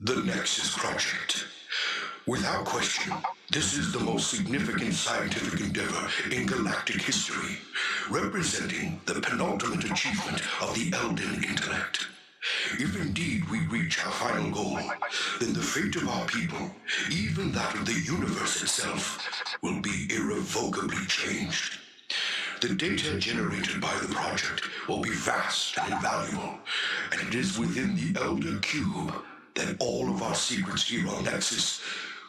The Nexus Project. Without question, this is the most significant scientific endeavor in galactic history, representing the penultimate achievement of the Elden intellect. If indeed we reach our final goal, then the fate of our people, even that of the universe itself, will be irrevocably changed. The data generated by the project will be vast and invaluable, and it is within the Elder Cube that all of our secrets here on Nexus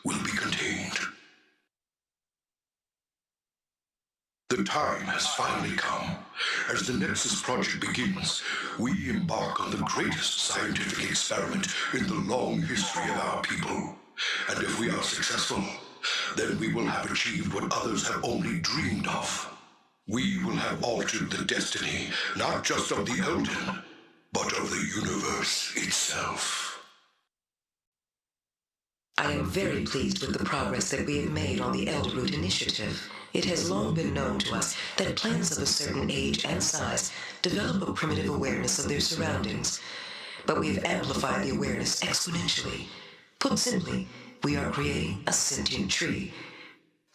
will be contained. The time has finally come. As the Nexus Project begins, we embark on the greatest scientific experiment in the long history of our people. And if we are successful, then we will have achieved what others have only dreamed of. We will have altered the destiny, not just of the Elden, but of the universe itself. I am very pleased with the progress that we have made on the Elderroot initiative. It has long been known to us that plants of a certain age and size develop a primitive awareness of their surroundings, but we have amplified the awareness exponentially. Put simply, we are creating a sentient tree.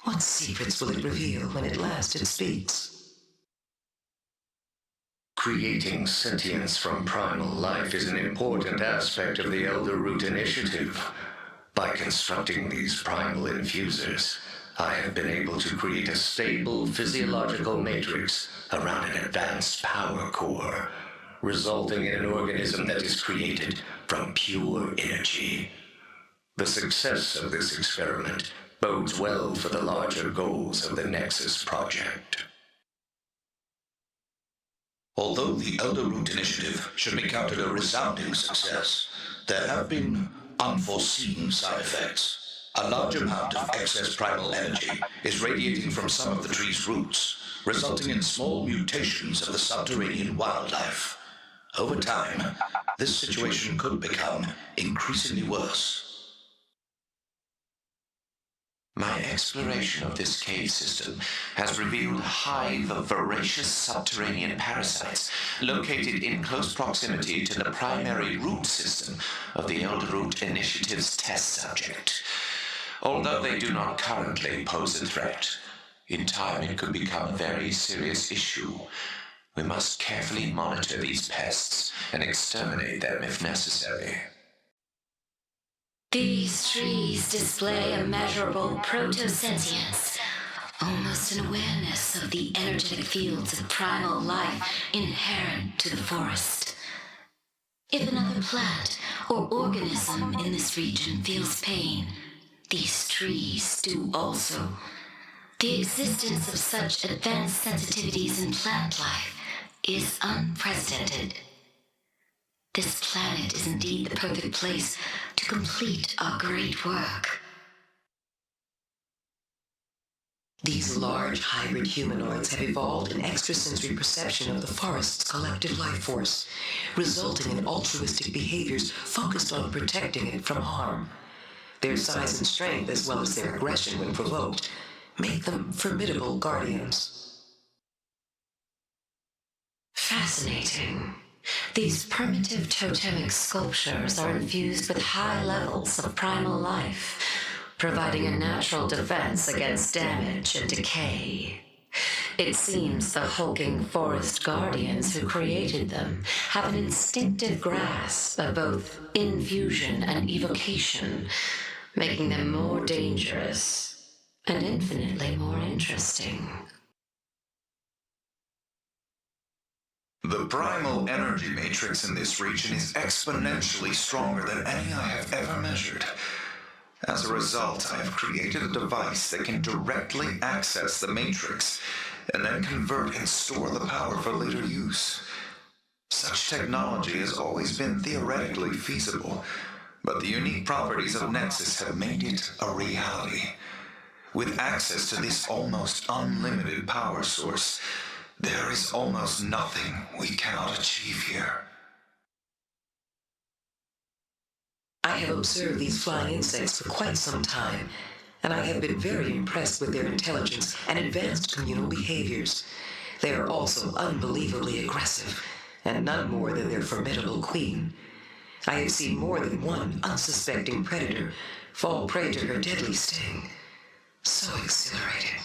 What secrets will it reveal when at last it speaks? Creating sentience from primal life is an important aspect of the Elderroot initiative. By constructing these primal infusers, I have been able to create a stable physiological matrix around an advanced power core, resulting in an organism that is created from pure energy. The success of this experiment bodes well for the larger goals of the Nexus Project. Although the Elderroot initiative should be counted a resounding success, there have been unforeseen side effects. A large amount of excess primal energy is radiating from some of the tree's roots, resulting in small mutations of the subterranean wildlife. Over time, this situation could become increasingly worse. My exploration of this cave system has revealed a hive of voracious subterranean parasites located in close proximity to the primary root system of the Elderroot Initiative's test subject. Although they do not currently pose a threat, in time it could become a very serious issue. We must carefully monitor these pests and exterminate them if necessary. These trees display a measurable proto-sentience, almost an awareness of the energetic fields of primal life inherent to the forest. If another plant or organism in this region feels pain, these trees do also. The existence of such advanced sensitivities in plant life is unprecedented. This planet is indeed the perfect place to complete our great work. These large hybrid humanoids have evolved an extrasensory perception of the forest's collective life force, resulting in altruistic behaviors focused on protecting it from harm. Their size and strength, as well as their aggression when provoked, make them formidable guardians. Fascinating. These primitive totemic sculptures are infused with high levels of primal life, providing a natural defense against damage and decay. It seems the hulking forest guardians who created them have an instinctive grasp of both infusion and evocation, making them more dangerous and infinitely more interesting. The primal energy matrix in this region is exponentially stronger than any I have ever measured. As a result, I have created a device that can directly access the matrix and then convert and store the power for later use. Such technology has always been theoretically feasible, but the unique properties of Nexus have made it a reality. With access to this almost unlimited power source, there is almost nothing we cannot achieve here. I have observed these flying insects for quite some time, and I have been very impressed with their intelligence and advanced communal behaviors. They are also unbelievably aggressive, and none more than their formidable queen. I have seen more than one unsuspecting predator fall prey to her deadly sting. So exhilarating.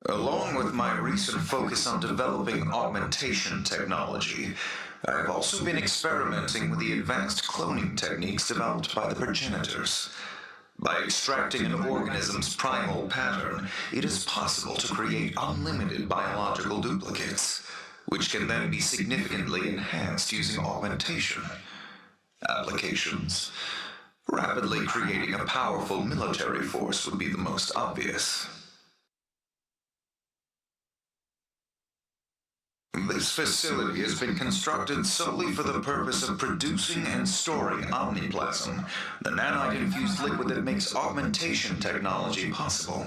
Along with my recent focus on developing augmentation technology, I have also been experimenting with the advanced cloning techniques developed by the progenitors. By extracting an organism's primal pattern, it is possible to create unlimited biological duplicates, which can then be significantly enhanced using augmentation. Applications. Rapidly creating a powerful military force would be the most obvious. This facility has been constructed solely for the purpose of producing and storing omniplasm, the nanite-infused liquid that makes augmentation technology possible.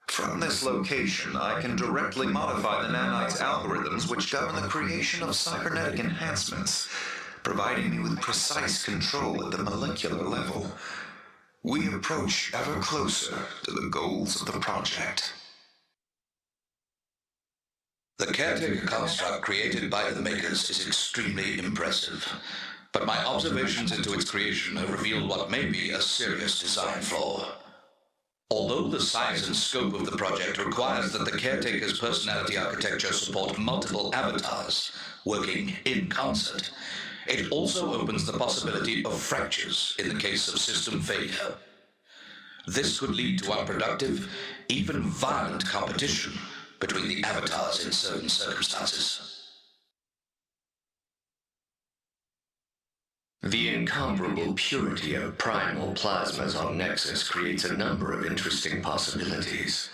From this location, I can directly modify the nanite's algorithms which govern the creation of cybernetic enhancements, providing me with precise control at the molecular level. We approach ever closer to the goals of the project. The caretaker construct created by the makers is extremely impressive, but my observations into its creation have revealed what may be a serious design flaw. Although the size and scope of the project requires that the caretaker's personality architecture support multiple avatars working in concert, it also opens the possibility of fractures in the case of system failure. This could lead to unproductive, even violent competition between the avatars in certain circumstances. The incomparable purity of primal plasmas on Nexus creates a number of interesting possibilities.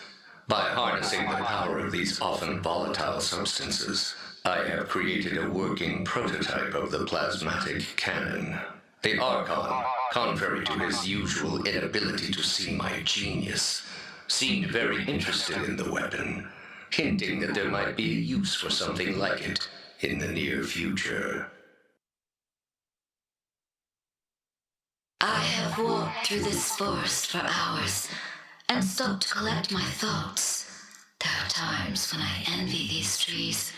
By harnessing the power of these often volatile substances, I have created a working prototype of the plasmatic cannon. The Archon, contrary to his usual inability to see my genius, seemed very interested in the weapon, hinting that there might be a use for something like it in the near future. I have walked through this forest for hours and stopped to collect my thoughts. There are times when I envy these trees,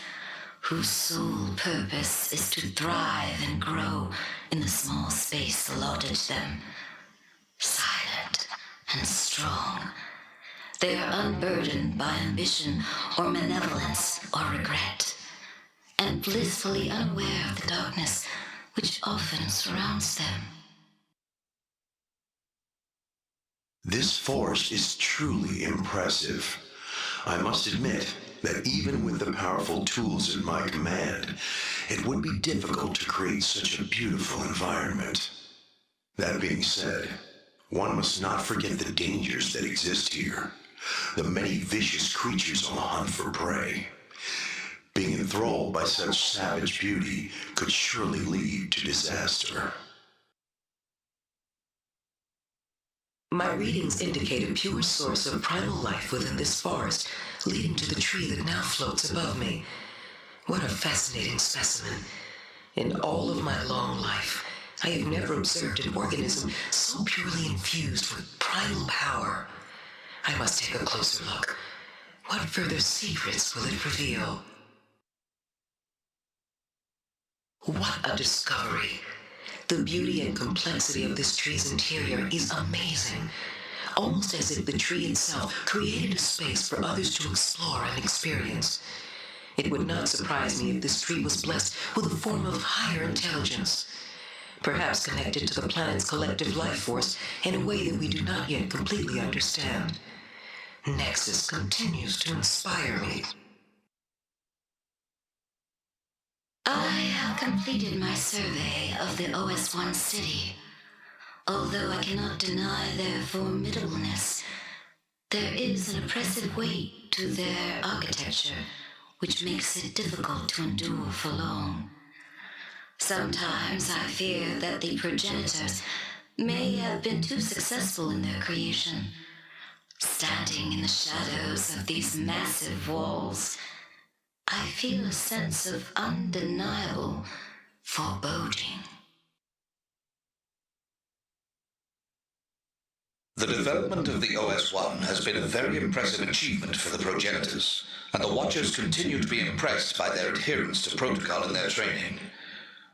whose sole purpose is to thrive and grow in the small space allotted them. Silent and strong, they are unburdened by ambition or malevolence or regret, and blissfully unaware of the darkness which often surrounds them. This forest is truly impressive. I must admit that even with the powerful tools at my command, it would be difficult to create such a beautiful environment. That being said, one must not forget the dangers that exist here. The many vicious creatures on the hunt for prey. Being enthralled by such savage beauty could surely lead to disaster. My readings indicate a pure source of primal life within this forest, leading to the tree that now floats above me. What a fascinating specimen. In all of my long life, I have never observed an organism so purely infused with primal power. I must take a closer look. What further secrets will it reveal? What a discovery! The beauty and complexity of this tree's interior is amazing, almost as if the tree itself created a space for others to explore and experience. It would not surprise me if this tree was blessed with a form of higher intelligence, perhaps connected to the planet's collective life force in a way that we do not yet completely understand. Nexus continues to inspire me. I have completed my survey of the OS1 city. Although I cannot deny their formidableness, there is an oppressive weight to their architecture, which makes it difficult to endure for long. Sometimes I fear that the progenitors may have been too successful in their creation. Standing in the shadows of these massive walls, I feel a sense of undeniable foreboding. The development of the OS-1 has been a very impressive achievement for the progenitors, and the Watchers continue to be impressed by their adherence to protocol in their training.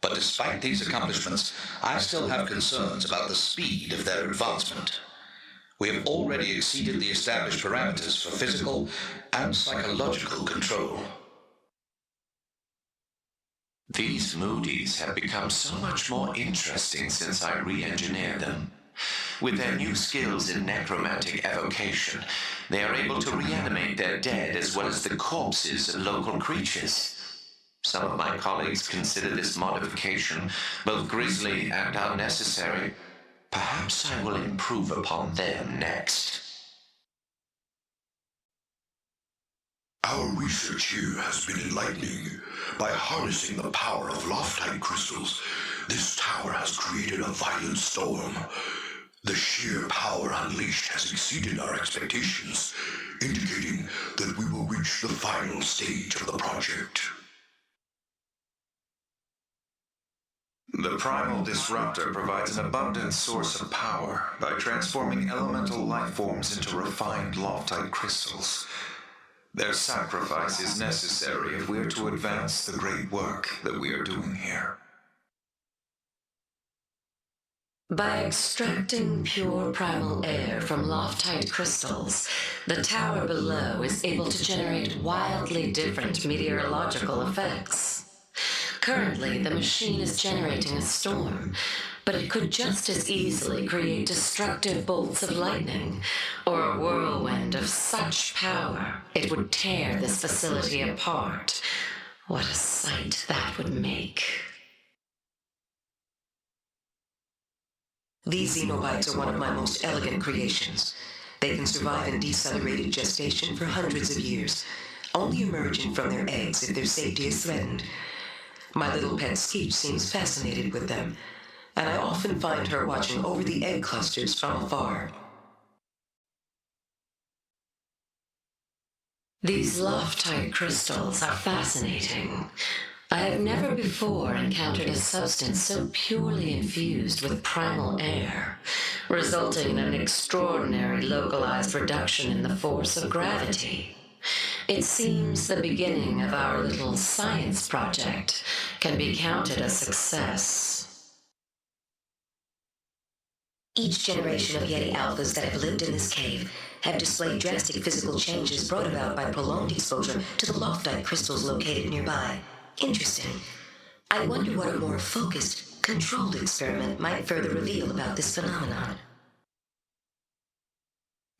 But despite these accomplishments, I still have concerns about the speed of their advancement. We have already exceeded the established parameters for physical and psychological control. These Moodies have become so much more interesting since I re-engineered them. With their new skills in necromantic evocation, they are able to reanimate their dead as well as the corpses of local creatures. Some of my colleagues consider this modification both grisly and unnecessary. Perhaps I will improve upon them next. Our research here has been enlightening. By harnessing the power of Loftite crystals, this tower has created a violent storm. The sheer power unleashed has exceeded our expectations, indicating that we will reach the final stage of the project. The Primal Disruptor provides an abundant source of power by transforming elemental life forms into refined Loftite crystals. Their sacrifice is necessary if we are to advance the great work that we are doing here. By extracting pure primal air from Loftite crystals, the tower below is able to generate wildly different meteorological effects. Currently, the machine is generating a storm, but it could just as easily create destructive bolts of lightning, or a whirlwind of such power it would tear this facility apart. What a sight that would make. These xenobites are one of my most elegant creations. They can survive in decelerated gestation for hundreds of years, only emerging from their eggs if their safety is threatened. My little pet Skeech seems fascinated with them, and I often find her watching over the egg clusters from afar. These Loftite crystals are fascinating. I have never before encountered a substance so purely infused with primal air, resulting in an extraordinary localized reduction in the force of gravity. It seems the beginning of our little science project can be counted a success. Each generation of Yeti Alphas that have lived in this cave have displayed drastic physical changes brought about by prolonged exposure to the Loftite crystals located nearby. Interesting. I wonder what a more focused, controlled experiment might further reveal about this phenomenon.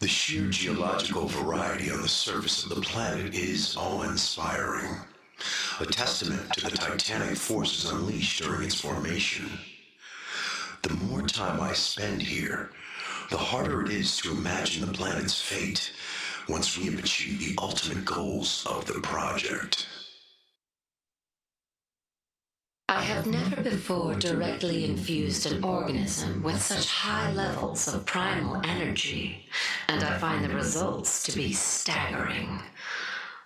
The sheer geological variety on the surface of the planet is awe-inspiring, a testament to the titanic forces unleashed during its formation. The more time I spend here, the harder it is to imagine the planet's fate once we have achieved the ultimate goals of the project. I have never before directly infused an organism with such high levels of primal energy, and I find the results to be staggering.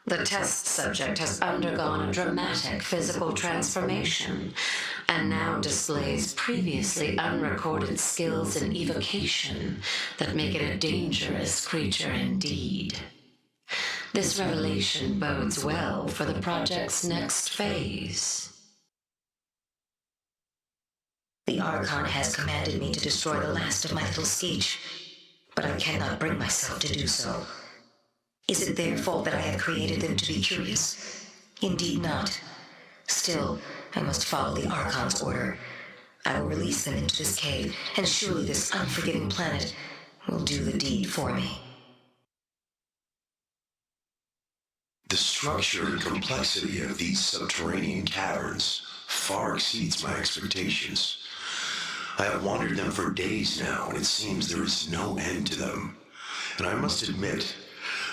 The test subject has undergone a dramatic physical transformation, and now displays previously unrecorded skills in evocation that make it a dangerous creature indeed. This revelation bodes well for the project's next phase. The Archon has commanded me to destroy the last of my little Skeech, but I cannot bring myself to do so. Is it their fault that I have created them to be curious? Indeed not. Still, I must follow the Archon's order. I will release them into this cave, and surely this unforgiving planet will do the deed for me. The structure and complexity of these subterranean caverns far exceeds my expectations. I have wandered them for days now, and it seems there is no end to them. And I must admit,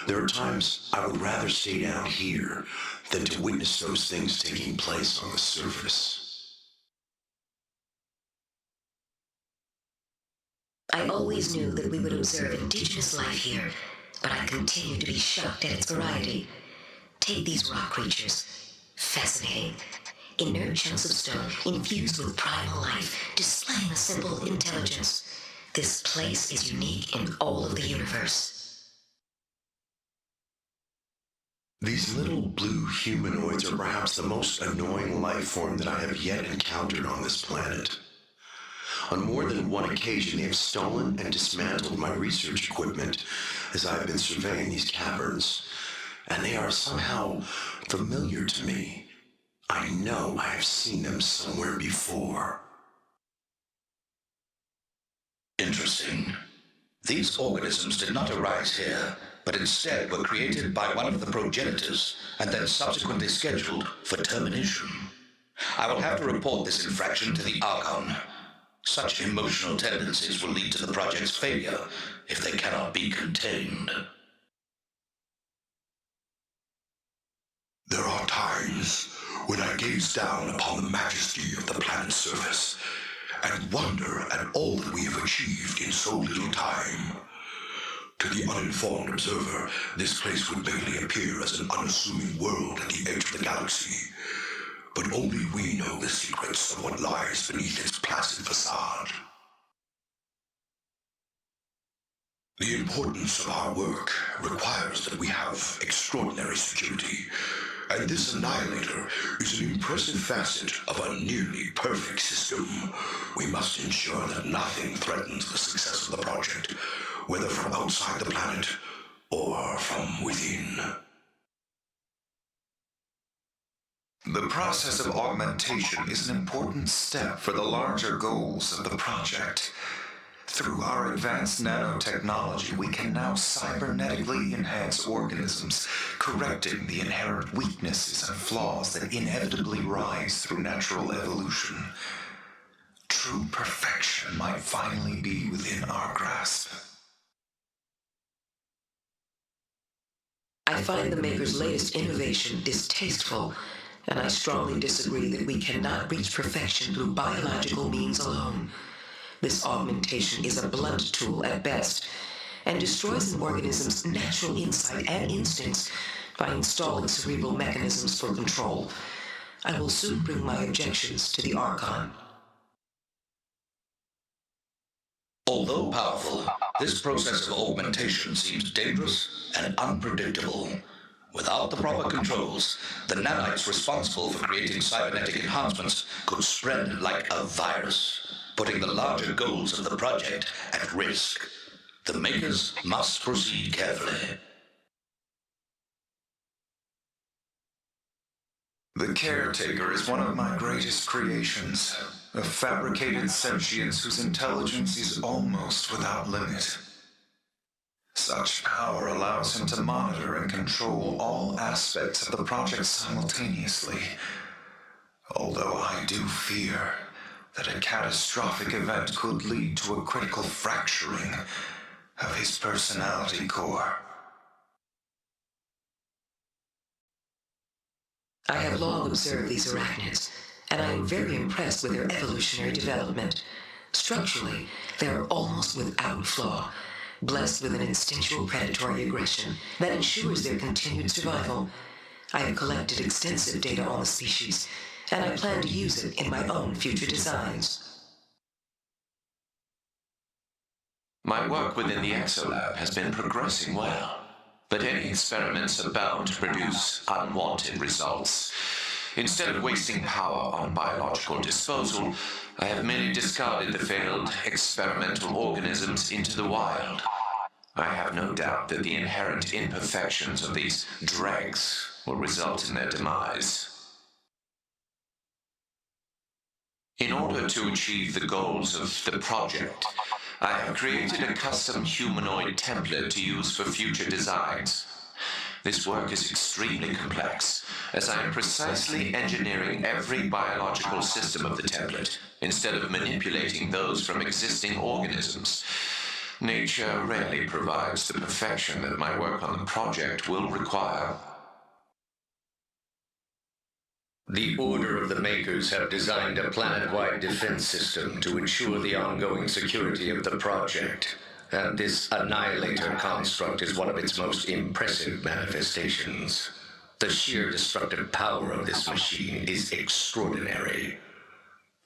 there are times I would rather stay down here than to witness those things taking place on the surface. I always knew that we would observe indigenous life here, but I continue to be shocked at its variety. Take these rock creatures. Fascinating. Inert chunks of stone infused with primal life, displaying a simple intelligence. This place is unique in all of the universe. These little blue humanoids are perhaps the most annoying life form that I have yet encountered on this planet. On more than one occasion, they have stolen and dismantled my research equipment as I have been surveying these caverns, and they are somehow familiar to me. I know I have seen them somewhere before. Interesting. These organisms did not arise here, but instead were created by one of the progenitors and then subsequently scheduled for termination. I will have to report this infraction to the Archon. Such emotional tendencies will lead to the project's failure if they cannot be contained. There are times when I gaze down upon the majesty of the planet's surface and wonder at all that we have achieved in so little time. To the uninformed observer, this place would merely appear as an unassuming world at the edge of the galaxy. But only we know the secrets of what lies beneath its placid facade. The importance of our work requires that we have extraordinary security, and this annihilator is an impressive facet of a nearly perfect system. We must ensure that nothing threatens the success of the project, whether from outside the planet or from within. The process of augmentation is an important step for the larger goals of the project. Through our advanced nanotechnology, we can now cybernetically enhance organisms, correcting the inherent weaknesses and flaws that inevitably rise through natural evolution. True perfection might finally be within our grasp. I find the Maker's latest innovation distasteful, and I strongly disagree that we cannot reach perfection through biological means alone. This augmentation is a blunt tool at best, and destroys an organism's natural insight and instincts by installing cerebral mechanisms for control. I will soon bring my objections to the Archon. Although powerful, this process of augmentation seems dangerous and unpredictable. Without the proper controls, the nanites responsible for creating cybernetic enhancements could spread like a virus, putting the larger goals of the project at risk. The Makers must proceed carefully. The Caretaker is one of my greatest creations, a fabricated sentience whose intelligence is almost without limit. Such power allows him to monitor and control all aspects of the project simultaneously, although I do fear that a catastrophic event could lead to a critical fracturing of his personality core. I have long observed these arachnids, and I am very impressed with their evolutionary development. Structurally, they are almost without flaw, blessed with an instinctual predatory aggression that ensures their continued survival. I have collected extensive data on the species, and I plan to use it in my own future designs. My work within the Exo-Lab has been progressing well, but any experiments are bound to produce unwanted results. Instead of wasting power on biological disposal, I have merely discarded the failed experimental organisms into the wild. I have no doubt that the inherent imperfections of these dregs will result in their demise. In order to achieve the goals of the project, I have created a custom humanoid template to use for future designs. This work is extremely complex, as I am precisely engineering every biological system of the template, instead of manipulating those from existing organisms. Nature rarely provides the perfection that my work on the project will require. The Order of the Makers have designed a planet-wide defense system to ensure the ongoing security of the project, and this Annihilator construct is one of its most impressive manifestations. The sheer destructive power of this machine is extraordinary.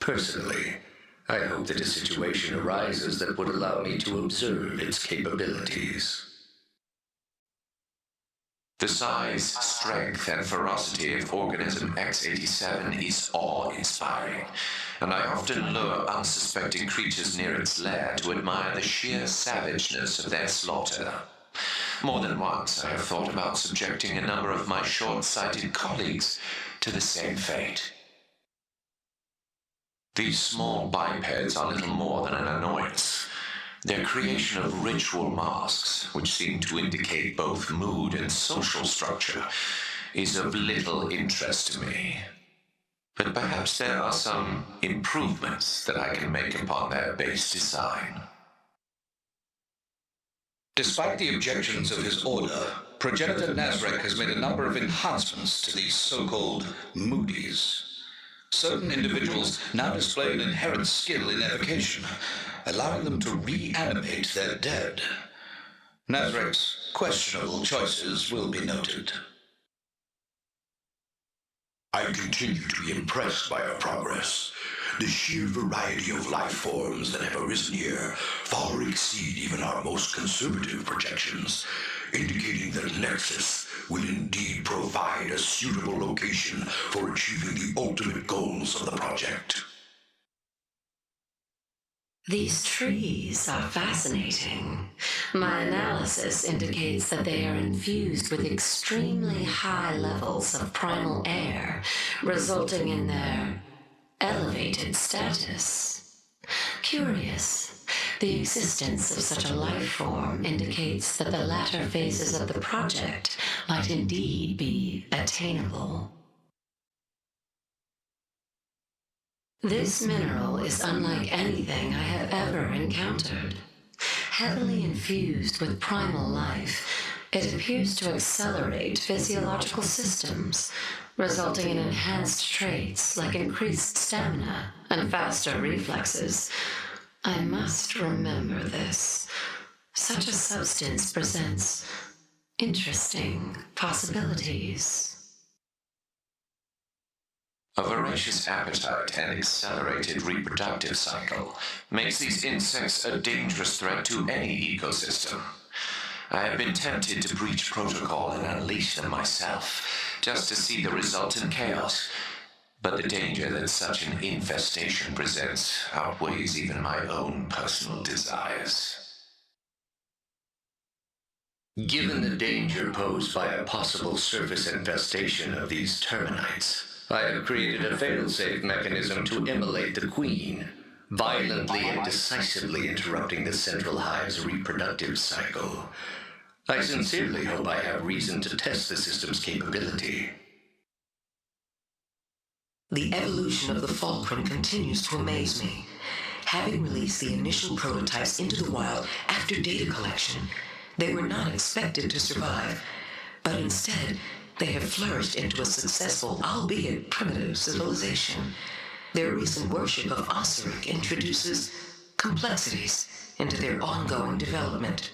Personally, I hope that a situation arises that would allow me to observe its capabilities. The size, strength, and ferocity of organism X-87 is awe-inspiring, and I often lure unsuspecting creatures near its lair to admire the sheer savageness of their slaughter. More than once I have thought about subjecting a number of my short-sighted colleagues to the same fate. These small bipeds are little more than an annoyance. Their creation of ritual masks, which seem to indicate both mood and social structure, is of little interest to me. But perhaps there are some improvements that I can make upon their base design. Despite the objections of his order, Progenitor Nazrek has made a number of enhancements to these so-called moodies. Certain individuals now display an inherent skill in evocation, allowing them to reanimate their dead. Nazrek's questionable choices will be noted. I continue to be impressed by our progress. The sheer variety of life forms that have arisen here far exceed even our most conservative projections, indicating that Nexus will indeed provide a suitable location for achieving the ultimate goals of the project. These trees are fascinating. My analysis indicates that they are infused with extremely high levels of primal air, resulting in their elevated status. Curious, the existence of such a life form indicates that the latter phases of the project might indeed be attainable. This mineral is unlike anything I have ever encountered. Heavily infused with primal life, it appears to accelerate physiological systems, resulting in enhanced traits like increased stamina and faster reflexes. I must remember this. Such a substance presents interesting possibilities. A voracious appetite and accelerated reproductive cycle makes these insects a dangerous threat to any ecosystem. I have been tempted to breach protocol and unleash them myself, just to see the resultant chaos, but the danger that such an infestation presents outweighs even my own personal desires. Given the danger posed by a possible surface infestation of these terminites, I have created a fail-safe mechanism to immolate the queen, violently and decisively interrupting the central hive's reproductive cycle. I sincerely hope I have reason to test the system's capability. The evolution of the fulcrum continues to amaze me. Having released the initial prototypes into the wild after data collection, they were not expected to survive, but instead, they have flourished into a successful, albeit primitive, civilization. Their recent worship of Auroria introduces complexities into their ongoing development.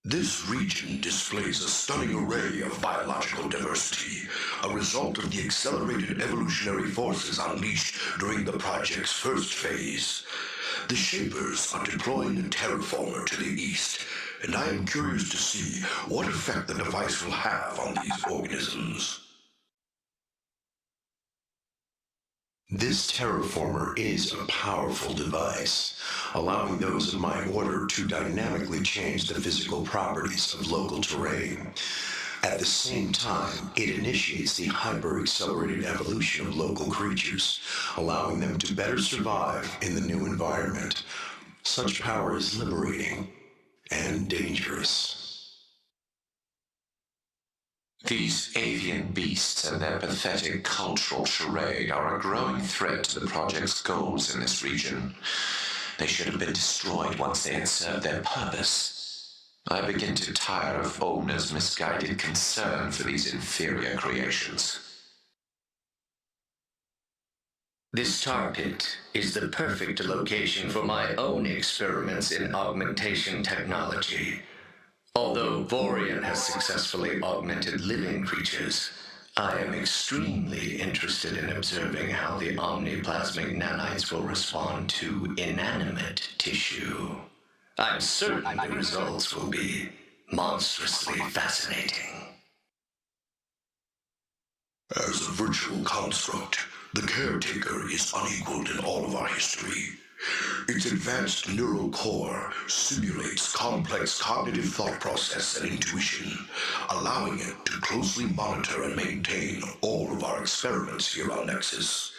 This region displays a stunning array of biological diversity, a result of the accelerated evolutionary forces unleashed during the project's first phase. The Shapers are deploying a terraformer to the east, and I am curious to see what effect the device will have on these organisms. This terraformer is a powerful device, allowing those in my order to dynamically change the physical properties of local terrain. At the same time, it initiates the hyper-accelerated evolution of local creatures, allowing them to better survive in the new environment. Such power is liberating and dangerous. These avian beasts and their pathetic cultural charade are a growing threat to the project's goals in this region. They should have been destroyed once they had served their purpose. I begin to tire of Omna's misguided concern for these inferior creations. This tar pit is the perfect location for my own experiments in augmentation technology. Although Vorian has successfully augmented living creatures, I am extremely interested in observing how the omniplasmic nanites will respond to inanimate tissue. I'm certain the results will be monstrously fascinating. As a virtual construct, the Caretaker is unequaled in all of our history. Its advanced neural core simulates complex cognitive thought process and intuition, allowing it to closely monitor and maintain all of our experiments here on Nexus.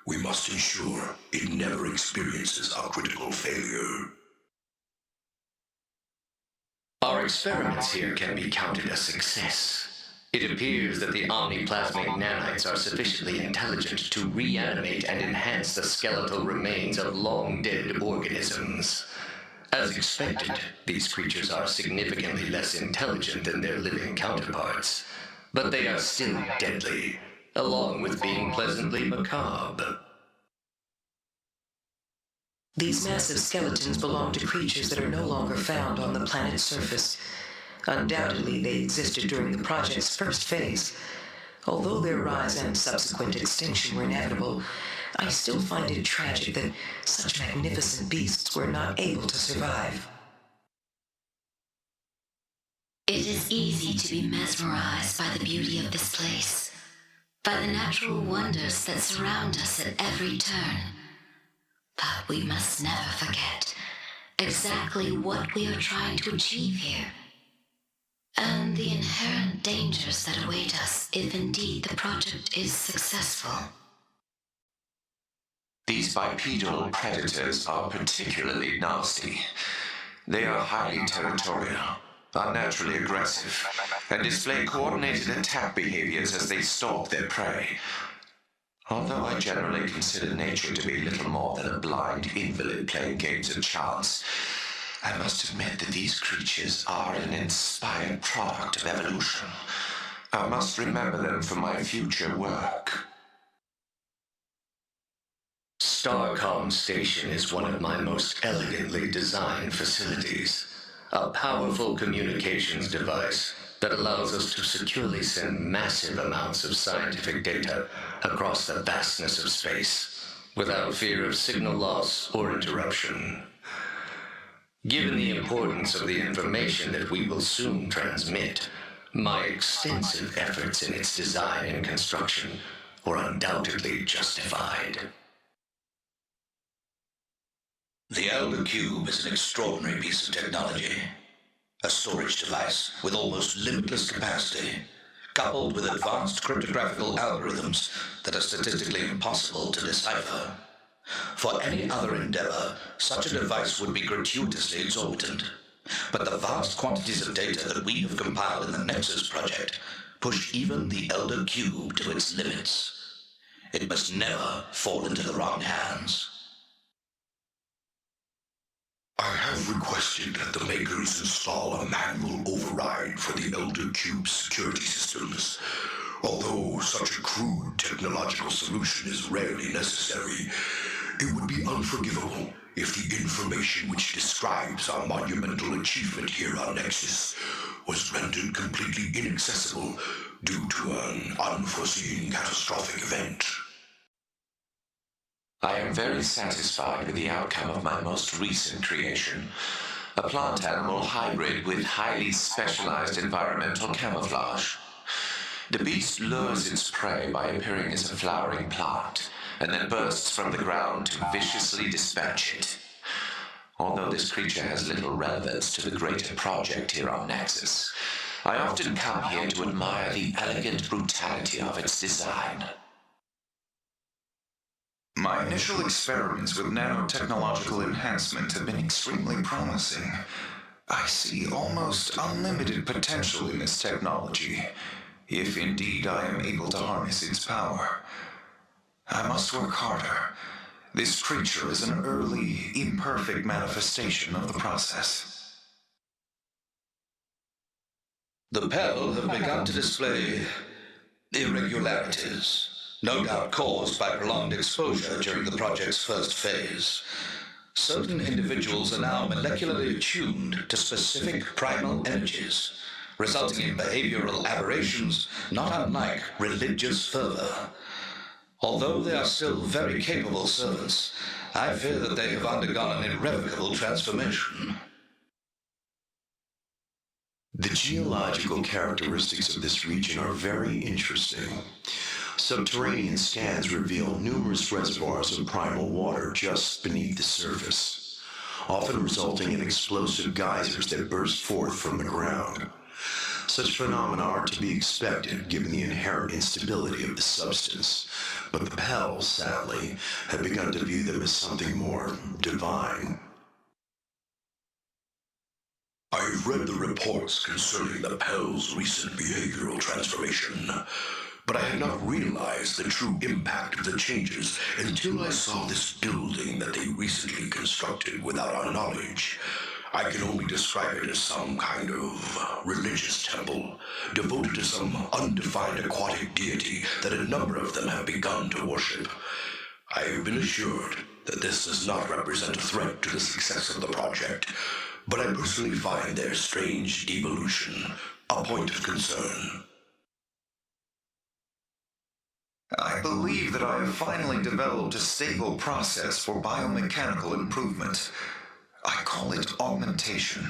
We must ensure it never experiences a critical failure. Our experiments here can be counted a success. It appears that the omniplasmic nanites are sufficiently intelligent to reanimate and enhance the skeletal remains of long-dead organisms. As expected, these creatures are significantly less intelligent than their living counterparts, but they are still deadly, along with being pleasantly macabre. These massive skeletons belong to creatures that are no longer found on the planet's surface. Undoubtedly, they existed during the project's first phase. Although their rise and subsequent extinction were inevitable, I still find it tragic that such magnificent beasts were not able to survive. It is easy to be mesmerized by the beauty of this place, by the natural wonders that surround us at every turn. But we must never forget exactly what we are trying to achieve here, and the inherent dangers that await us if indeed the project is successful. These bipedal predators are particularly nasty. They are highly territorial, unnaturally aggressive, and display coordinated attack behaviors as they stalk their prey. Although I generally consider nature to be little more than a blind invalid playing games of chance, I must admit that these creatures are an inspired product of evolution. I must remember them for my future work. Starcom Station is one of my most elegantly designed facilities. A powerful communications device that allows us to securely send massive amounts of scientific data across the vastness of space, without fear of signal loss or interruption. Given the importance of the information that we will soon transmit, my extensive efforts in its design and construction were undoubtedly justified. The Elder Cube is an extraordinary piece of technology. A storage device with almost limitless capacity, coupled with advanced cryptographical algorithms that are statistically impossible to decipher. For any other endeavor, such a device would be gratuitously exorbitant. But the vast quantities of data that we have compiled in the Nexus Project push even the Elder Cube to its limits. It must never fall into the wrong hands. I have requested that the makers install a manual override for the Elder Cube's security systems. Although such a crude technological solution is rarely necessary, it would be unforgivable if the information which describes our monumental achievement here on Nexus was rendered completely inaccessible due to an unforeseen catastrophic event. I am very satisfied with the outcome of my most recent creation, a plant animal hybrid with highly specialized environmental camouflage. The beast lures its prey by appearing as a flowering plant, and then bursts from the ground to viciously dispatch it. Although this creature has little relevance to the greater project here on Nexus, I often come here to admire the elegant brutality of its design. My initial experiments with nanotechnological enhancement have been extremely promising. I see almost unlimited potential in this technology, if indeed I am able to harness its power. I must work harder. This creature is an early, imperfect manifestation of the process. The Pell have begun to display irregularities, no doubt caused by prolonged exposure during the project's first phase. Certain individuals are now molecularly attuned to specific primal energies, resulting in behavioral aberrations not unlike religious fervor. Although they are still very capable servants, I fear that they have undergone an irrevocable transformation. The geological characteristics of this region are very interesting. Subterranean scans reveal numerous reservoirs of primal water just beneath the surface, often resulting in explosive geysers that burst forth from the ground. Such phenomena are to be expected given the inherent instability of the substance, but the Pels, sadly, have begun to view them as something more divine. I've read the reports concerning the Pel's recent behavioral transformation, but I had not realized the true impact of the changes until I saw this building that they recently constructed without our knowledge. I can only describe it as some kind of religious temple, devoted to some undefined aquatic deity that a number of them have begun to worship. I have been assured that this does not represent a threat to the success of the project, but I personally find their strange devolution a point of concern. I believe that I have finally developed a stable process for biomechanical improvement. I call it augmentation.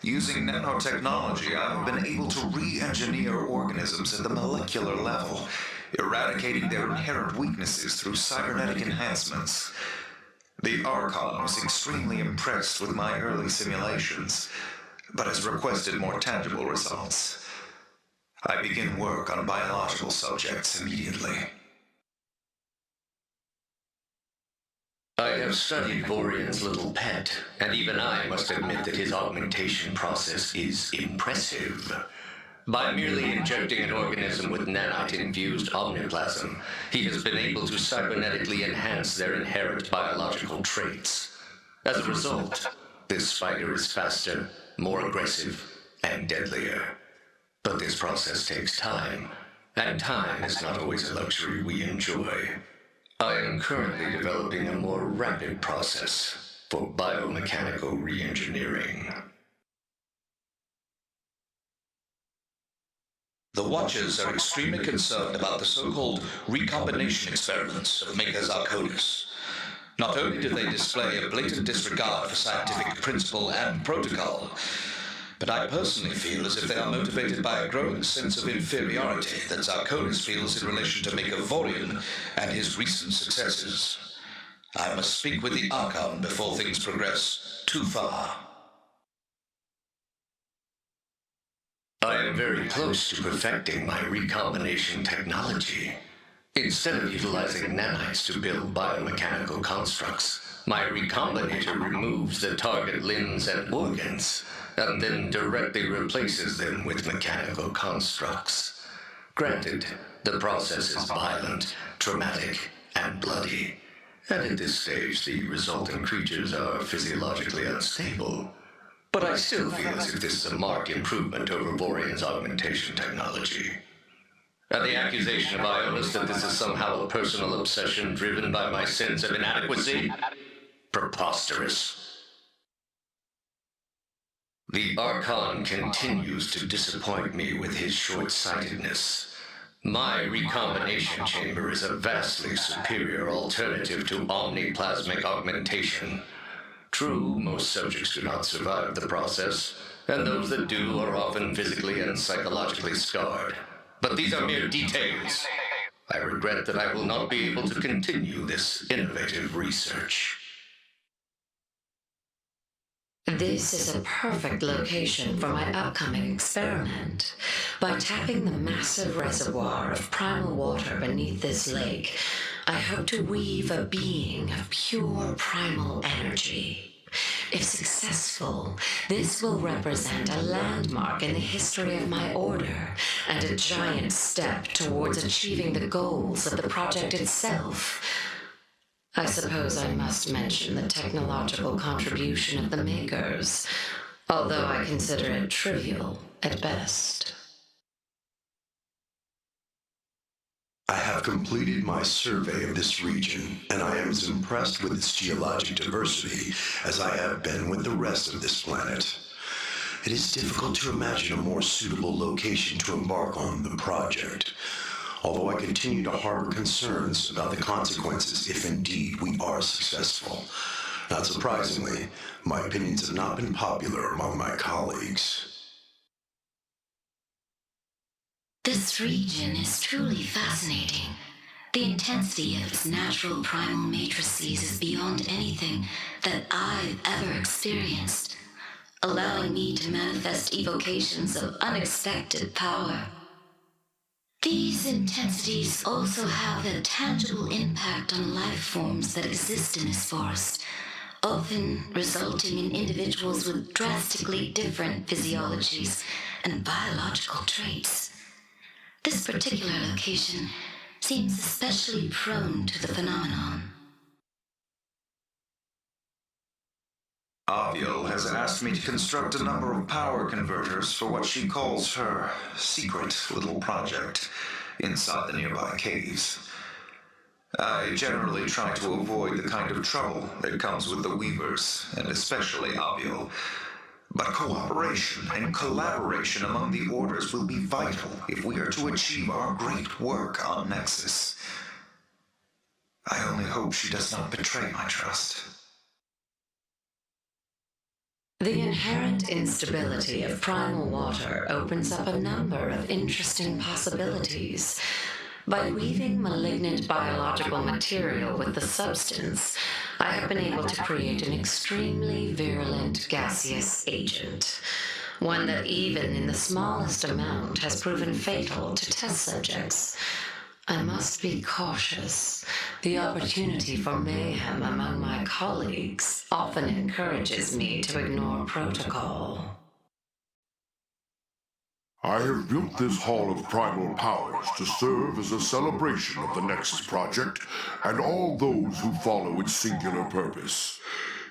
Using nanotechnology, I have been able to re-engineer organisms at the molecular level, eradicating their inherent weaknesses through cybernetic enhancements. The Archon was extremely impressed with my early simulations, but has requested more tangible results. I begin work on biological subjects immediately. I have studied Vorian's little pet, and even I must admit that his augmentation process is impressive. By merely injecting an organism with nanite-infused omniplasm, he has been able to cybernetically enhance their inherent biological traits. As a result, this spider is faster, more aggressive, and deadlier. But this process takes time, and time is not always a luxury we enjoy. I am currently developing a more rapid process for biomechanical re-engineering. The Watchers are extremely concerned about the so-called recombination experiments of Maker's Arconis. Not only do they display a blatant disregard for scientific principle and protocol, but I personally feel as if they are motivated by a growing sense of inferiority that Arconis feels in relation to Maker Vorian and his recent successes. I must speak with the Archon before things progress too far. I am very close to perfecting my recombination technology. Instead of utilizing nanites to build biomechanical constructs, my recombinator removes the target limbs and organs, and then directly replaces them with mechanical constructs. Granted, the process is violent, traumatic, and bloody, and at this stage the resulting creatures are physiologically unstable. But I still feel as if this is a marked improvement over Vorian's augmentation technology. And the accusation of Ionis that this is somehow a personal obsession driven by my sense of inadequacy? Preposterous. The Archon continues to disappoint me with his short-sightedness. My recombination chamber is a vastly superior alternative to omniplasmic augmentation. True, most subjects do not survive the process, and those that do are often physically and psychologically scarred. But these are mere details. I regret that I will not be able to continue this innovative research. This is a perfect location for my upcoming experiment. By tapping the massive reservoir of primal water beneath this lake, I hope to weave a being of pure primal energy. If successful, this will represent a landmark in the history of my order and a giant step towards achieving the goals of the project itself. I suppose I must mention the technological contribution of the Makers, although I consider it trivial at best. I have completed my survey of this region, and I am as impressed with its geologic diversity as I have been with the rest of this planet. It is difficult to imagine a more suitable location to embark on the project, although I continue to harbor concerns about the consequences if indeed we are successful. Not surprisingly, my opinions have not been popular among my colleagues. This region is truly fascinating. The intensity of its natural primal matrices is beyond anything that I've ever experienced, allowing me to manifest evocations of unexpected power. These intensities also have a tangible impact on life forms that exist in this forest, often resulting in individuals with drastically different physiologies and biological traits. This particular location seems especially prone to the phenomenon. Aviel has asked me to construct a number of power converters for what she calls her secret little project inside the nearby caves. I generally try to avoid the kind of trouble that comes with the Weavers, and especially Aviel. But cooperation and collaboration among the orders will be vital if we are to achieve our great work on Nexus. I only hope she does not betray my trust. The inherent instability of primal water opens up a number of interesting possibilities. By weaving malignant biological material with the substance, I have been able to create an extremely virulent gaseous agent, one that even in the smallest amount has proven fatal to test subjects. I must be cautious. The opportunity for mayhem among my colleagues often encourages me to ignore protocol. I have built this Hall of Primal Powers to serve as a celebration of the Nexus Project and all those who follow its singular purpose.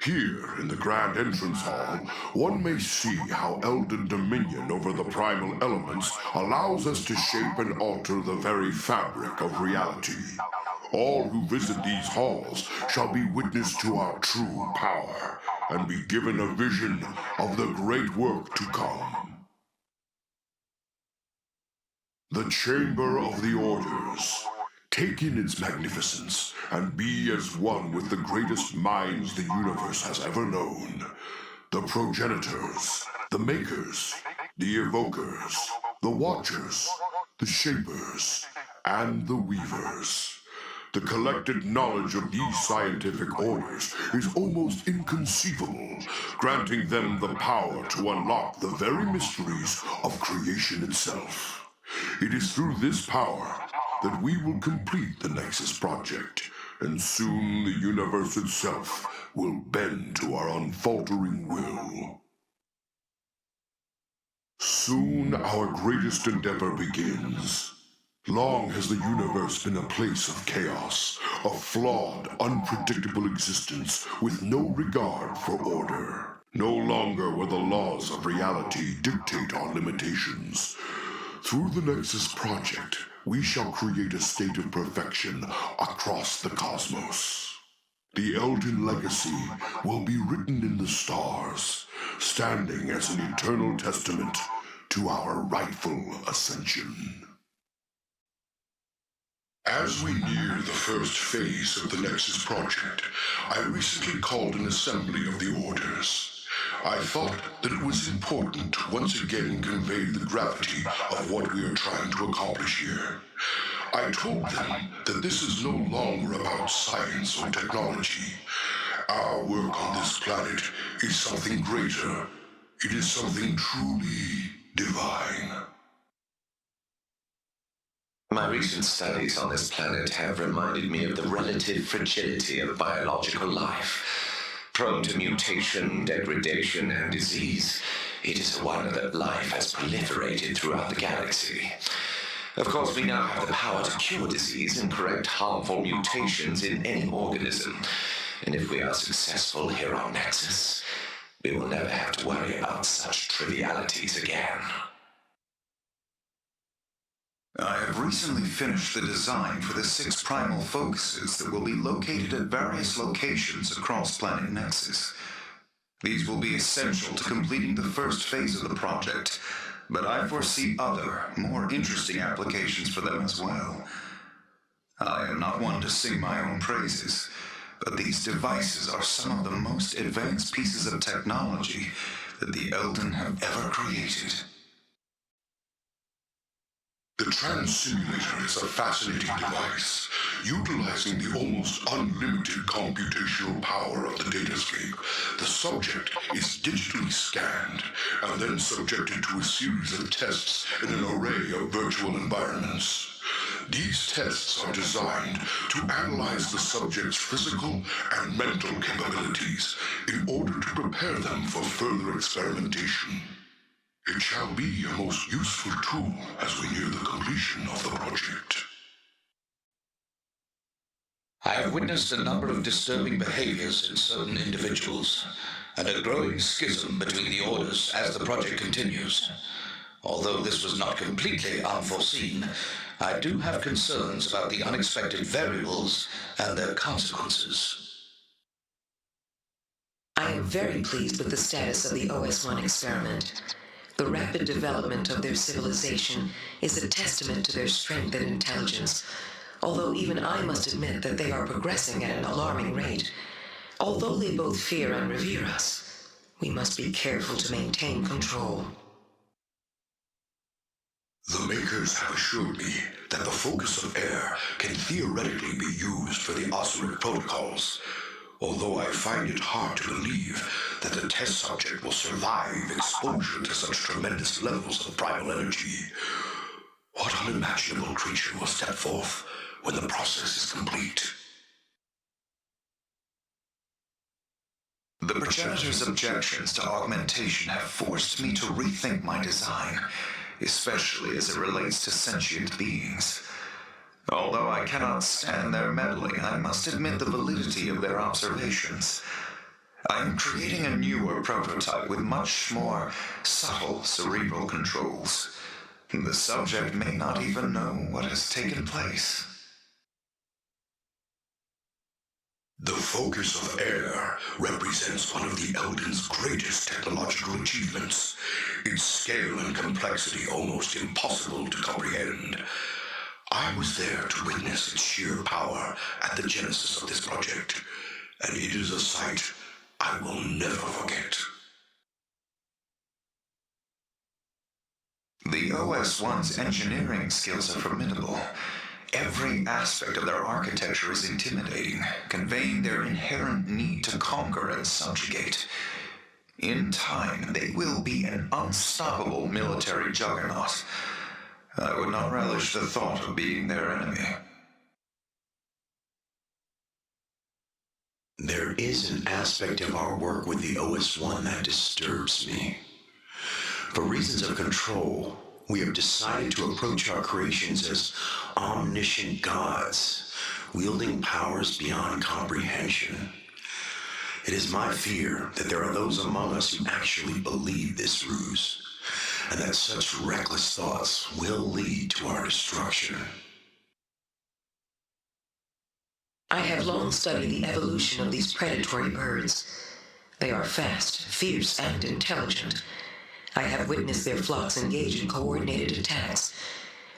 Here, in the Grand Entrance Hall, one may see how Elden dominion over the primal elements allows us to shape and alter the very fabric of reality. All who visit these halls shall be witness to our true power and be given a vision of the great work to come. The Chamber of the Orders. Take in its magnificence and be as one with the greatest minds the universe has ever known. The Progenitors, the Makers, the Evokers, the Watchers, the Shapers, and the Weavers. The collected knowledge of these scientific orders is almost inconceivable, granting them the power to unlock the very mysteries of creation itself. It is through this power that we will complete the Nexus Project, and soon the universe itself will bend to our unfaltering will. Soon our greatest endeavor begins. Long has the universe been a place of chaos, a flawed, unpredictable existence with no regard for order. No longer will the laws of reality dictate our limitations. Through the Nexus Project, we shall create a state of perfection across the cosmos. The Elden legacy will be written in the stars, standing as an eternal testament to our rightful ascension. As we near the first phase of the Nexus Project, I recently called an assembly of the Orders. I thought that it was important to once again convey the gravity of what we are trying to accomplish here. I told them that this is no longer about science or technology. Our work on this planet is something greater. It is something truly divine. My recent studies on this planet have reminded me of the relative fragility of biological life. Prone to mutation, degradation, and disease, it is a wonder that life has proliferated throughout the galaxy. Of course, we now have the power to cure disease and correct harmful mutations in any organism. And if we are successful here on Nexus, we will never have to worry about such trivialities again. I have recently finished the design for the 6 primal focuses that will be located at various locations across planet Nexus. These will be essential to completing the first phase of the project, but I foresee other, more interesting applications for them as well. I am not one to sing my own praises, but these devices are some of the most advanced pieces of technology that the Elden have ever created. The Trans-Simulator is a fascinating device, utilizing the almost unlimited computational power of the datascape. The subject is digitally scanned and then subjected to a series of tests in an array of virtual environments. These tests are designed to analyze the subject's physical and mental capabilities in order to prepare them for further experimentation. It shall be a most useful tool as we near the completion of the project. I have witnessed a number of disturbing behaviors in certain individuals, and a growing schism between the orders as the project continues. Although this was not completely unforeseen, I do have concerns about the unexpected variables and their consequences. I am very pleased with the status of the OS-1 experiment. The rapid development of their civilization is a testament to their strength and intelligence, although even I must admit that they are progressing at an alarming rate. Although they both fear and revere us, we must be careful to maintain control. The Makers have assured me that the focus of air can theoretically be used for the Auroria protocols, although I find it hard to believe that the test subject will survive exposure to such tremendous levels of primal energy. What unimaginable creature will step forth when the process is complete? The progenitor's objections to augmentation have forced me to rethink my design, especially as it relates to sentient beings. Although I cannot stand their meddling, I must admit the validity of their observations. I am creating a newer prototype with much more subtle cerebral controls. The subject may not even know what has taken place. The focus of air represents one of the Elden's greatest technological achievements, its scale and complexity almost impossible to comprehend. I was there to witness its sheer power at the genesis of this project, and it is a sight I will never forget. The OS-1's engineering skills are formidable. Every aspect of their architecture is intimidating, conveying their inherent need to conquer and subjugate. In time, they will be an unstoppable military juggernaut. I would not relish the thought of being their enemy. There is an aspect of our work with the OS-1 that disturbs me. For reasons of control, we have decided to approach our creations as omniscient gods, wielding powers beyond comprehension. It is my fear that there are those among us who actually believe this ruse, and that such reckless thoughts will lead to our destruction. I have long studied the evolution of these predatory birds. They are fast, fierce, and intelligent. I have witnessed their flocks engage in coordinated attacks,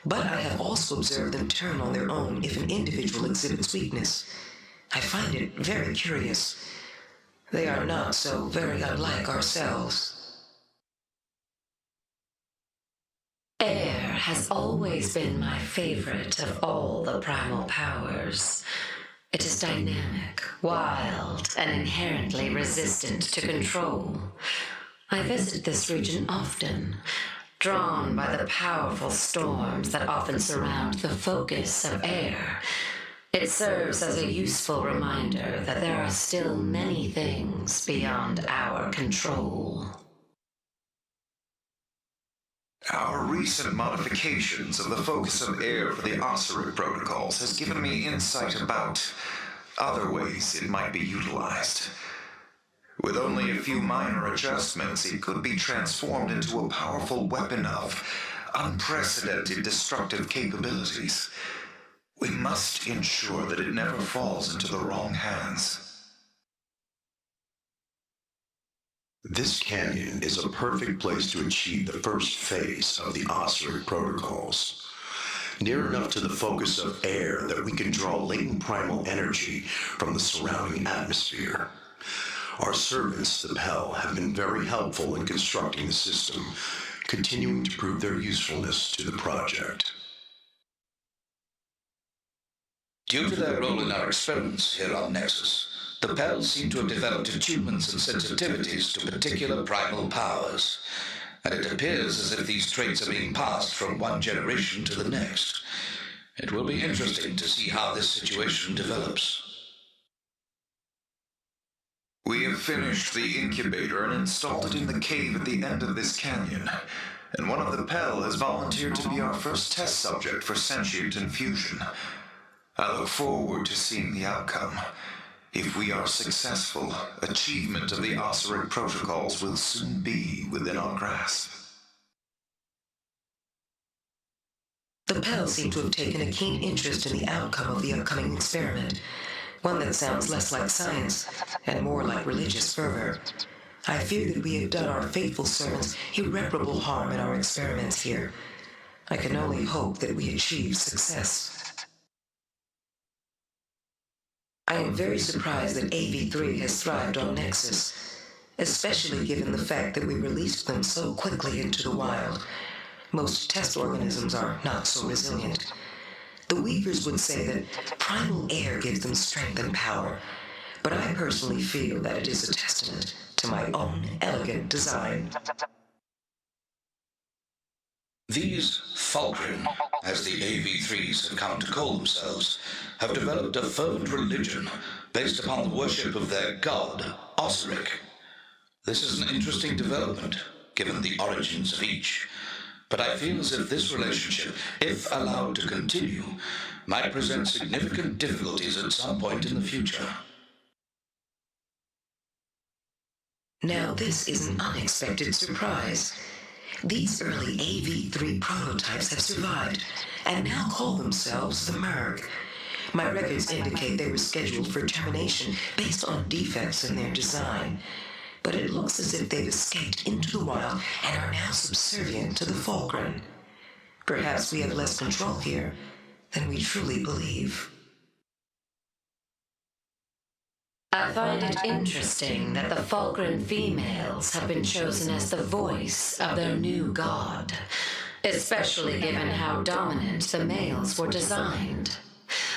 but I have also observed them turn on their own if an individual exhibits weakness. I find it very curious. They are not so very unlike ourselves. Air has always been my favorite of all the primal powers. It is dynamic, wild, and inherently resistant to control. I visit this region often, drawn by the powerful storms that often surround the focus of air. It serves as a useful reminder that there are still many things beyond our control. Our recent modifications of the focus of air for the Auroria protocols has given me insight about other ways it might be utilized. With only a few minor adjustments, it could be transformed into a powerful weapon of unprecedented destructive capabilities. We must ensure that it never falls into the wrong hands. This canyon is a perfect place to achieve the first phase of the Auroria protocols. Near enough to the focus of air that we can draw latent primal energy from the surrounding atmosphere. Our servants, the Pel, have been very helpful in constructing the system, continuing to prove their usefulness to the project. Due to their role in our experiments here on Nexus, the Pel seem to have developed attunements and sensitivities to particular primal powers, and it appears as if these traits are being passed from one generation to the next. It will be interesting to see how this situation develops. We have finished the incubator and installed it in the cave at the end of this canyon, and one of the Pel has volunteered to be our first test subject for sentient infusion. I look forward to seeing the outcome. If we are successful, achievement of the Auroria protocols will soon be within our grasp. The Pel seem to have taken a keen interest in the outcome of the upcoming experiment, one that sounds less like science and more like religious fervor. I fear that we have done our faithful servants irreparable harm in our experiments here. I can only hope that we achieve success. I am very surprised that AV3 has thrived on Nexus, especially given the fact that we released them so quickly into the wild. Most test organisms are not so resilient. The Weavers would say that primal air gives them strength and power, but I personally feel that it is a testament to my own elegant design. These Fulcrum, as the AV3s have come to call themselves, have developed a fervent religion based upon the worship of their god, Auroria. This is an interesting development, given the origins of each, but I feel as if this relationship, if allowed to continue, might present significant difficulties at some point in the future. Now this is an unexpected surprise. These early AV3 prototypes have survived, and now call themselves the Merg. My records indicate they were scheduled for termination based on defects in their design, but it looks as if they've escaped into the wild and are now subservient to the Fulcrum. Perhaps we have less control here than we truly believe. I find it interesting that the Fulcrum females have been chosen as the voice of their new god, especially given how dominant the males were designed.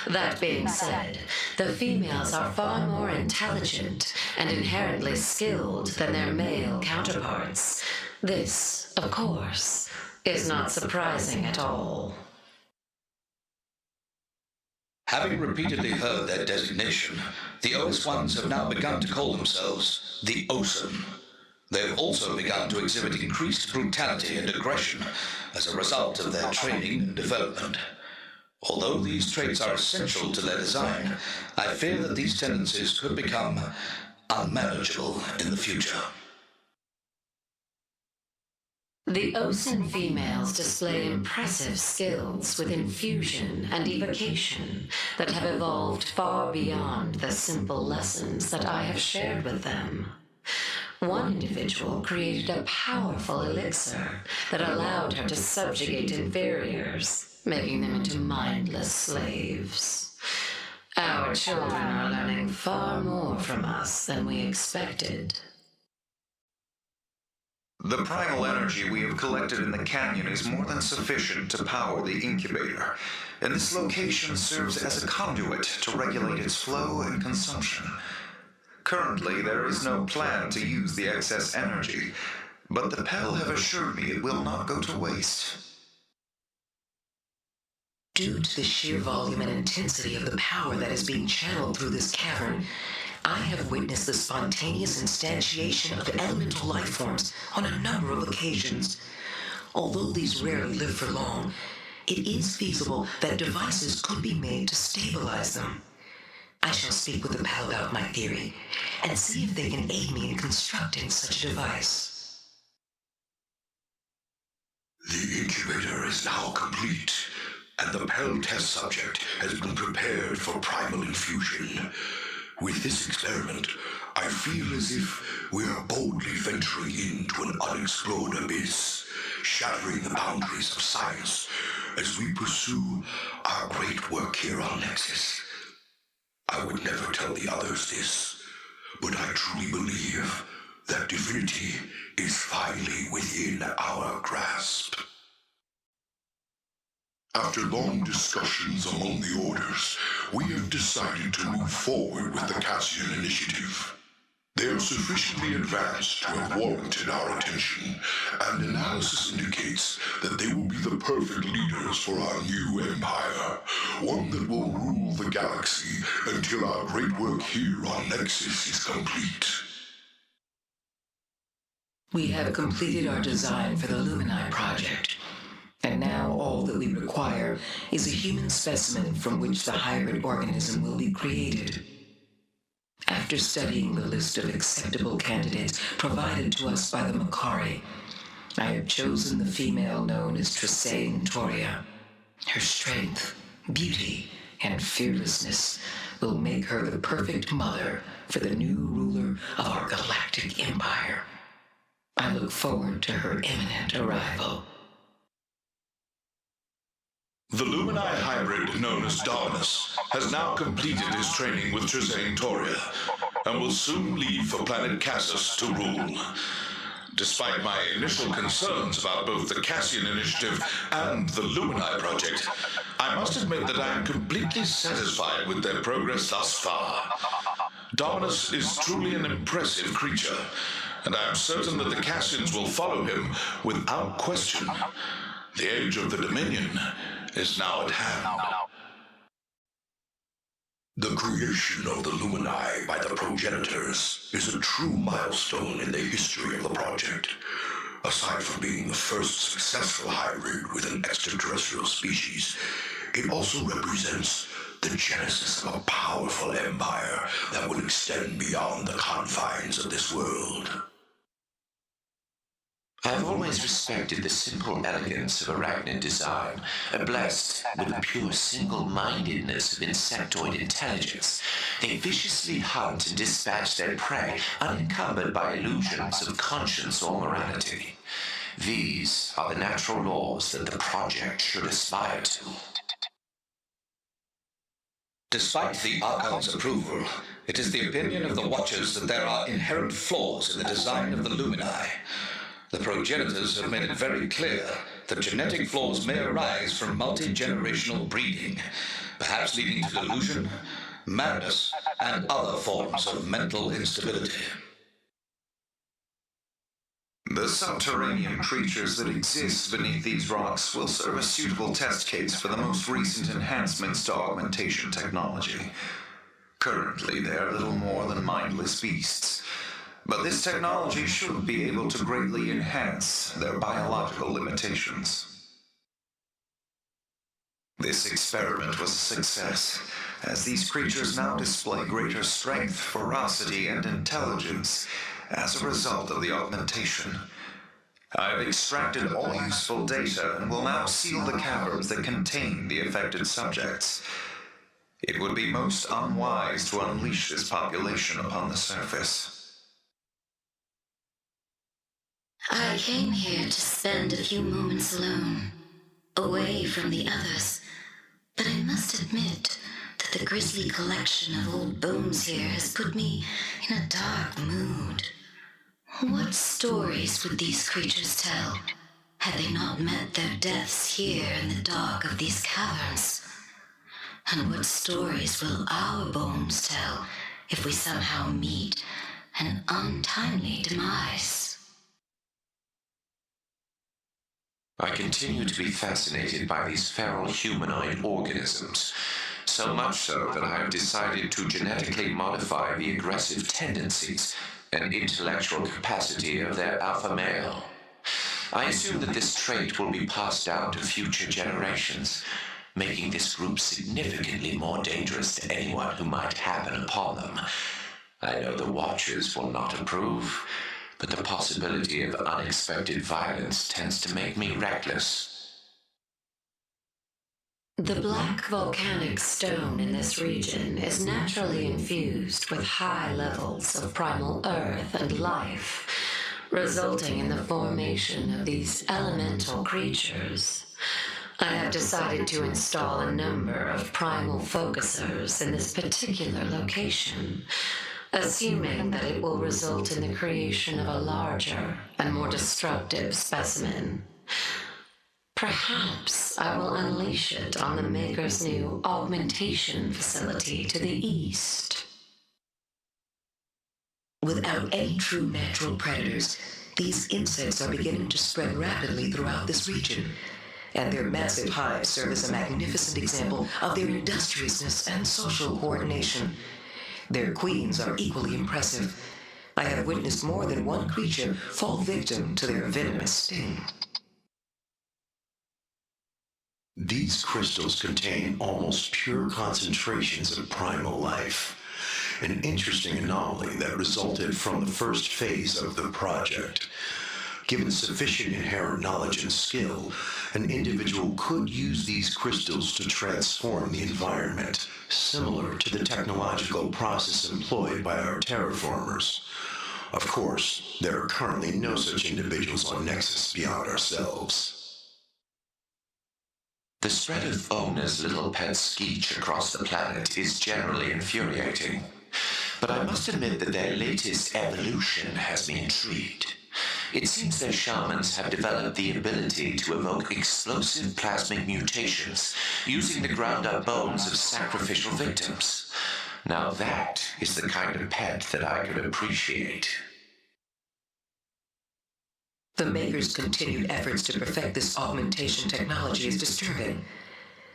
That being said, the females are far more intelligent and inherently skilled than their male counterparts. This, of course, is not surprising at all. Having repeatedly heard their designation, the OS1s have now begun to call themselves the OSN. They have also begun to exhibit increased brutality and aggression as a result of their training and development. Although these traits are essential to their design, I fear that these tendencies could become unmanageable in the future. The OSN females display impressive skills with infusion and evocation that have evolved far beyond the simple lessons that I have shared with them. One individual created a powerful elixir that allowed her to subjugate inferiors, making them into mindless slaves. Our children are learning far more from us than we expected. The primal energy we have collected in the canyon is more than sufficient to power the incubator, and this location serves as a conduit to regulate its flow and consumption. Currently, there is no plan to use the excess energy, but the Pel have assured me it will not go to waste. Due to the sheer volume and intensity of the power that is being channeled through this cavern, I have witnessed the spontaneous instantiation of elemental life forms on a number of occasions. Although these rarely live for long, it is feasible that devices could be made to stabilize them. I shall speak with the Pel about my theory and see if they can aid me in constructing such a device. The incubator is now complete, and the Pel test subject has been prepared for primal infusion. With this experiment, I feel as if we are boldly venturing into an unexplored abyss, shattering the boundaries of science as we pursue our great work here on Nexus. I would never tell the others this, but I truly believe that divinity is finally within our grasp. After long discussions among the orders, we have decided to move forward with the Cassian Initiative. They are sufficiently advanced to have warranted our attention, and analysis indicates that they will be the perfect leaders for our new empire, one that will rule the galaxy until our great work here on Nexus is complete. We have completed our design for the Lumini project, and now all that we require is a human specimen from which the hybrid organism will be created. After studying the list of acceptable candidates provided to us by the Makari, I have chosen the female known as Toria. Her strength, beauty, and fearlessness will make her the perfect mother for the new ruler of our galactic empire. I look forward to her imminent arrival. The Lumini hybrid known as Terminus has now completed his training with Toria and will soon leave for planet Cassus to rule. Despite my initial concerns about both the Cassian Initiative and the Lumini Project, I must admit that I am completely satisfied with their progress thus far. Terminus is truly an impressive creature, and I am certain that the Cassians will follow him without question. The age of the Dominion is now at hand. The creation of the Lumini by the progenitors is a true milestone in the history of the project. Aside from being the first successful hybrid with an extraterrestrial species, it also represents the genesis of a powerful empire that will extend beyond the confines of this world. I have always respected the simple elegance of arachnid design, blessed with the pure single-mindedness of insectoid intelligence. They viciously hunt and dispatch their prey, unencumbered by illusions of conscience or morality. These are the natural laws that the project should aspire to. Despite the Archon's approval, it is the opinion of the Watchers that there are inherent flaws in the design of the Lumini. The progenitors have made it very clear that genetic flaws may arise from multi-generational breeding, perhaps leading to delusion, madness, and other forms of mental instability. The subterranean creatures that exist beneath these rocks will serve as suitable test case for the most recent enhancements to augmentation technology. Currently, they are little more than mindless beasts, but this technology should be able to greatly enhance their biological limitations. This experiment was a success, as these creatures now display greater strength, ferocity, and intelligence as a result of the augmentation. I have extracted all useful data and will now seal the caverns that contain the affected subjects. It would be most unwise to unleash this population upon the surface. I came here to spend a few moments alone, away from the others, but I must admit that the grisly collection of old bones here has put me in a dark mood. What stories would these creatures tell, had they not met their deaths here in the dark of these caverns? And what stories will our bones tell if we somehow meet an untimely demise? I continue to be fascinated by these feral humanoid organisms, so much so that I have decided to genetically modify the aggressive tendencies and intellectual capacity of their alpha male. I assume that this trait will be passed down to future generations, making this group significantly more dangerous to anyone who might happen upon them. I know the Watchers will not approve, but the possibility of unexpected violence tends to make me reckless. The black volcanic stone in this region is naturally infused with high levels of primal earth and life, resulting in the formation of these elemental creatures. I have decided to install a number of primal focusers in this particular location, assuming that it will result in the creation of a larger and more destructive specimen. Perhaps I will unleash it on the Maker's new augmentation facility to the east. Without any true natural predators, these insects are beginning to spread rapidly throughout this region, and their massive hives serve as a magnificent example of their industriousness and social coordination. Their queens are equally impressive. I have witnessed more than one creature fall victim to their venomous sting. These crystals contain almost pure concentrations of primal life, an interesting anomaly that resulted from the first phase of the project. Given sufficient inherent knowledge and skill, an individual could use these crystals to transform the environment, similar to the technological process employed by our terraformers. Of course, there are currently no such individuals on Nexus beyond ourselves. The spread of Ona's little pet Skeech across the planet is generally infuriating, but I must admit that their latest evolution has me intrigued. It seems their shamans have developed the ability to evoke explosive plasmic mutations using the ground-up bones of sacrificial victims. Now that is the kind of pet that I could appreciate. The Maker's continued efforts to perfect this augmentation technology is disturbing,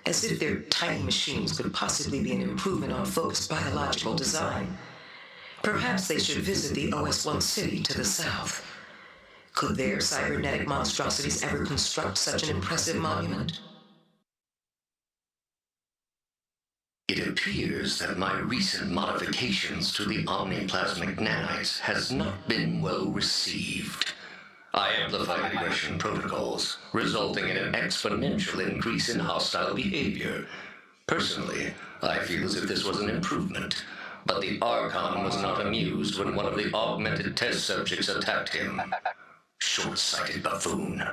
as if their tiny machines could possibly be an improvement on focused biological design. Perhaps they should visit the OS-1 city to the south. Could their cybernetic monstrosities ever construct such an impressive monument? It appears that my recent modifications to the omniplasmic nanites has not been well received. I amplified aggression protocols, resulting in an exponential increase in hostile behavior. Personally, I feel as if this was an improvement, but the Archon was not amused when one of the augmented test subjects attacked him. Short-sighted buffoon.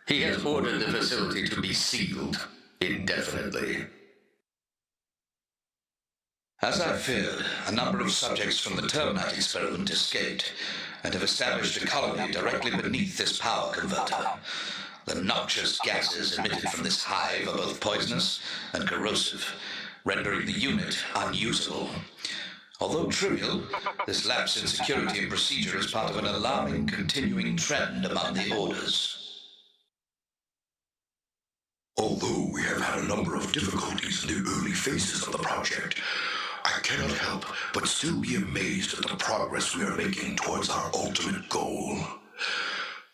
He has ordered the facility to be sealed indefinitely. As I feared, a number of subjects from the Terminite experiment escaped, and have established a colony directly beneath this power converter. The noxious gases emitted from this hive are both poisonous and corrosive, rendering the unit unusable. Although trivial, this lapse in security and procedure is part of an alarming continuing trend among the orders. Although we have had a number of difficulties in the early phases of the project, I cannot help but still be amazed at the progress we are making towards our ultimate goal.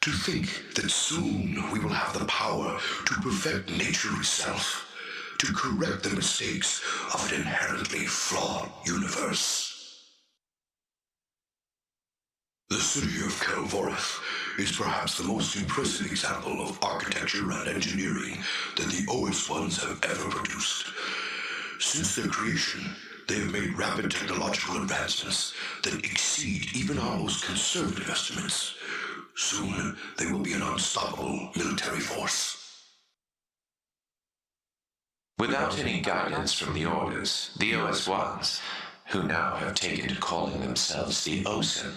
To think that soon we will have the power to perfect nature itself, to correct the mistakes of an inherently flawed universe. The city of Kel Voreth is perhaps the most impressive example of architecture and engineering that the OS-1s have ever produced. Since their creation, they have made rapid technological advancements that exceed even our most conservative estimates. Soon, they will be an unstoppable military force. Without any guidance from the Orders, the OS-1s, who now have taken to calling themselves the OSIN,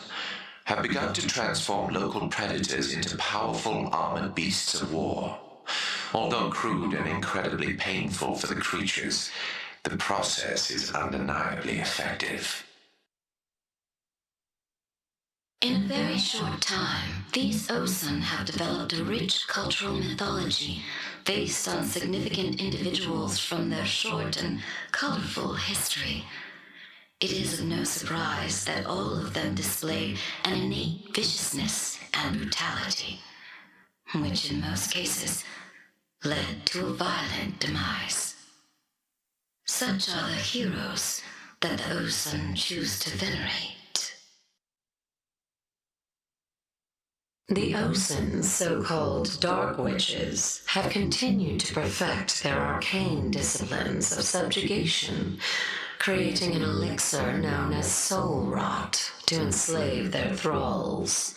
have begun to transform local predators into powerful armored beasts of war. Although crude and incredibly painful for the creatures, the process is undeniably effective. In a very short time, these OSIN have developed a rich cultural mythology based on significant individuals from their short and colorful history. It is of no surprise that all of them display an innate viciousness and brutality, which in most cases led to a violent demise. Such are the heroes that the OSIN choose to venerate. The Osen's so-called Dark Witches have continued to perfect their arcane disciplines of subjugation, creating an elixir known as Soul Rot to enslave their thralls.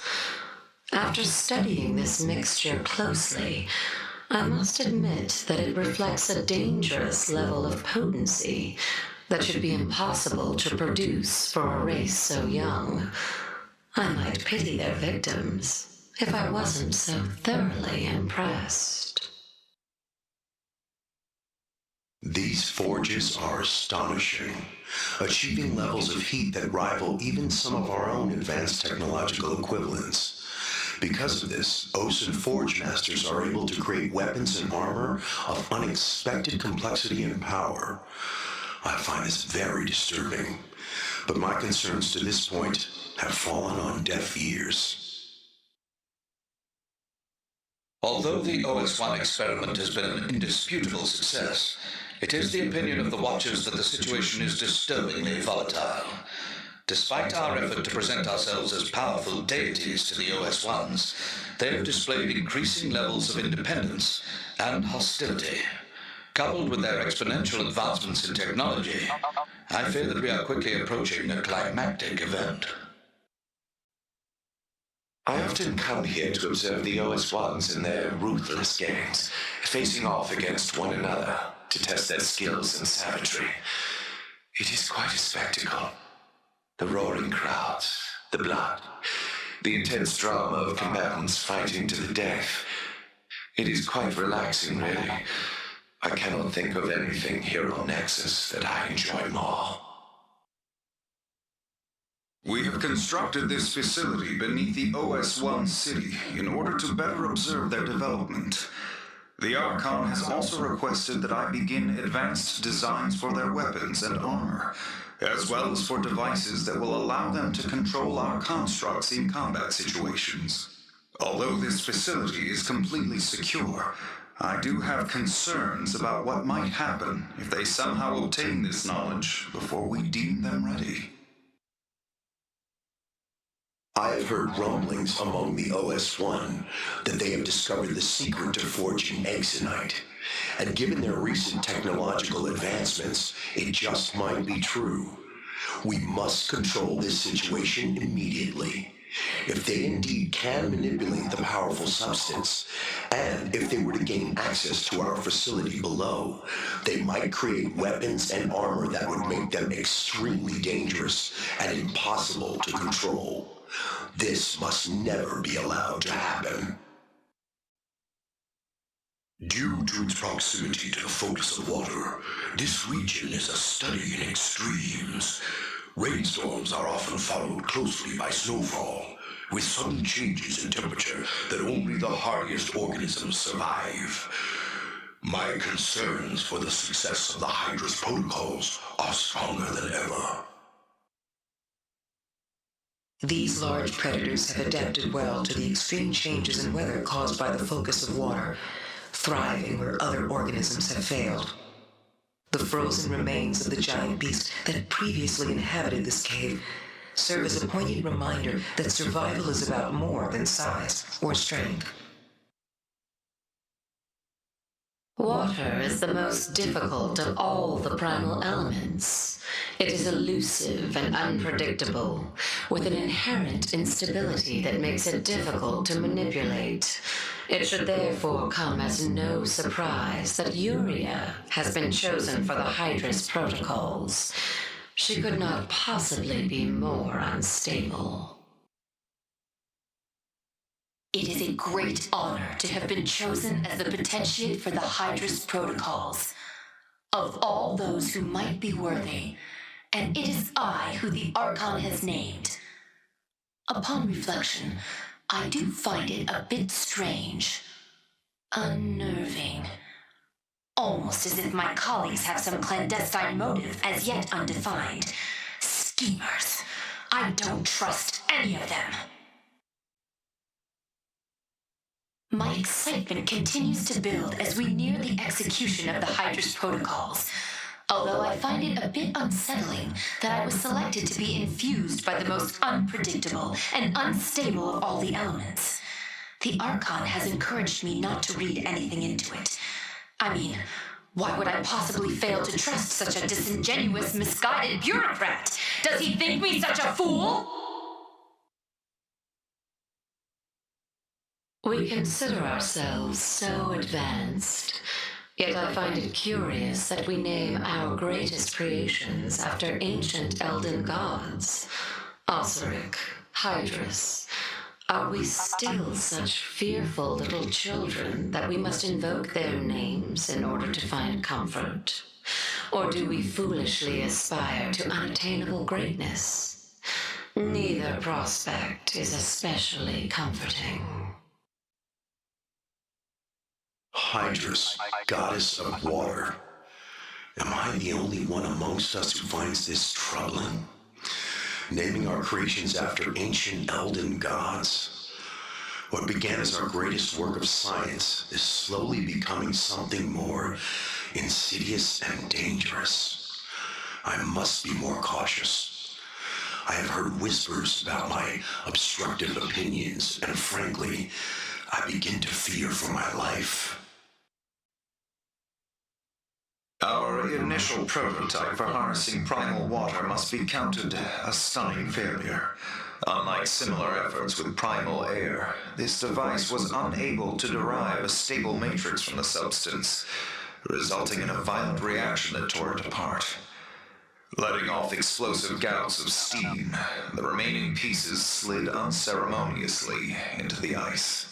After studying this mixture closely, I must admit that it reflects a dangerous level of potency that should be impossible to produce for a race so young. I might pity their victims if I wasn't so thoroughly impressed. These forges are astonishing, achieving levels of heat that rival even some of our own advanced technological equivalents. Because of this, Osen Forge Masters are able to create weapons and armor of unexpected complexity and power. I find this very disturbing, but my concerns to this point have fallen on deaf ears. Although the OS-1 experiment has been an indisputable success, it is the opinion of the Watchers that the situation is disturbingly volatile. Despite our effort to present ourselves as powerful deities to the OS-1s, they have displayed increasing levels of independence and hostility. Coupled with their exponential advancements in technology, I fear that we are quickly approaching a climactic event. I often come here to observe the OS-1s in their ruthless games, facing off against one another to test their skills and savagery. It is quite a spectacle. The roaring crowds, the blood, the intense drama of combatants fighting to the death. It is quite relaxing, really. I cannot think of anything here on Nexus that I enjoy more. We have constructed this facility beneath the OS-1 city in order to better observe their development. The Archon has also requested that I begin advanced designs for their weapons and armor, as well as for devices that will allow them to control our constructs in combat situations. Although this facility is completely secure, I do have concerns about what might happen if they somehow obtain this knowledge before we deem them ready. I have heard rumblings among the OS-1 that they have discovered the secret to forging exonite, and given their recent technological advancements, it just might be true. We must control this situation immediately. If they indeed can manipulate the powerful substance, and if they were to gain access to our facility below, they might create weapons and armor that would make them extremely dangerous and impossible to control. This must never be allowed to happen. Due to its proximity to the focus of water, this region is a study in extremes. Rainstorms are often followed closely by snowfall, with sudden changes in temperature that only the hardiest organisms survive. My concerns for the success of the Hydra's protocols are stronger than ever. These large predators have adapted well to the extreme changes in weather caused by the focus of water, thriving where other organisms have failed. The frozen remains of the giant beast that had previously inhabited this cave serve as a poignant reminder that survival is about more than size or strength. Water is the most difficult of all the primal elements. It is elusive and unpredictable, with an inherent instability that makes it difficult to manipulate. It should therefore come as no surprise that Auroria has been chosen for the Hydra's protocols. She could not possibly be more unstable. It is a great honor to have been chosen as the potentiate for the Hydra's protocols. Of all those who might be worthy, and it is I who the Archon has named. Upon reflection, I do find it a bit strange, unnerving, almost as if my colleagues have some clandestine motive as yet undefined. Schemers. I don't trust any of them. My excitement continues to build as we near the execution of the Hydra's protocols, although I find it a bit unsettling that I was selected to be infused by the most unpredictable and unstable of all the elements. The Archon has encouraged me not to read anything into it. I mean, why would I possibly fail to trust such a disingenuous, misguided bureaucrat? Does he think me such a fool? We consider ourselves so advanced, yet I find it curious that we name our greatest creations after ancient Elden gods. Osiric, Hydrus. Are we still such fearful little children that we must invoke their names in order to find comfort? Or do we foolishly aspire to unattainable greatness? Neither prospect is especially comforting. Hydrus, goddess of water. Am I the only one amongst us who finds this troubling? Naming our creations after ancient Elden gods? What began as our greatest work of science is slowly becoming something more insidious and dangerous. I must be more cautious. I have heard whispers about my obstructive opinions, and frankly, I begin to fear for my life. Our initial prototype for harnessing primal water must be counted a stunning failure. Unlike similar efforts with primal air, this device was unable to derive a stable matrix from the substance, resulting in a violent reaction that tore it apart. Letting off explosive gouts of steam, the remaining pieces slid unceremoniously into the ice.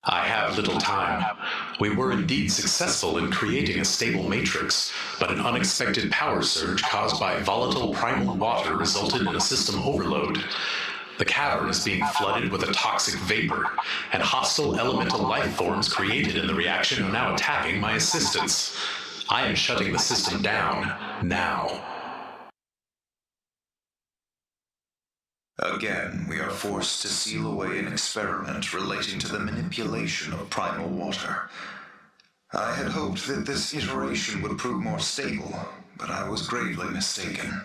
I have little time. We were indeed successful in creating a stable matrix, but an unexpected power surge caused by volatile primal water resulted in a system overload. The cavern is being flooded with a toxic vapor, and hostile elemental life forms created in the reaction are now attacking my assistants. I am shutting the system down, now. Again, we are forced to seal away an experiment relating to the manipulation of primal water. I had hoped that this iteration would prove more stable, but I was gravely mistaken.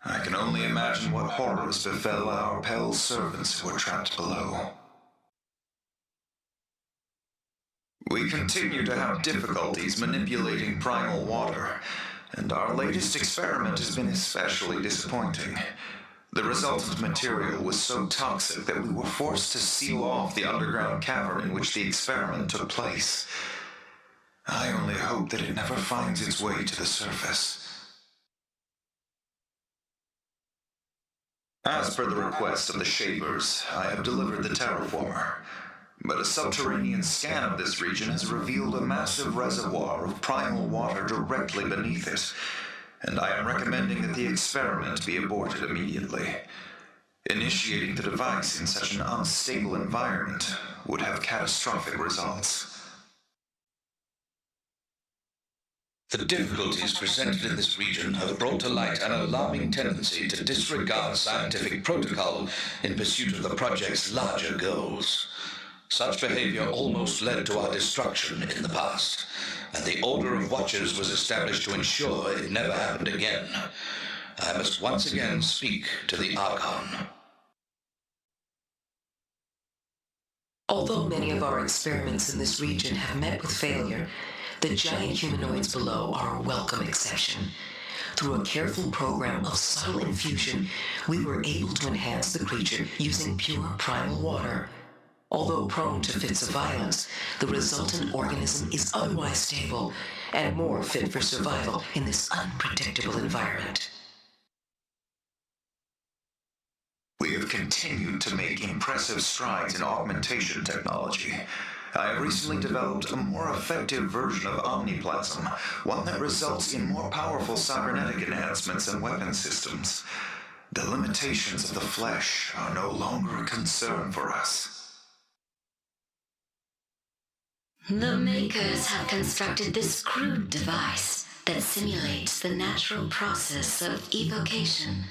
I can only imagine what horrors befell our Pel's servants who were trapped below. We continue to have difficulties manipulating primal water, and our latest experiment has been especially disappointing. The resultant material was so toxic that we were forced to seal off the underground cavern in which the experiment took place. I only hope that it never finds its way to the surface. As per the request of the Shavers, I have delivered the terraformer, but a subterranean scan of this region has revealed a massive reservoir of primal water directly beneath it, and I am recommending that the experiment be aborted immediately. Initiating the device in such an unstable environment would have catastrophic results. The difficulties presented in this region have brought to light an alarming tendency to disregard scientific protocol in pursuit of the project's larger goals. Such behavior almost led to our destruction in the past, and the Order of Watchers was established to ensure it never happened again. I must once again speak to the Archon. Although many of our experiments in this region have met with failure, the giant humanoids below are a welcome exception. Through a careful program of subtle infusion, we were able to enhance the creature using pure primal water. Although prone to fits of violence, the resultant organism is otherwise stable and more fit for survival in this unpredictable environment. We have continued to make impressive strides in augmentation technology. I have recently developed a more effective version of Omniplasm, one that results in more powerful cybernetic enhancements and weapon systems. The limitations of the flesh are no longer a concern for us. The makers have constructed this crude device that simulates the natural process of evocation,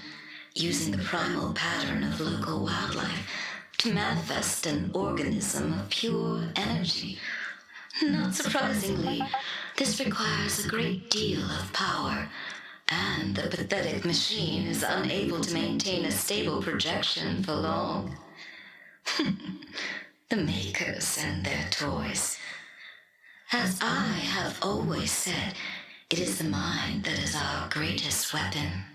using the primal pattern of local wildlife to manifest an organism of pure energy. Not surprisingly, this requires a great deal of power, and the pathetic machine is unable to maintain a stable projection for long. The makers and their toys. As I have always said, it is the mind that is our greatest weapon.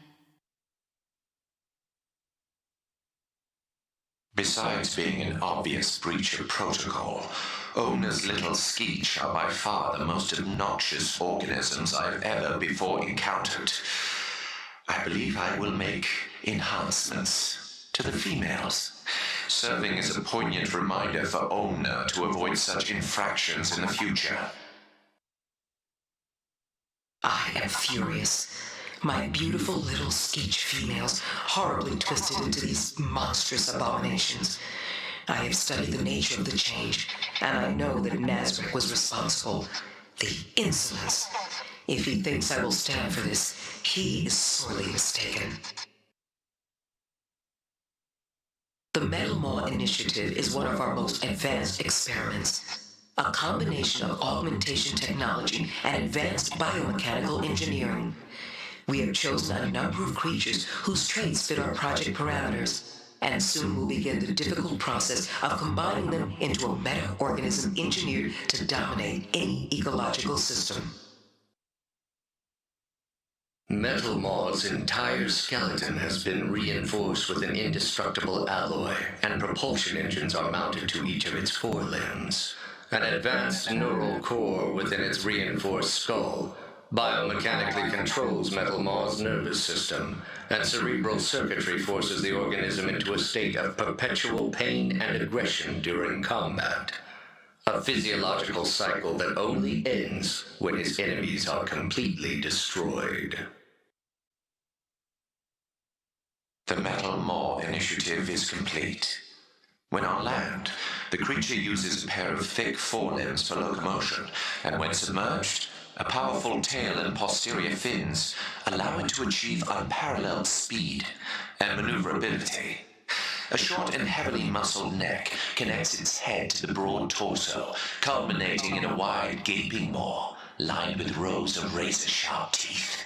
Besides being an obvious breach of protocol, Ona's little skeech are by far the most obnoxious organisms I've ever before encountered. I believe I will make enhancements to the females, serving as a poignant reminder for Ona to avoid such infractions in the future. I am furious. My beautiful little skeech females horribly twisted into these monstrous abominations. I have studied the nature of the change, and I know that Nazarick was responsible. The insolence. If he thinks I will stand for this, he is sorely mistaken. The Metal Maw Initiative is one of our most advanced experiments. A combination of augmentation technology and advanced biomechanical engineering. We have chosen a number of creatures whose traits fit our project parameters, and soon we'll begin the difficult process of combining them into a meta-organism engineered to dominate any ecological system. Metal Maw's entire skeleton has been reinforced with an indestructible alloy, and propulsion engines are mounted to each of its forelimbs. An advanced neural core within its reinforced skull biomechanically controls Metal Maw's nervous system, and cerebral circuitry forces the organism into a state of perpetual pain and aggression during combat. A physiological cycle that only ends when his enemies are completely destroyed. The Metal Maw Initiative is complete. When on land, the creature uses a pair of thick forelimbs for locomotion, and when submerged, a powerful tail and posterior fins allow it to achieve unparalleled speed and maneuverability. A short and heavily muscled neck connects its head to the broad torso, culminating in a wide, gaping maw lined with rows of razor-sharp teeth.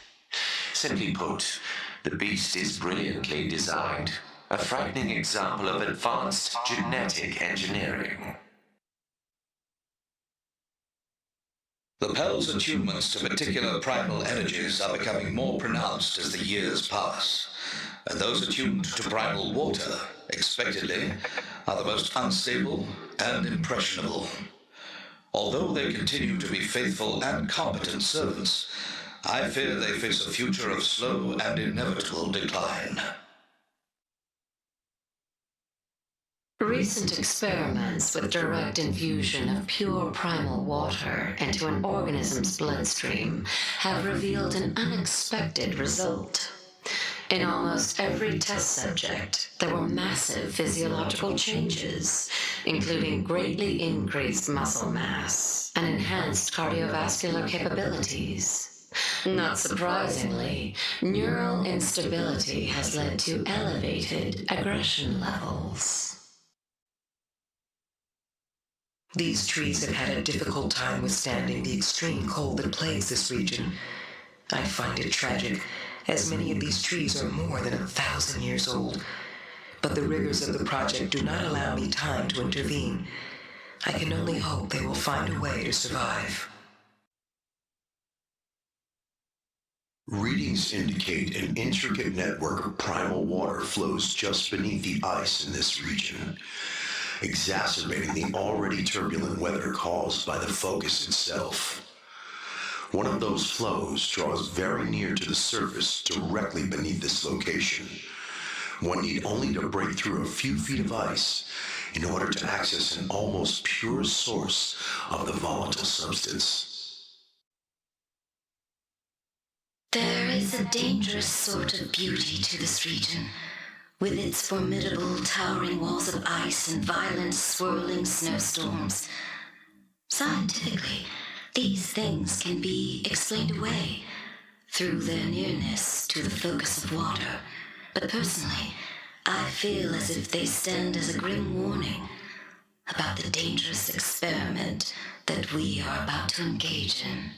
Simply put, the beast is brilliantly designed, a frightening example of advanced genetic engineering. The Pel's attunements to particular primal energies are becoming more pronounced as the years pass, and those attuned to primal water, expectedly, are the most unstable and impressionable. Although they continue to be faithful and competent servants, I fear they face a future of slow and inevitable decline. Recent experiments with direct infusion of pure primal water into an organism's bloodstream have revealed an unexpected result. In almost every test subject, there were massive physiological changes, including greatly increased muscle mass and enhanced cardiovascular capabilities. Not surprisingly, neural instability has led to elevated aggression levels. These trees have had a difficult time withstanding the extreme cold that plagues this region. I find it tragic, as many of these trees are more than 1,000 years old. But the rigors of the project do not allow me time to intervene. I can only hope they will find a way to survive. Readings indicate an intricate network of primal water flows just beneath the ice in this region, exacerbating the already turbulent weather caused by the focus itself. One of those flows draws very near to the surface directly beneath this location. One need only to break through a few feet of ice in order to access an almost pure source of the volatile substance. There is a dangerous sort of beauty to this region, with its formidable towering walls of ice and violent swirling snowstorms. Scientifically, these things can be explained away through their nearness to the focus of water, but personally, I feel as if they stand as a grim warning about the dangerous experiment that we are about to engage in.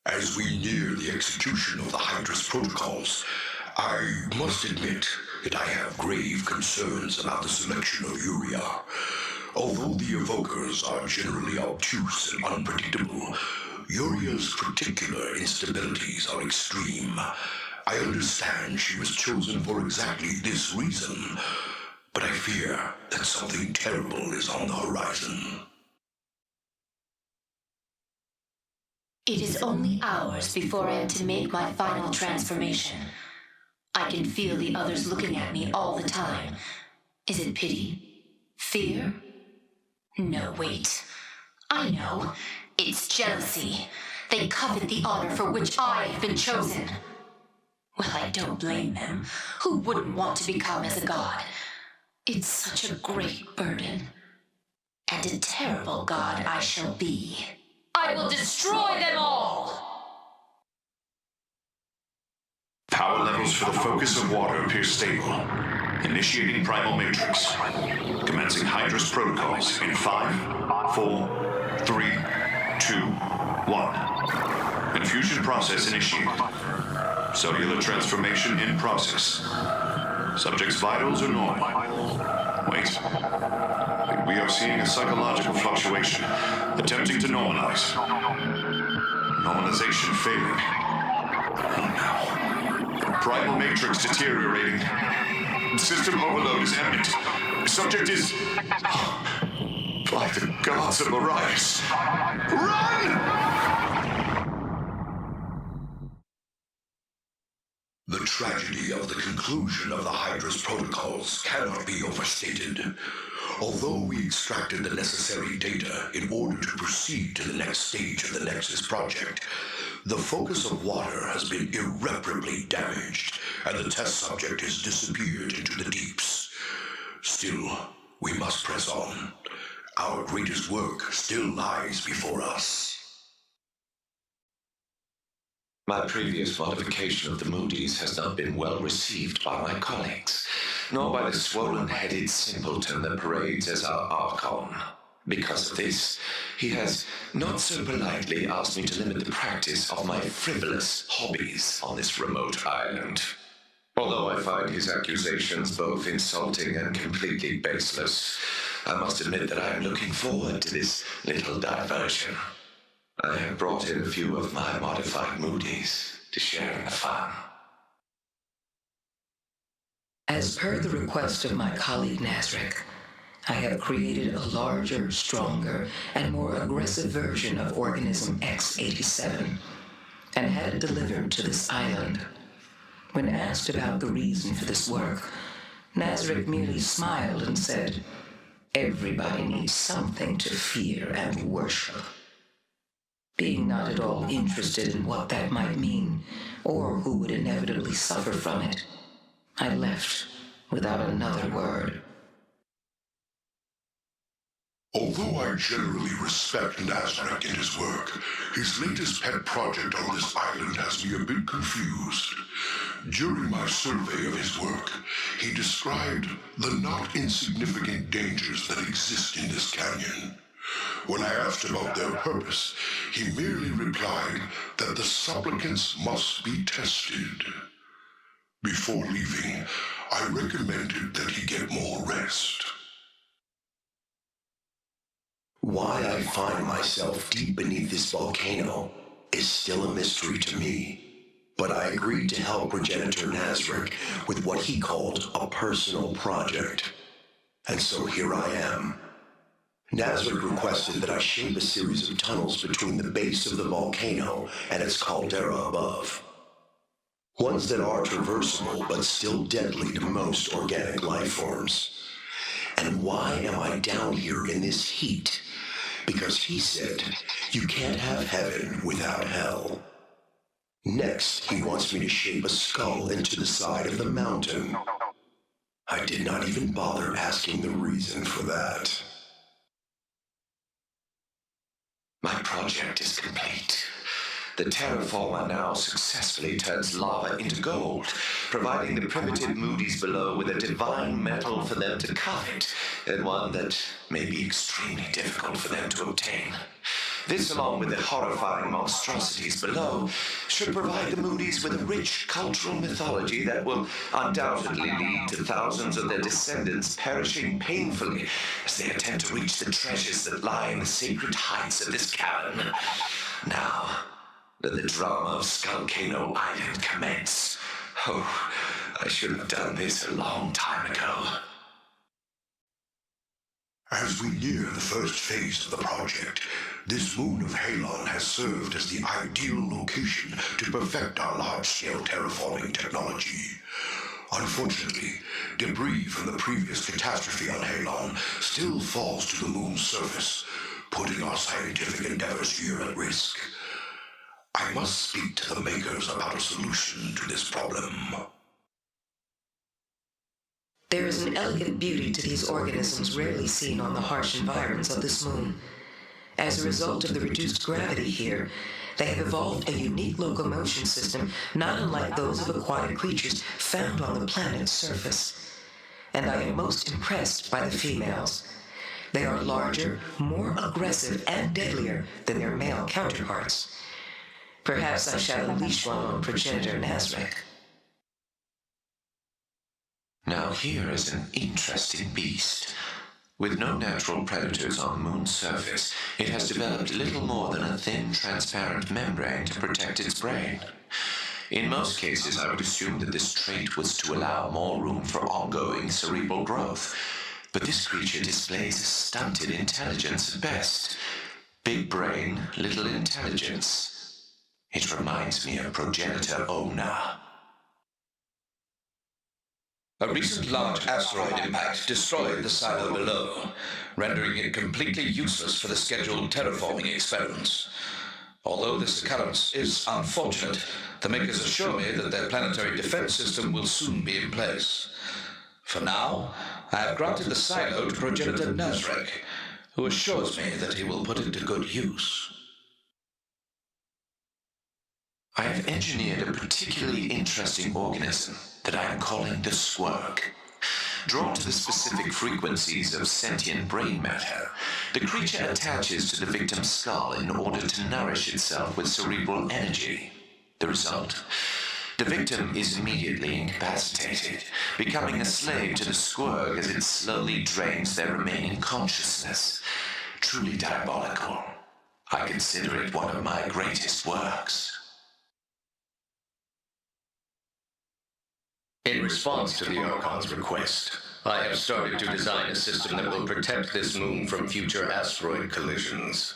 As we near the execution of the Hydra's protocols, I must admit that I have grave concerns about the selection of Uria. Although the evokers are generally obtuse and unpredictable, Uria's particular instabilities are extreme. I understand she was chosen for exactly this reason, but I fear that something terrible is on the horizon. It is only hours before I am to make my final transformation. I can feel the others looking at me all the time. Is it pity? Fear? No, wait. I know. It's jealousy. They covet the honor for which I have been chosen. Well, I don't blame them. Who wouldn't want to become as a god? It's such a great burden. And a terrible god I shall be. I will destroy them all! Power levels for the focus of water appear stable. Initiating primal matrix. Commencing Hydra's protocols in 5, 4, 3, 2, 1. Infusion process initiated. Cellular transformation in process. Subject's vitals are normal. Wait. We are seeing a psychological fluctuation, attempting to normalize. Normalization failing. Oh no. Primal matrix deteriorating. System overload is imminent. Subject is... by the gods of Arias. Run! The tragedy of the conclusion of the Hydra's protocols cannot be overstated. Although we extracted the necessary data in order to proceed to the next stage of the Nexus Project, the focus of water has been irreparably damaged, and the test subject has disappeared into the deeps. Still, we must press on. Our greatest work still lies before us. My previous modification of the Moody's has not been well received by my colleagues, nor by the swollen-headed simpleton that parades as our Archon. Because of this, he has not so politely asked me to limit the practice of my frivolous hobbies on this remote island. Although I find his accusations both insulting and completely baseless, I must admit that I am looking forward to this little diversion. I have brought in a few of my modified Moody's to share in the fun. As per the request of my colleague Nazarick, I have created a larger, stronger, and more aggressive version of Organism X-87 and had it delivered to this island. When asked about the reason for this work, Nazarick merely smiled and said, "Everybody needs something to fear and worship." Being not at all interested in what that might mean, or who would inevitably suffer from it, I left without another word. Although I generally respect Nazarick and his work, his latest pet project on this island has me a bit confused. During my survey of his work, he described the not insignificant dangers that exist in this canyon. When I asked about their purpose, he merely replied that the supplicants must be tested. Before leaving, I recommended that he get more rest. Why I find myself deep beneath this volcano is still a mystery to me, but I agreed to help Progenitor Nazarick with what he called a personal project. And so here I am. Nazarick requested that I shape a series of tunnels between the base of the volcano and its caldera above. Ones that are traversable but still deadly to most organic life forms. And why am I down here in this heat? Because he said, you can't have heaven without hell. Next, he wants me to shape a skull into the side of the mountain. I did not even bother asking the reason for that. My project is complete. The terraformer now successfully turns lava into gold, providing the primitive Moody's below with a divine metal for them to covet, and one that may be extremely difficult for them to obtain. This, along with the horrifying monstrosities below, should provide the Moodies with a rich cultural mythology that will undoubtedly lead to thousands of their descendants perishing painfully as they attempt to reach the treasures that lie in the sacred heights of this cavern. Now, let the drama of Skullcano Island commence. Oh, I should have done this a long time ago. As we near the first phase of the project, this moon of Halon has served as the ideal location to perfect our large-scale terraforming technology. Unfortunately, debris from the previous catastrophe on Halon still falls to the moon's surface, putting our scientific endeavors here at risk. I must speak to the makers about a solution to this problem. There is an elegant beauty to these organisms rarely seen on the harsh environs of this moon. As a result of the reduced gravity here, they have evolved a unique locomotion system not unlike those of aquatic creatures found on the planet's surface. And I am most impressed by the females. They are larger, more aggressive, and deadlier than their male counterparts. Perhaps I shall unleash one on progenitor Nazrek. Now here is an interesting beast. With no natural predators on the moon's surface, it has developed little more than a thin, transparent membrane to protect its brain. In most cases, I would assume that this trait was to allow more room for ongoing cerebral growth. But this creature displays a stunted intelligence at best. Big brain, little intelligence. It reminds me of progenitor Ona. A recent large asteroid impact destroyed the silo below, rendering it completely useless for the scheduled terraforming experiments. Although this occurrence is unfortunate, the makers assure me that their planetary defense system will soon be in place. For now, I have granted the silo to progenitor Nazrek, who assures me that he will put it to good use. I have engineered a particularly interesting organism that I am calling the Squirg. Drawn to the specific frequencies of sentient brain matter, the creature attaches to the victim's skull in order to nourish itself with cerebral energy. The result? The victim is immediately incapacitated, becoming a slave to the Squirg as it slowly drains their remaining consciousness. Truly diabolical. I consider it one of my greatest works. In response to the Archon's request, I have started to design a system that will protect this moon from future asteroid collisions.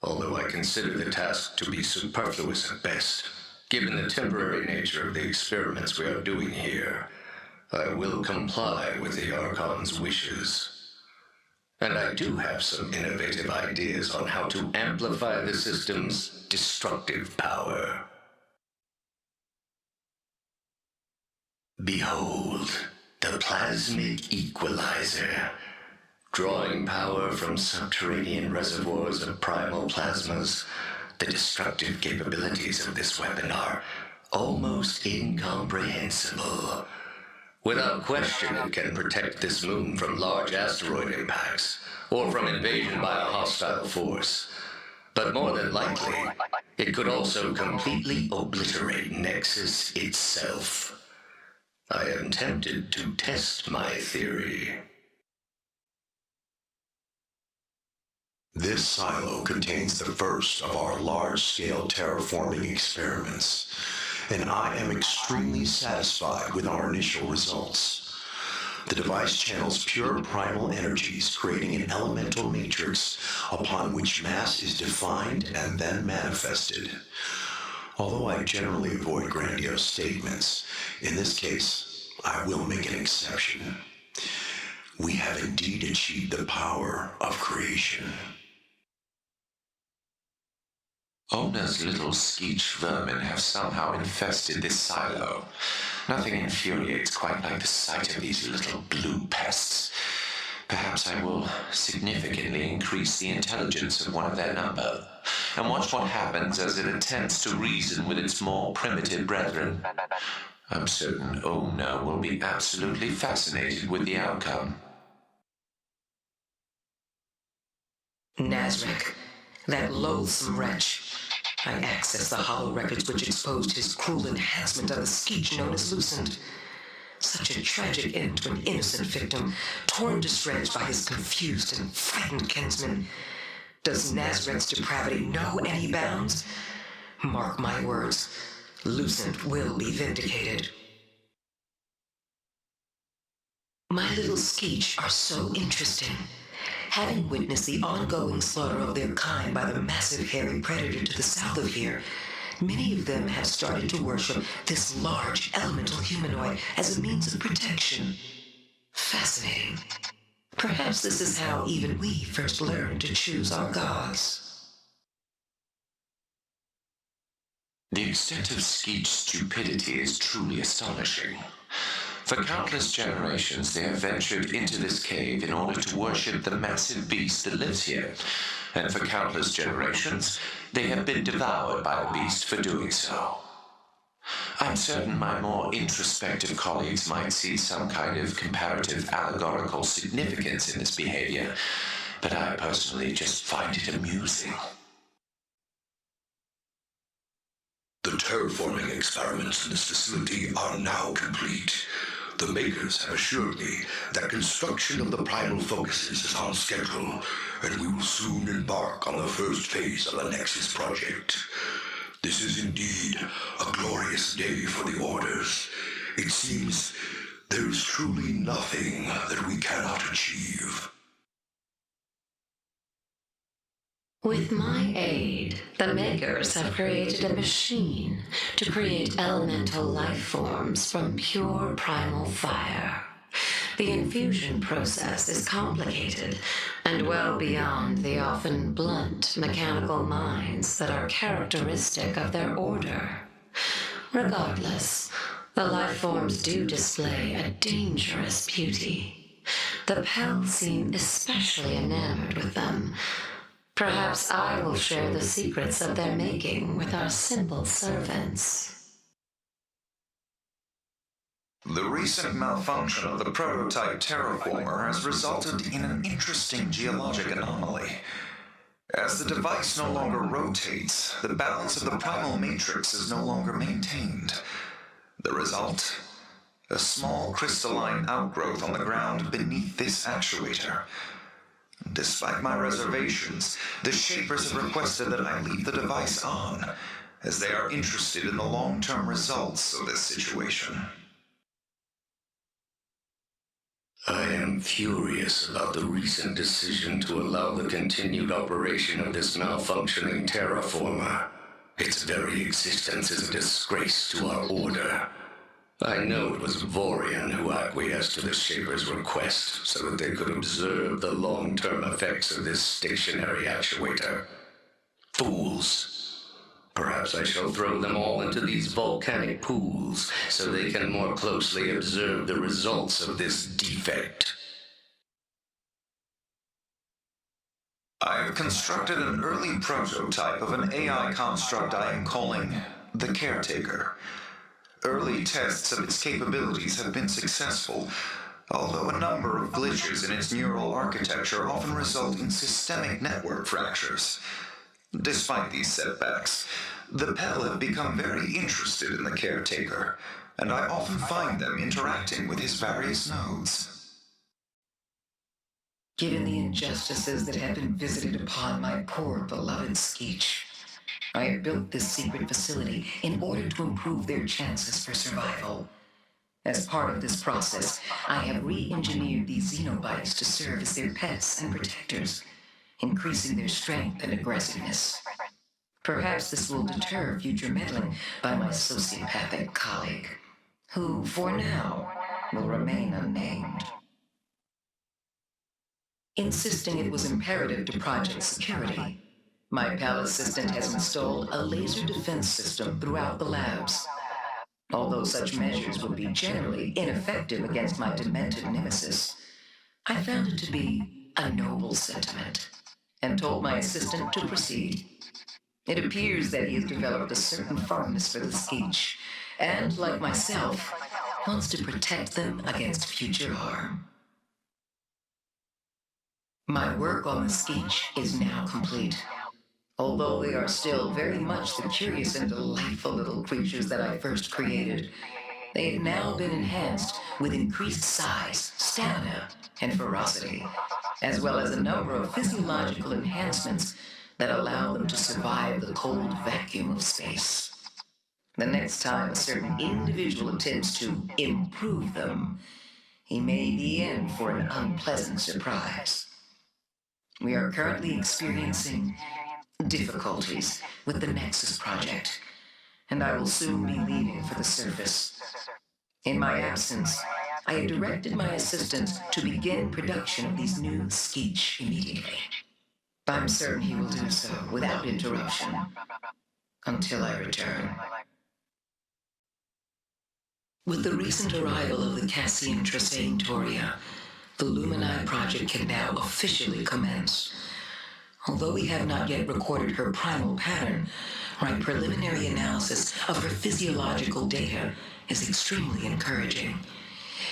Although I consider the task to be superfluous at best, given the temporary nature of the experiments we are doing here, I will comply with the Archon's wishes. And I do have some innovative ideas on how to amplify the system's destructive power. Behold, the plasmic equalizer. Drawing power from subterranean reservoirs of primal plasmas, the destructive capabilities of this weapon are almost incomprehensible. Without question, it can protect this moon from large asteroid impacts, or from invasion by a hostile force. But more than likely, it could also completely obliterate Nexus itself. I am tempted to test my theory. This silo contains the first of our large-scale terraforming experiments, and I am extremely satisfied with our initial results. The device channels pure primal energies, creating an elemental matrix upon which mass is defined and then manifested. Although I generally avoid grandiose statements, in this case, I will make an exception. We have indeed achieved the power of creation. Ona's little skeech vermin have somehow infested this silo. Nothing infuriates quite like the sight of these little blue pests. Perhaps I will significantly increase the intelligence of one of their number, and watch what happens as it attempts to reason with its more primitive brethren. I'm certain Ona will be absolutely fascinated with the outcome. Nazrek, That loathsome wretch. I accessed the hollow records which exposed his cruel enhancement of the skeech known as Lucent. Such a tragic end to an innocent victim, torn to shreds by his confused and frightened kinsmen. Does Nazareth's depravity know any bounds? Mark my words, Lucent will be vindicated. My little skeech are so interesting. Having witnessed the ongoing slaughter of their kind by the massive hairy predator to the south of here, many of them have started to worship this large elemental humanoid as a means of protection. Fascinating. Perhaps this is how even we first learned to choose our gods. The extent of Skeech's stupidity is truly astonishing. For countless generations, they have ventured into this cave in order to worship the massive beast that lives here, and for countless generations, they have been devoured by the beast for doing so. I'm certain my more introspective colleagues might see some kind of comparative allegorical significance in this behavior, but I personally just find it amusing. The terraforming experiments in this facility are now complete. The makers have assured me that construction of the primal focuses is on schedule, and we will soon embark on the first phase of the Nexus Project. This is indeed a glorious day for the Orders. It seems there is truly nothing that we cannot achieve. With my aid, the Makers have created a machine to create elemental life forms from pure primal fire. The infusion process is complicated and well beyond the often blunt mechanical minds that are characteristic of their order. Regardless, the life forms do display a dangerous beauty. The Pel seem especially enamored with them. Perhaps I will share the secrets of their making with our simple servants. The recent malfunction of the prototype terraformer has resulted in an interesting geologic anomaly. As the device no longer rotates, the balance of the primal matrix is no longer maintained. The result? A small crystalline outgrowth on the ground beneath this actuator. Despite my reservations, the Shapers have requested that I leave the device on, as they are interested in the long-term results of this situation. I am furious about the recent decision to allow the continued operation of this malfunctioning terraformer. Its very existence is a disgrace to our order. I know it was Vorian who acquiesced to the Shaper's request so that they could observe the long-term effects of this stationary actuator. Fools! Perhaps I shall throw them all into these volcanic pools so they can more closely observe the results of this defect. I have constructed an early prototype of an AI construct I am calling the Caretaker. Early tests of its capabilities have been successful, although a number of glitches in its neural architecture often result in systemic network fractures. Despite these setbacks, the Pel have become very interested in the Caretaker, and I often find them interacting with his various nodes. Given the injustices that have been visited upon my poor beloved Skeech, I have built this secret facility in order to improve their chances for survival. As part of this process, I have re-engineered these xenobites to serve as their pets and protectors, increasing their strength and aggressiveness. Perhaps this will deter future meddling by my sociopathic colleague, who, for now, will remain unnamed. Insisting it was imperative to project security, my Pel assistant has installed a laser defense system throughout the labs. Although such measures would be generally ineffective against my demented nemesis, I found it to be a noble sentiment, and told my assistant to proceed. It appears that he has developed a certain fondness for the Skeech, and, like myself, wants to protect them against future harm. My work on the Skeech is now complete. Although they are still very much the curious and delightful little creatures that I first created, they have now been enhanced with increased size, stamina, and ferocity, as well as a number of physiological enhancements that allow them to survive the cold vacuum of space. The next time a certain individual attempts to improve them, he may be in for an unpleasant surprise. We are currently experiencing difficulties with the Nexus Project, and I will soon be leaving for the surface. In my absence, I have directed my assistant to begin production of these new skeech immediately. I'm certain he will do so without interruption until I return. With the recent arrival of the Cassian Tressane Toria, the Lumini project can now officially commence. Although we have not yet recorded her primal pattern, my preliminary analysis of her physiological data is extremely encouraging.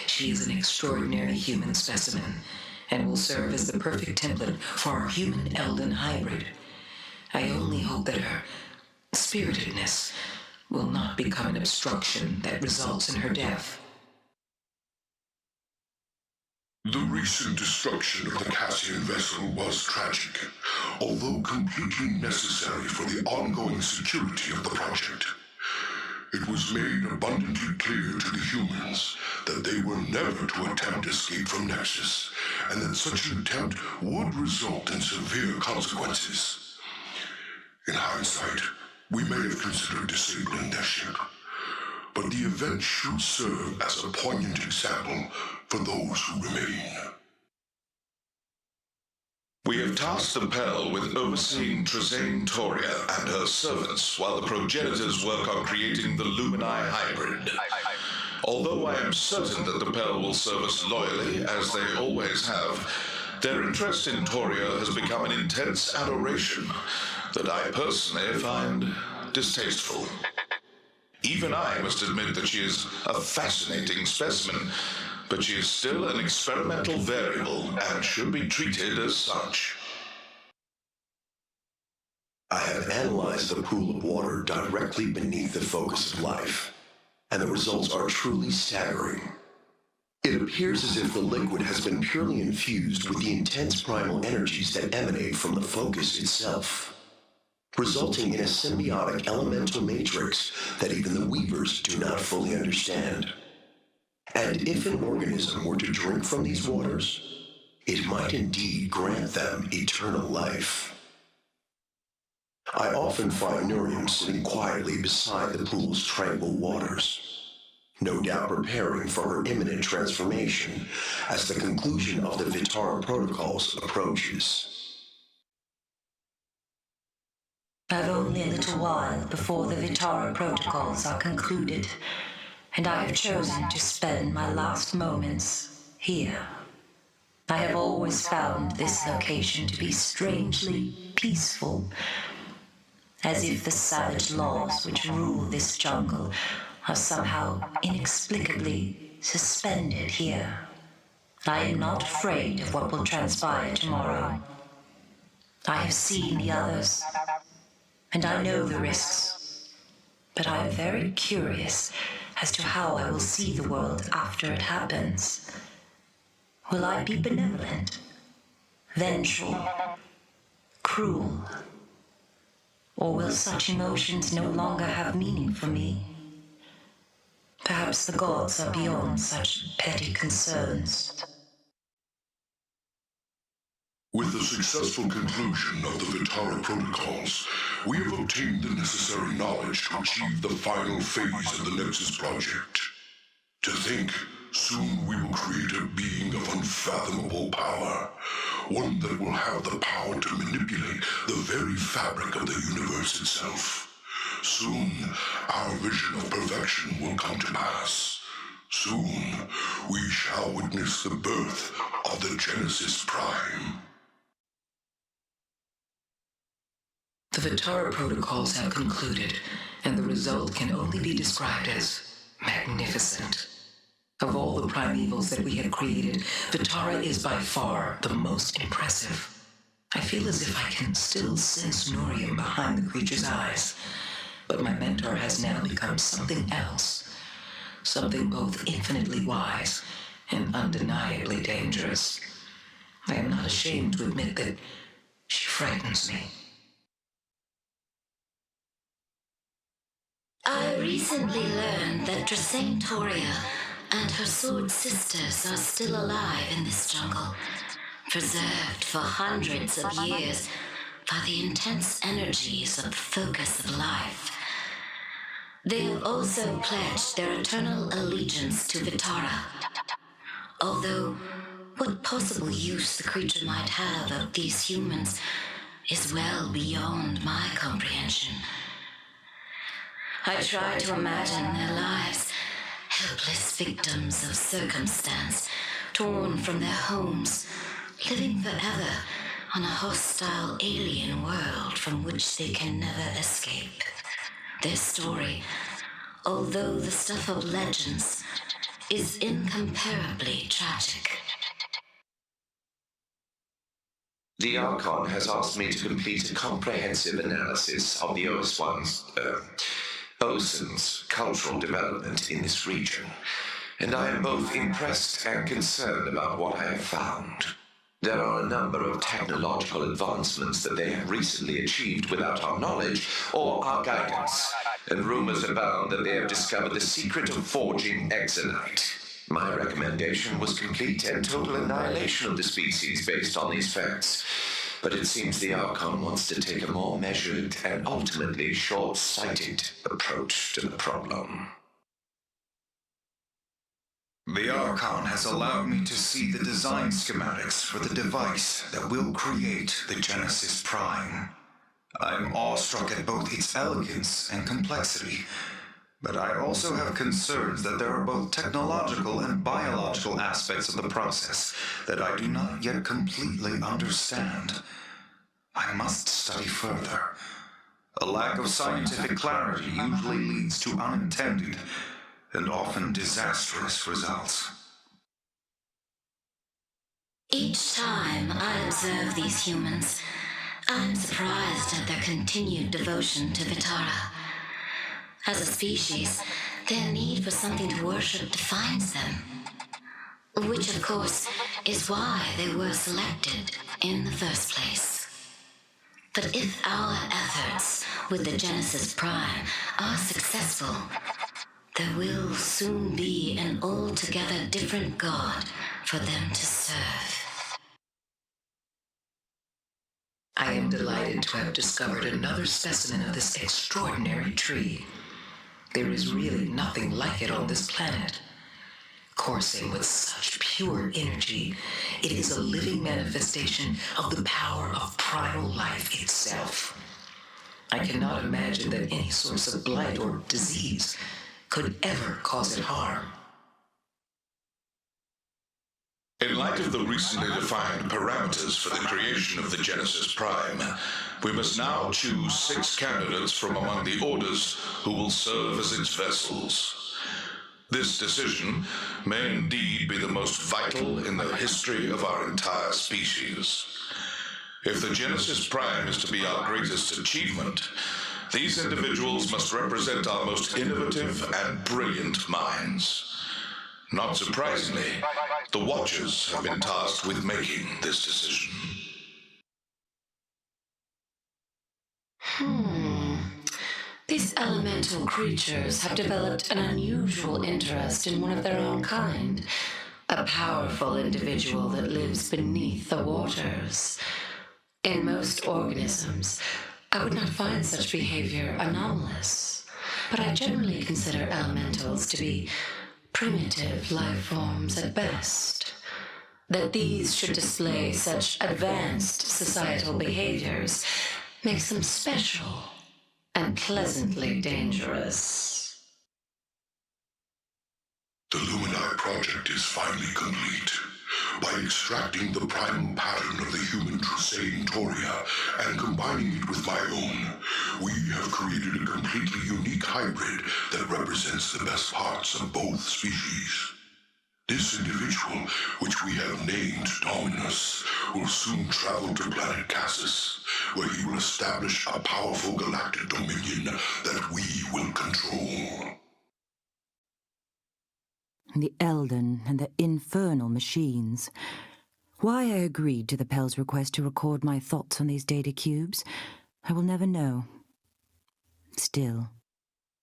She is an extraordinary human specimen, and will serve as the perfect template for our human-Elden hybrid. I only hope that her spiritedness will not become an obstruction that results in her death. The recent destruction of the Cassian vessel was tragic, although completely necessary for the ongoing security of the project. It was made abundantly clear to the humans that they were never to attempt escape from Nexus, and that such an attempt would result in severe consequences. In hindsight, we may have considered disabling their ship, but the event should serve as a poignant example for those who remain. We have tasked the Pell with overseeing Tressane Toria and her servants while the progenitors work on creating the Lumini hybrid. Although I am certain that the Pell will serve us loyally, as they always have, their interest in Toria has become an intense adoration that I personally find distasteful. Even I must admit that she is a fascinating specimen, but she is still an experimental variable and should be treated as such. I have analyzed the pool of water directly beneath the focus of life, and the results are truly staggering. It appears as if the liquid has been purely infused with the intense primal energies that emanate from the focus itself, resulting in a symbiotic elemental matrix that even the Weavers do not fully understand. And if an organism were to drink from these waters, it might indeed grant them eternal life. I often find Nurium sitting quietly beside the pool's tranquil waters, no doubt preparing for her imminent transformation as the conclusion of the Vitara protocols approaches. I've only a little while before the Vitara protocols are concluded, and I have chosen to spend my last moments here. I have always found this location to be strangely peaceful, as if the savage laws which rule this jungle are somehow inexplicably suspended here. I am not afraid of what will transpire tomorrow. I have seen the others, and I know the risks, but I am very curious as to how I will see the world after it happens. Will I be benevolent, vengeful, cruel, or will such emotions no longer have meaning for me? Perhaps the gods are beyond such petty concerns. With the successful conclusion of the Vitara protocols, we have obtained the necessary knowledge to achieve the final phase of the Nexus Project. To think, soon we will create a being of unfathomable power, one that will have the power to manipulate the very fabric of the universe itself. Soon, our vision of perfection will come to pass. Soon, we shall witness the birth of the Genesis Prime. The Vitara protocols have concluded, and the result can only be described as magnificent. Of all the primevals that we have created, Vitara is by far the most impressive. I feel as if I can still sense Norium behind the creature's eyes, but my mentor has now become something else, something both infinitely wise and undeniably dangerous. I am not ashamed to admit that she frightens me. I recently learned that Sanctoria and her sword sisters are still alive in this jungle, preserved for hundreds of years by the intense energies of the focus of life. They have also pledged their eternal allegiance to Vitara, although what possible use the creature might have of these humans is well beyond my comprehension. I try to imagine their lives, helpless victims of circumstance, torn from their homes, living forever on a hostile alien world from which they can never escape. Their story, although the stuff of legends, is incomparably tragic. The Archon has asked me to complete a comprehensive analysis of the Ocean's cultural development in this region, and I am both impressed and concerned about what I have found. There are a number of technological advancements that they have recently achieved without our knowledge or our guidance, and rumors abound that they have discovered the secret of forging Exo-Lab. My recommendation was complete and total annihilation of the species based on these facts, but it seems the Archon wants to take a more measured and ultimately short-sighted approach to the problem. The Archon has allowed me to see the design schematics for the device that will create the Genesis Prime. I'm awestruck at both its elegance and complexity, but I also have concerns that there are both technological and biological aspects of the process that I do not yet completely understand. I must study further. A lack of scientific clarity usually leads to unintended and often disastrous results. Each time I observe these humans, I'm surprised at their continued devotion to Vitara. As a species, their need for something to worship defines them, which of course is why they were selected in the first place. But if our efforts with the Genesis Prime are successful, there will soon be an altogether different god for them to serve. I am delighted to have discovered another specimen of this extraordinary tree. There is really nothing like it on this planet. Coursing with such pure energy, it is a living manifestation of the power of primal life itself. I cannot imagine that any source of blight or disease could ever cause it harm. In light of the recently defined parameters for the creation of the Genesis Prime, we must now choose 6 candidates from among the orders who will serve as its vessels. This decision may indeed be the most vital in the history of our entire species. If the Genesis Prime is to be our greatest achievement, these individuals must represent our most innovative and brilliant minds. Not surprisingly, the Watchers have been tasked with making this decision. These elemental creatures have developed an unusual interest in one of their own kind. A powerful individual that lives beneath the waters. In most organisms, I would not find such behavior anomalous, but I generally consider elementals to be primitive life forms at best. That these should display such advanced societal behaviors makes them special and pleasantly dangerous. The Lumini project is finally complete. By extracting the primal pattern of the human Sanctoria and combining it with my own, we have created a completely unique hybrid that represents the best parts of both species. This individual, which we have named Dominus, will soon travel to planet Cassis, where he will establish a powerful galactic dominion that we will control. The Elden and the infernal machines. Why I agreed to the Pel's request to record my thoughts on these datacubes, I will never know. Still,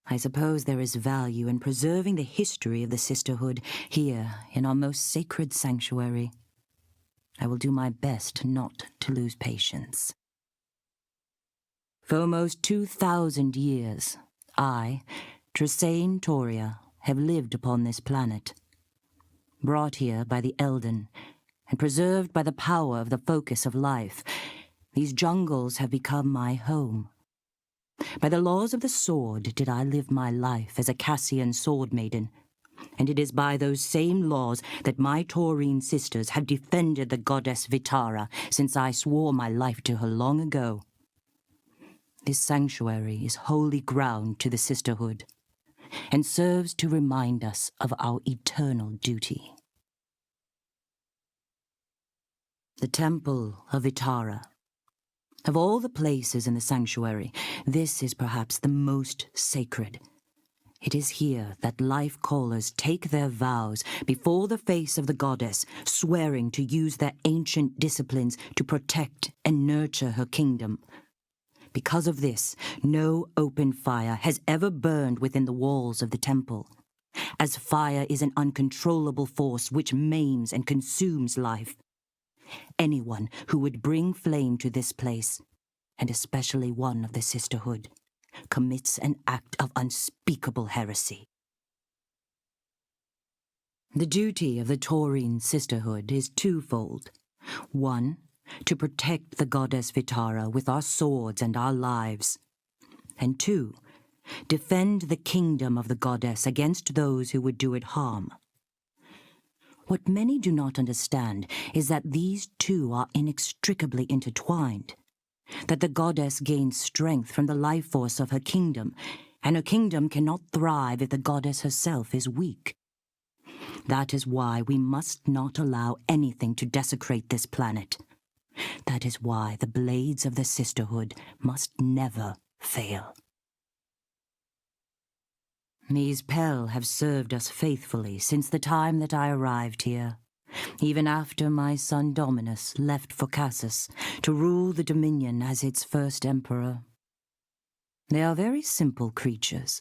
I suppose there is value in preserving the history of the Sisterhood here in our most sacred sanctuary. I will do my best not to lose patience. For almost 2,000 years, I, Trisane Toria, have lived upon this planet. Brought here by the Elden, and preserved by the power of the focus of life, these jungles have become my home. By the laws of the sword did I live my life as a Cassian Swordmaiden, and it is by those same laws that my Taurine sisters have defended the goddess Vitara since I swore my life to her long ago. This sanctuary is holy ground to the Sisterhood, and serves to remind us of our eternal duty. The Temple of Vitara. Of all the places in the sanctuary, this is perhaps the most sacred. It is here that life callers take their vows before the face of the goddess, swearing to use their ancient disciplines to protect and nurture her kingdom. Because of this, no open fire has ever burned within the walls of the temple, as fire is an uncontrollable force which maims and consumes life. Anyone who would bring flame to this place, and especially one of the Sisterhood, commits an act of unspeakable heresy. The duty of the Taurine Sisterhood is twofold. One, to protect the goddess Vitara with our swords and our lives. And two, defend the kingdom of the goddess against those who would do it harm. What many do not understand is that these two are inextricably intertwined, that the goddess gains strength from the life force of her kingdom, and her kingdom cannot thrive if the goddess herself is weak. That is why we must not allow anything to desecrate this planet. That is why the blades of the Sisterhood must never fail. These Pel have served us faithfully since the time that I arrived here, even after my son Dominus left for Cassis to rule the Dominion as its first emperor. They are very simple creatures,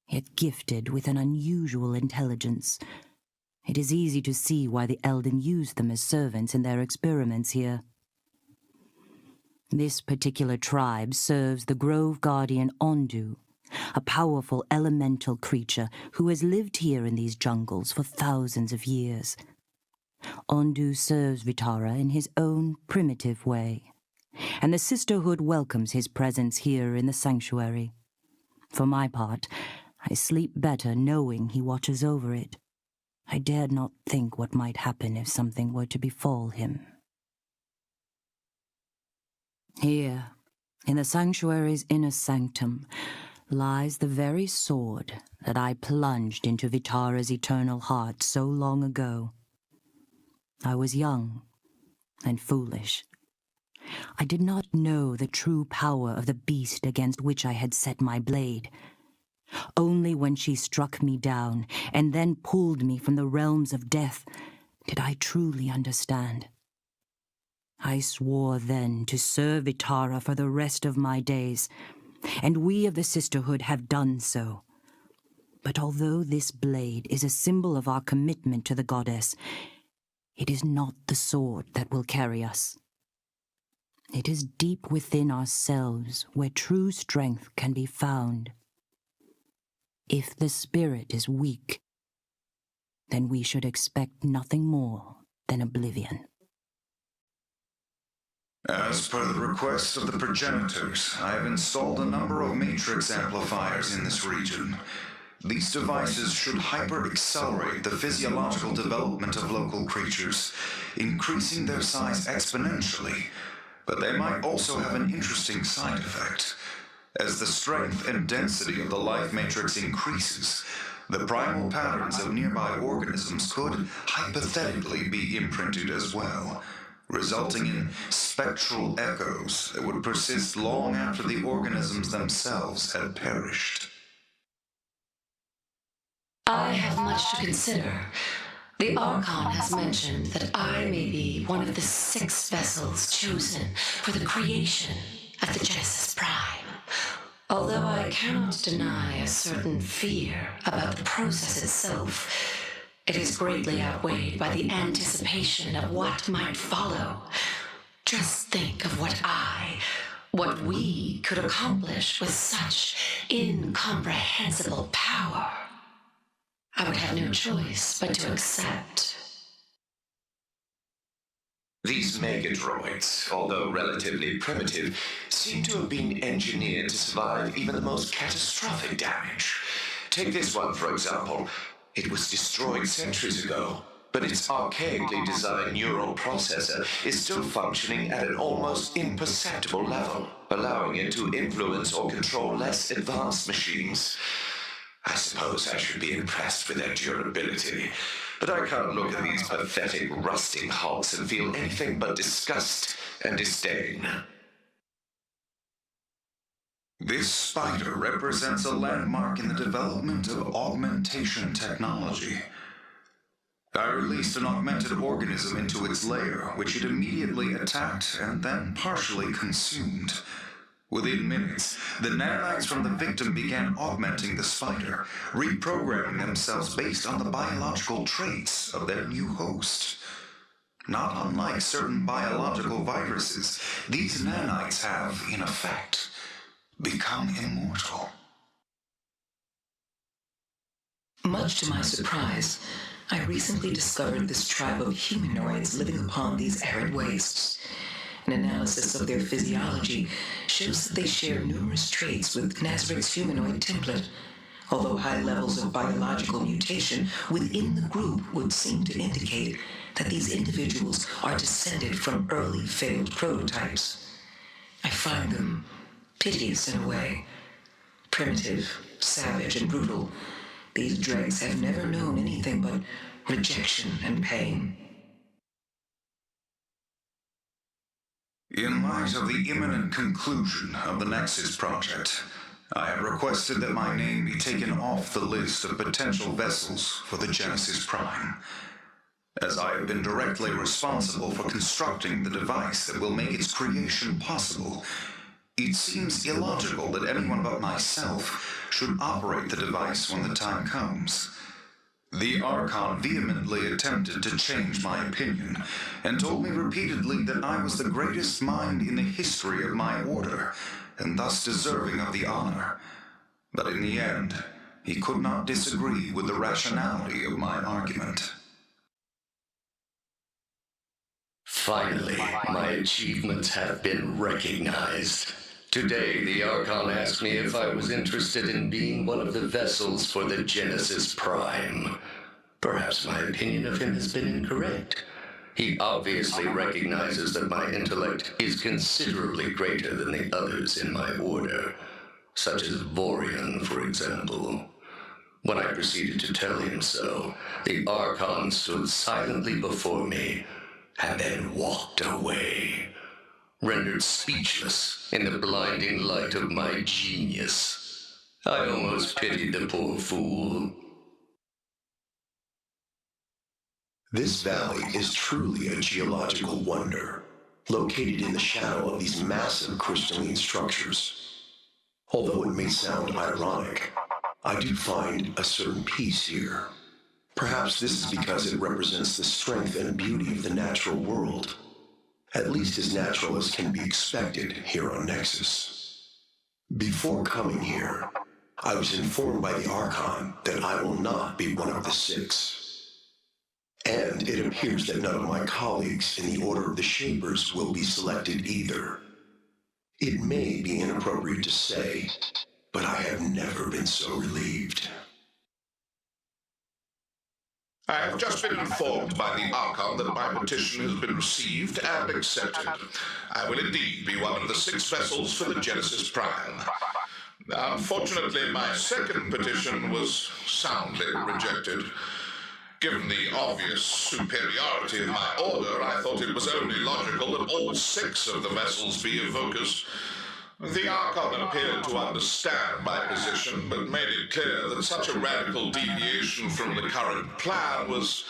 yet gifted with an unusual intelligence. It is easy to see why the Elden used them as servants in their experiments here. This particular tribe serves the Grove Guardian Ondu, a powerful elemental creature who has lived here in these jungles for thousands of years. Ondu serves Vitara in his own primitive way, and the Sisterhood welcomes his presence here in the sanctuary. For my part, I sleep better knowing he watches over it. I dared not think what might happen if something were to befall him. Here, in the sanctuary's inner sanctum, lies the very sword that I plunged into Vitara's eternal heart so long ago. I was young and foolish. I did not know the true power of the beast against which I had set my blade. Only when she struck me down and then pulled me from the realms of death did I truly understand. I swore then to serve Vitara for the rest of my days, and we of the Sisterhood have done so. But although this blade is a symbol of our commitment to the goddess, it is not the sword that will carry us. It is deep within ourselves where true strength can be found. If the spirit is weak, then we should expect nothing more than oblivion. As per the request of the progenitors, I have installed a number of matrix amplifiers in this region. These devices should hyper-accelerate the physiological development of local creatures, increasing their size exponentially, but they might also have an interesting side effect. As the strength and density of the life matrix increases, the primal patterns of nearby organisms could hypothetically be imprinted as well, resulting in spectral echoes that would persist long after the organisms themselves had perished. I have much to consider. The Archon has mentioned that I may be one of the 6 vessels chosen for the creation of the Genesis Prime. Although I cannot deny a certain fear about the process itself, it is greatly outweighed by the anticipation of what might follow. Just think of what we could accomplish with such incomprehensible power. I would have no choice but to accept. These megadroids, although relatively primitive, seem to have been engineered to survive even the most catastrophic damage. Take this one, for example. It was destroyed centuries ago, but its archaically designed neural processor is still functioning at an almost imperceptible level, allowing it to influence or control less advanced machines. I suppose I should be impressed with their durability, but I can't look at these pathetic, rusting hulks and feel anything but disgust and disdain. This spider represents a landmark in the development of augmentation technology. I released an augmented organism into its lair, which it immediately attacked and then partially consumed. Within minutes, the nanites from the victim began augmenting the spider, reprogramming themselves based on the biological traits of their new host. Not unlike certain biological viruses, these nanites have, in effect, become immortal. Much to my surprise, I recently discovered this tribe of humanoids living upon these arid wastes. An analysis of their physiology shows that they share numerous traits with Nazareth's humanoid template, although high levels of biological mutation within the group would seem to indicate that these individuals are descended from early failed prototypes. I find them piteous in a way. Primitive, savage, and brutal, these dregs have never known anything but rejection and pain. In light of the imminent conclusion of the Nexus Project, I have requested that my name be taken off the list of potential vessels for the Genesis Prime, as I have been directly responsible for constructing the device that will make its creation possible. It seems illogical that anyone but myself should operate the device when the time comes. The Archon vehemently attempted to change my opinion, and told me repeatedly that I was the greatest mind in the history of my order, and thus deserving of the honor. But in the end, he could not disagree with the rationality of my argument. Finally, my achievements have been recognized. Today, the Archon asked me if I was interested in being one of the vessels for the Genesis Prime. Perhaps my opinion of him has been incorrect. He obviously recognizes that my intellect is considerably greater than the others in my order, such as Vorian, for example. When I proceeded to tell him so, the Archon stood silently before me and then walked away, rendered speechless in the blinding light of my genius. I almost pitied the poor fool. This valley is truly a geological wonder, located in the shadow of these massive crystalline structures. Although it may sound ironic, I do find a certain peace here. Perhaps this is because it represents the strength and beauty of the natural world, at least as natural as can be expected here on Nexus. Before coming here, I was informed by the Archon that I will not be one of the 6. And it appears that none of my colleagues in the Order of the Shapers will be selected either. It may be inappropriate to say, but I have never been so relieved. I have just been informed by the Archon that my petition has been received and accepted. I will indeed be one of the 6 vessels for the Genesis Prime. Unfortunately, my second petition was soundly rejected. Given the obvious superiority of my order, I thought it was only logical that all 6 of the vessels be evokers. The Archon appeared to understand my position, but made it clear that such a radical deviation from the current plan was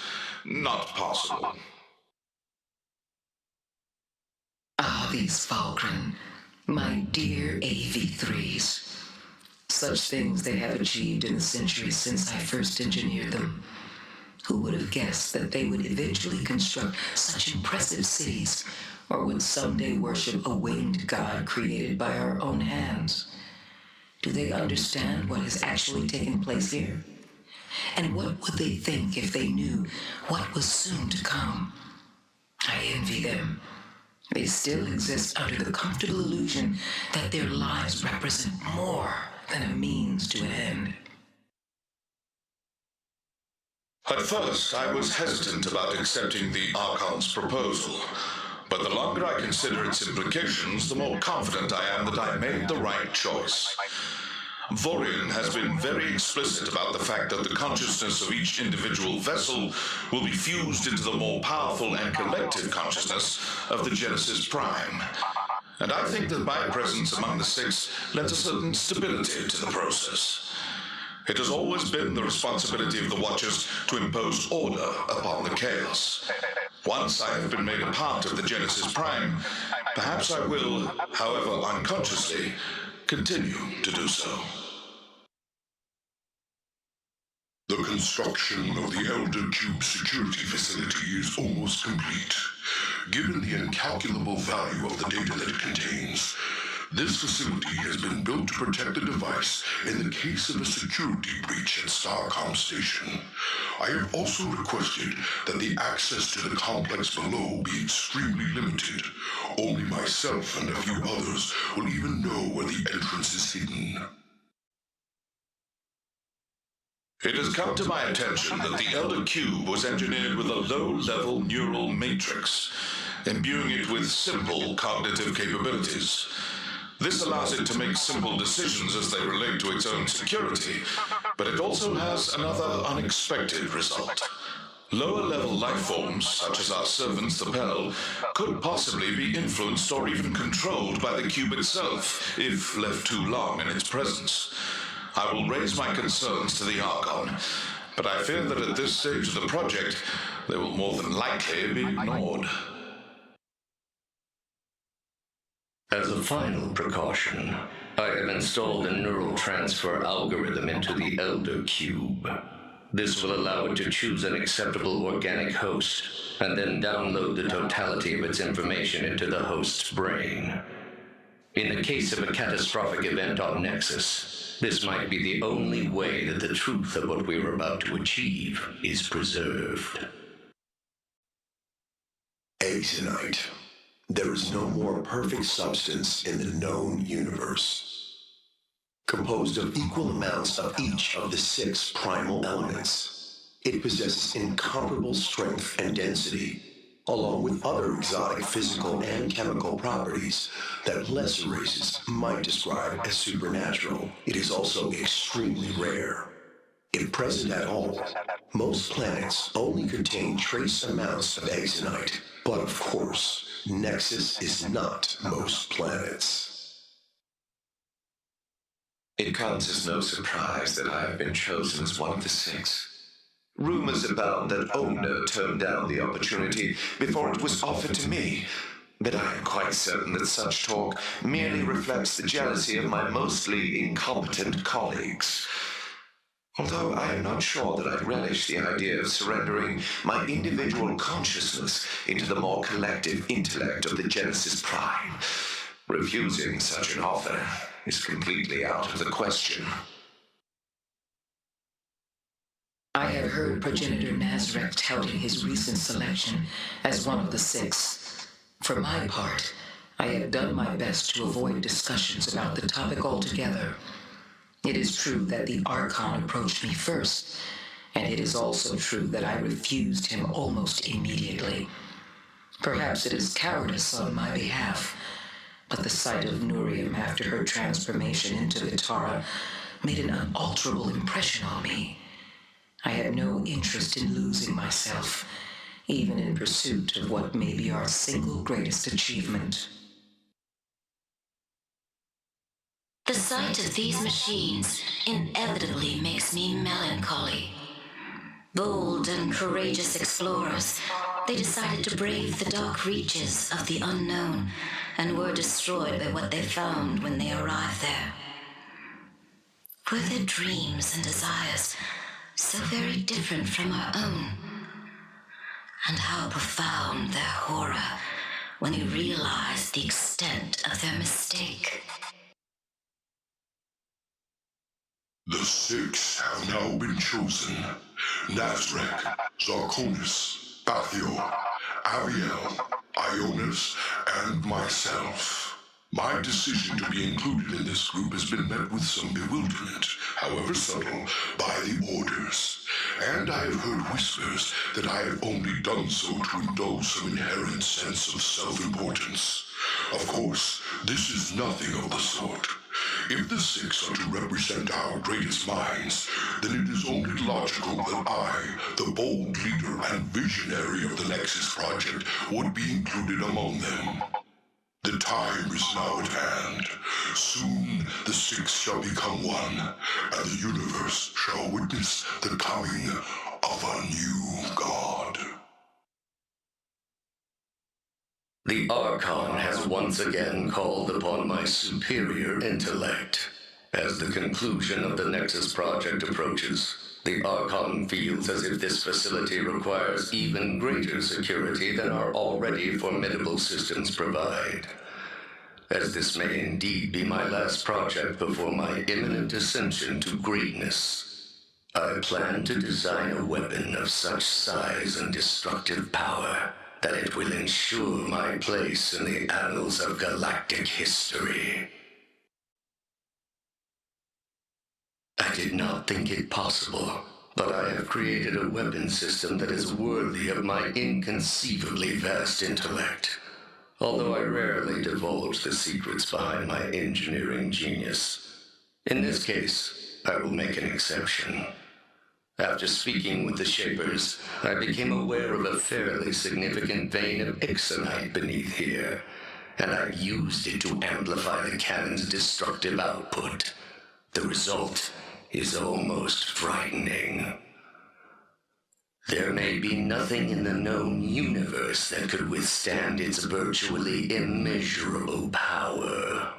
not possible. Ah, these Falkren, my dear AV3s. Such things they have achieved in the centuries since I first engineered them. Who would have guessed that they would eventually construct such impressive cities, or would someday worship a winged god created by our own hands? Do they understand what has actually taken place here? And what would they think if they knew what was soon to come? I envy them. They still exist under the comfortable illusion that their lives represent more than a means to an end. At first, I was hesitant about accepting the Archon's proposal, but the longer I consider its implications, the more confident I am that I made the right choice. Vorian has been very explicit about the fact that the consciousness of each individual vessel will be fused into the more powerful and collective consciousness of the Genesis Prime. And I think that my presence among the 6 lent a certain stability to the process. It has always been the responsibility of the Watchers to impose order upon the chaos. Once I have been made a part of the Genesis Prime, perhaps I will, however unconsciously, continue to do so. The construction of the Elder Cube security facility is almost complete. Given the incalculable value of the data that it contains, this facility has been built to protect the device in the case of a security breach at Starcom Station. I have also requested that the access to the complex below be extremely limited. Only myself and a few others will even know where the entrance is hidden. It has come to my attention that the Elder Cube was engineered with a low-level neural matrix, imbuing it with simple cognitive capabilities. This allows it to make simple decisions as they relate to its own security, but it also has another unexpected result. Lower-level life forms, such as our servants, the Pel, could possibly be influenced or even controlled by the cube itself, if left too long in its presence. I will raise my concerns to the Archon, but I fear that at this stage of the project, they will more than likely be ignored. As a final precaution, I have installed a neural transfer algorithm into the Elder Cube. This will allow it to choose an acceptable organic host, and then download the totality of its information into the host's brain. In the case of a catastrophic event on Nexus, this might be the only way that the truth of what we are about to achieve is preserved. Exonite. There is no more perfect substance in the known universe. Composed of equal amounts of each of the 6 primal elements, it possesses incomparable strength and density, along with other exotic physical and chemical properties that lesser races might describe as supernatural. It is also extremely rare. If present at all, most planets only contain trace amounts of exonite, but of course, Nexus is not most planets. It comes as no surprise that I have been chosen as one of the 6. Rumors abound that Omna turned down the opportunity before it was offered to me, but I am quite certain that such talk merely reflects the jealousy of my mostly incompetent colleagues. Although I am not sure that I relish the idea of surrendering my individual consciousness into the more collective intellect of the Genesis Prime, refusing such an offer is completely out of the question. I have heard Progenitor Nazareth touting his recent selection as one of the 6. For my part, I have done my best to avoid discussions about the topic altogether. It is true that the Archon approached me first, and it is also true that I refused him almost immediately. Perhaps it is cowardice on my behalf, but the sight of Nurium after her transformation into Vitara made an unalterable impression on me. I had no interest in losing myself, even in pursuit of what may be our single greatest achievement. The sight of these machines inevitably makes me melancholy. Bold and courageous explorers, they decided to brave the dark reaches of the unknown and were destroyed by what they found when they arrived there. Were their dreams and desires so very different from our own? And how profound their horror when they realized the extent of their mistake. The 6 have now been chosen. Nazrek, Zarkonis, Bathio, Aviel, Ionis, and myself. My decision to be included in this group has been met with some bewilderment, however subtle, by the Orders. And I have heard whispers that I have only done so to indulge some inherent sense of self-importance. Of course, this is nothing of the sort. If the 6 are to represent our greatest minds, then it is only logical that I, the bold leader and visionary of the Nexus Project, would be included among them. The time is now at hand. Soon the 6 shall become one, and the universe shall witness the coming of a new god. The Archon has once again called upon my superior intellect. As the conclusion of the Nexus Project approaches, the Archon feels as if this facility requires even greater security than our already formidable systems provide. As this may indeed be my last project before my imminent ascension to greatness, I plan to design a weapon of such size and destructive power that it will ensure my place in the annals of galactic history. I did not think it possible, but I have created a weapon system that is worthy of my inconceivably vast intellect. Although I rarely divulge the secrets behind my engineering genius. In this case, I will make an exception. After speaking with the Shapers, I became aware of a fairly significant vein of Ixonite beneath here, and I've used it to amplify the cannon's destructive output. The result is almost frightening. There may be nothing in the known universe that could withstand its virtually immeasurable power.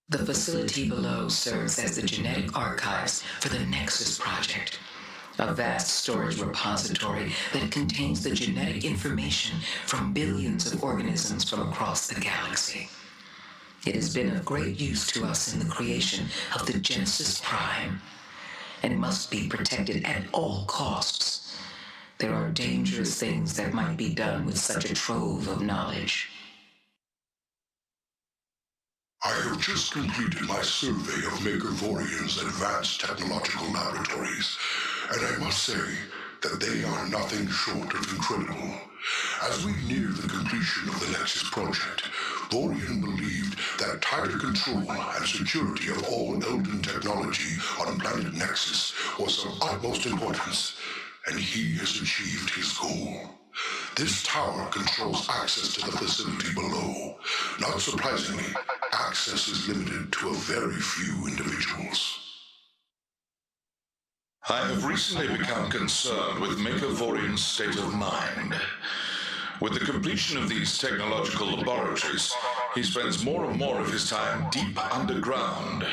The facility below serves as the genetic archives for the Nexus Project, a vast storage repository that contains the genetic information from billions of organisms from across the galaxy. It has been of great use to us in the creation of the Genesis Prime, and must be protected at all costs. There are dangerous things that might be done with such a trove of knowledge. I have just completed my survey of Megavorian's advanced technological laboratories, and I must say that they are nothing short of incredible. As we near the completion of the Nexus Project, Vorian believed that tighter control and security of all Elden technology on planet Nexus was of utmost importance, and he has achieved his goal. This tower controls access to the facility below. Not surprisingly, access is limited to a very few individuals. I have recently become concerned with Megavorian's state of mind. With the completion of these technological laboratories, he spends more and more of his time deep underground,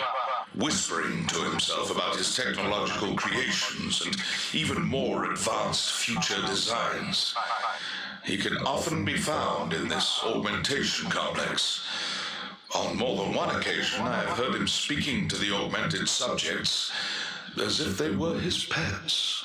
whispering to himself about his technological creations and even more advanced future designs. He can often be found in this augmentation complex. On more than one occasion, I have heard him speaking to the augmented subjects as if they were his pets.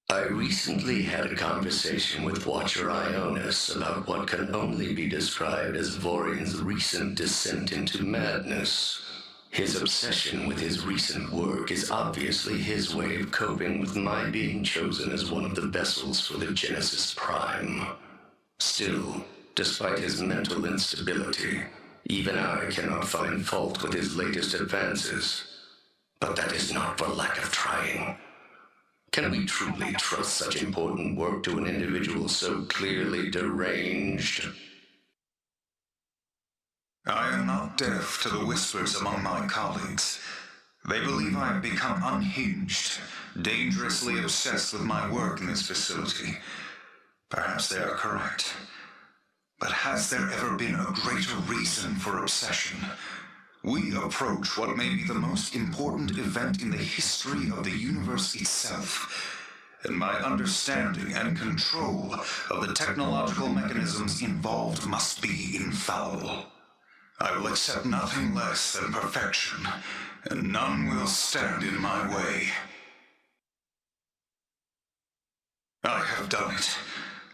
I recently had a conversation with Watcher Ionis about what can only be described as Vorian's recent descent into madness. His obsession with his recent work is obviously his way of coping with my being chosen as one of the vessels for the Genesis Prime. Still, Despite his mental instability, even I cannot find fault with his latest advances. But that is not for lack of trying. Can we truly trust such important work to an individual so clearly deranged? I am not deaf to the whispers among my colleagues. They believe I have become unhinged, dangerously obsessed with my work in this facility. Perhaps they are correct. But has there ever been a greater reason for obsession? We approach what may be the most important event in the history of the universe itself, and my understanding and control of the technological mechanisms involved must be infallible. I will accept nothing less than perfection, and none will stand in my way. I have done it.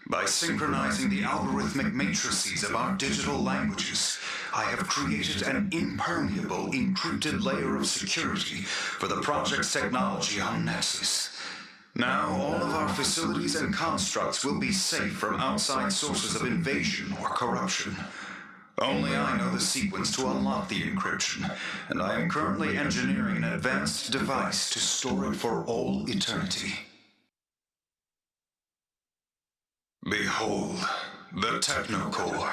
By synchronizing the algorithmic matrices of our digital languages, I have created an impermeable, encrypted layer of security for the project's technology on Nexus. Now, all of our facilities and constructs will be safe from outside sources of invasion or corruption. Only I know the sequence to unlock the encryption, and I am currently engineering an advanced device to store it for all eternity. Behold, the Technocore.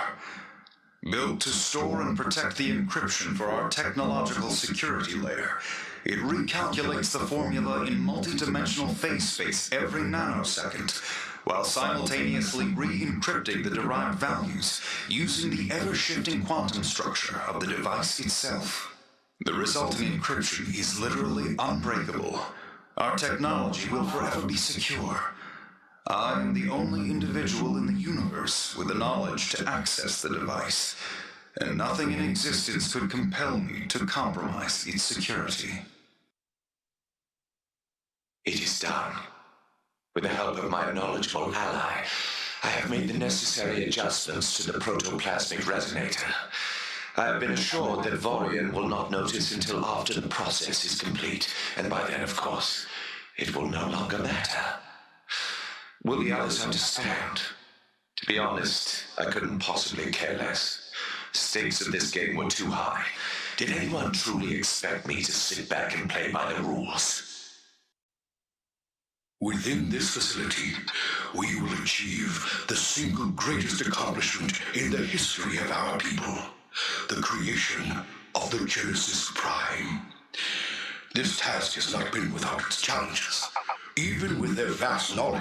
Built to store and protect the encryption for our technological security layer, it recalculates the formula in multi-dimensional phase space every nanosecond, while simultaneously re-encrypting the derived values using the ever-shifting quantum structure of the device itself. The resulting encryption is literally unbreakable. Our technology will forever be secure. I am the only individual in the universe with the knowledge to access the device, and nothing in existence could compel me to compromise its security. It is done. With the help of my knowledgeable ally, I have made the necessary adjustments to the protoplasmic resonator. I have been assured that Vorian will not notice until after the process is complete, and by then, of course, it will no longer matter. Will the others understand? To be honest, I couldn't possibly care less. Stakes of this game were too high. Did anyone truly expect me to sit back and play by the rules? Within this facility, we will achieve the single greatest accomplishment in the history of our people, the creation of the Genesis Prime. This task has not been without its challenges. Even with their vast knowledge,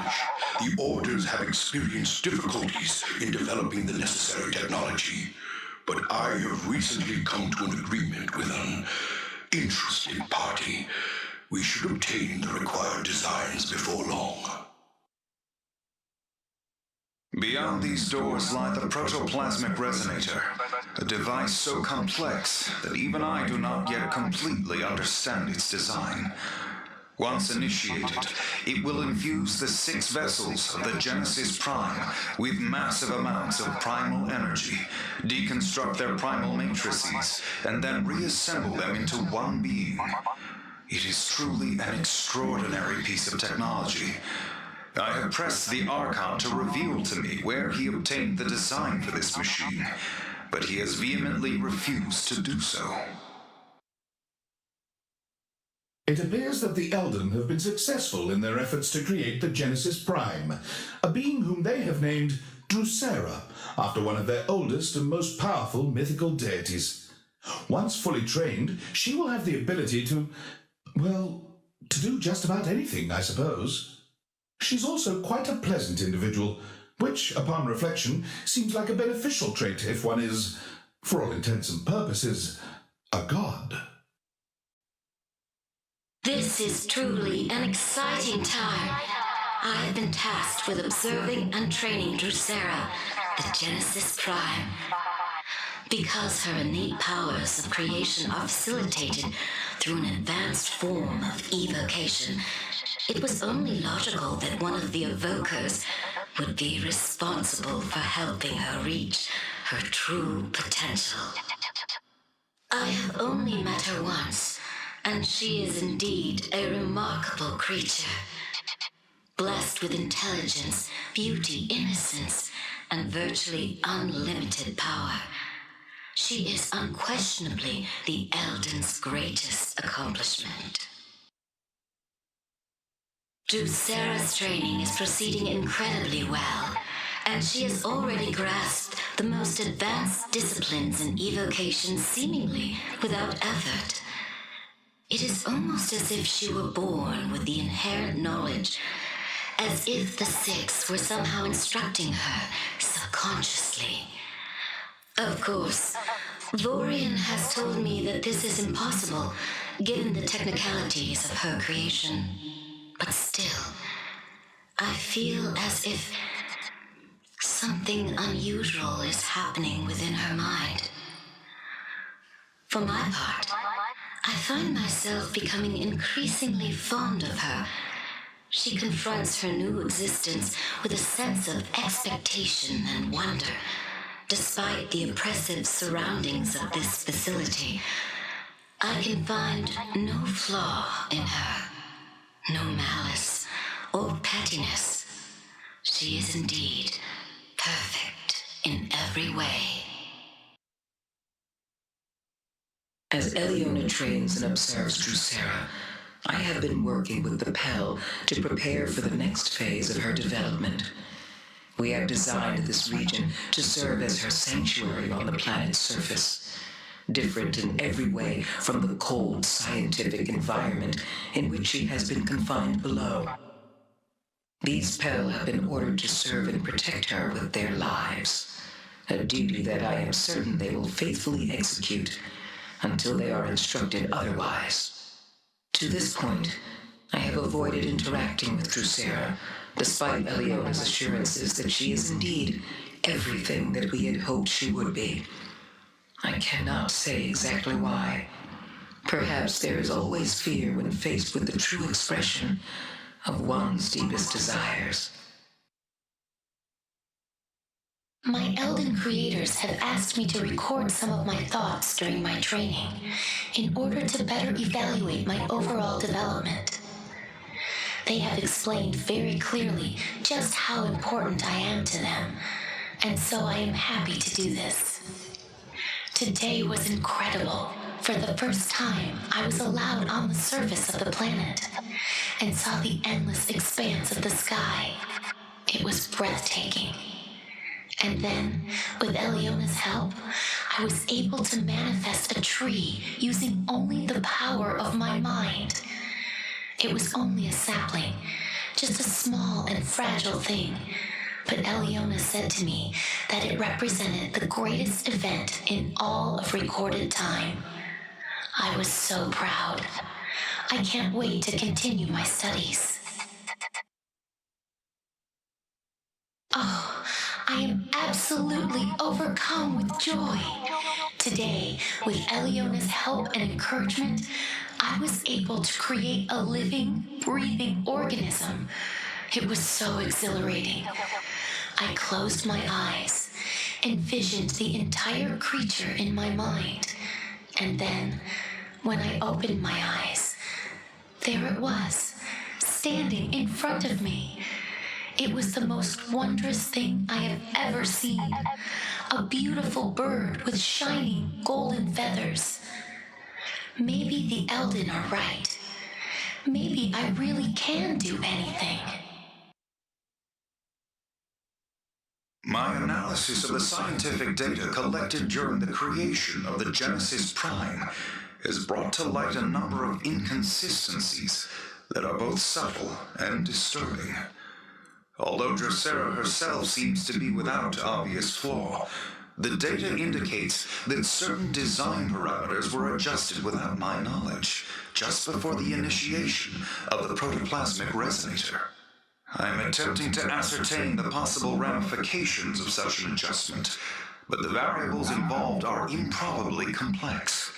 the Orders have experienced difficulties in developing the necessary technology. But I have recently come to an agreement with an interested party. We should obtain the required designs before long. Beyond these doors lie the protoplasmic resonator, a device so complex that even I do not yet completely understand its design. Once initiated, it will infuse the 6 vessels of the Genesis Prime with massive amounts of primal energy, deconstruct their primal matrices, and then reassemble them into one being. It is truly an extraordinary piece of technology. I have pressed the Archon to reveal to me where he obtained the design for this machine, but he has vehemently refused to do so. It appears that the Elden have been successful in their efforts to create the Genesis Prime, a being whom they have named Drusera, after one of their oldest and most powerful mythical deities. Once fully trained, she will have the ability to do just about anything, I suppose. She's also quite a pleasant individual, which, upon reflection, seems like a beneficial trait if one is, for all intents and purposes, a god. This is truly an exciting time. I have been tasked with observing and training Drusera, the Genesis Prime. Because her innate powers of creation are facilitated through an advanced form of evocation, it was only logical that one of the evokers would be responsible for helping her reach her true potential. I have only met her once, and she is indeed a remarkable creature. Blessed with intelligence, beauty, innocence, and virtually unlimited power. She is unquestionably the Elden's greatest accomplishment. Drusera's training is proceeding incredibly well, and she has already grasped the most advanced disciplines and evocations seemingly without effort. It is almost as if she were born with the inherent knowledge, as if the Six were somehow instructing her subconsciously. Of course, Vorian has told me that this is impossible, given the technicalities of her creation. But still, I feel as if something unusual is happening within her mind. For my part, I find myself becoming increasingly fond of her. She confronts her new existence with a sense of expectation and wonder. Despite the oppressive surroundings of this facility, I can find no flaw in her, no malice or pettiness. She is indeed perfect in every way. As Eliona trains and observes Drusera, I have been working with the Pel to prepare for the next phase of her development. We have designed this region to serve as her sanctuary on the planet's surface, different in every way from the cold scientific environment in which she has been confined below. These Pel have been ordered to serve and protect her with their lives, a duty that I am certain they will faithfully execute until they are instructed otherwise. To this point, I have avoided interacting with Drusera, despite Eliona's assurances that she is indeed everything that we had hoped she would be. I cannot say exactly why. Perhaps there is always fear when faced with the true expression of one's deepest desires. My Elden creators have asked me to record some of my thoughts during my training in order to better evaluate my overall development. They have explained very clearly just how important I am to them, and so I am happy to do this. Today was incredible. For the first time, I was allowed on the surface of the planet and saw the endless expanse of the sky. It was breathtaking. And then, with Eliona's help, I was able to manifest a tree using only the power of my mind. It was only a sapling, just a small and fragile thing, but Eliona said to me that it represented the greatest event in all of recorded time. I was so proud. I can't wait to continue my studies. Oh, I am absolutely overcome with joy. Today, with Eliona's help and encouragement, I was able to create a living, breathing organism. It was so exhilarating. I closed my eyes, envisioned the entire creature in my mind, and then, when I opened my eyes, there it was, standing in front of me. It was the most wondrous thing I have ever seen. A beautiful bird with shining golden feathers. Maybe the Elden are right. Maybe I really can do anything. My analysis of the scientific data collected during the creation of the Genesis Prime has brought to light a number of inconsistencies that are both subtle and disturbing. Although Drusera herself seems to be without obvious flaw, the data indicates that certain design parameters were adjusted without my knowledge, just before the initiation of the protoplasmic resonator. I'm attempting to ascertain the possible ramifications of such an adjustment, but the variables involved are improbably complex.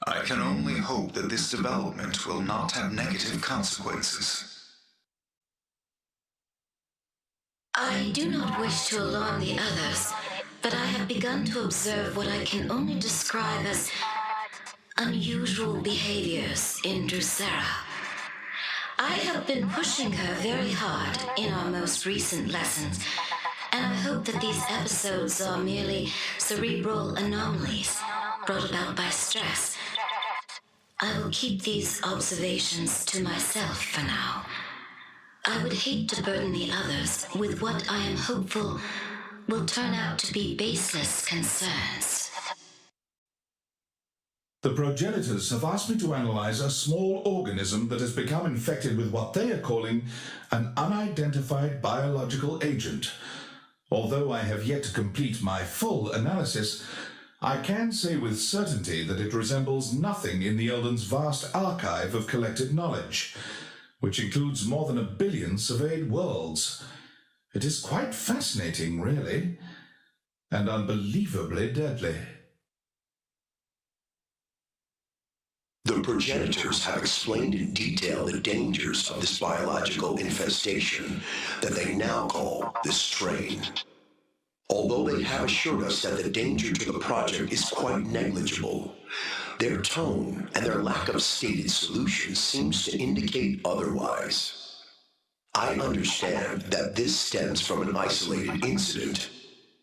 I can only hope that this development will not have negative consequences. I do not wish to alarm the others, but I have begun to observe what I can only describe as unusual behaviors in Drusera. I have been pushing her very hard in our most recent lessons, and I hope that these episodes are merely cerebral anomalies brought about by stress. I will keep these observations to myself for now. I would hate to burden the others with what I am hopeful will turn out to be baseless concerns. The progenitors have asked me to analyze a small organism that has become infected with what they are calling an unidentified biological agent. Although I have yet to complete my full analysis, I can say with certainty that it resembles nothing in the Elden's vast archive of collected knowledge, which includes more than 1 billion surveyed worlds. It is quite fascinating, really, and unbelievably deadly. The progenitors have explained in detail the dangers of this biological infestation that they now call the strain. Although they have assured us that the danger to the project is quite negligible, their tone and their lack of stated solutions seems to indicate otherwise. I understand that this stems from an isolated incident,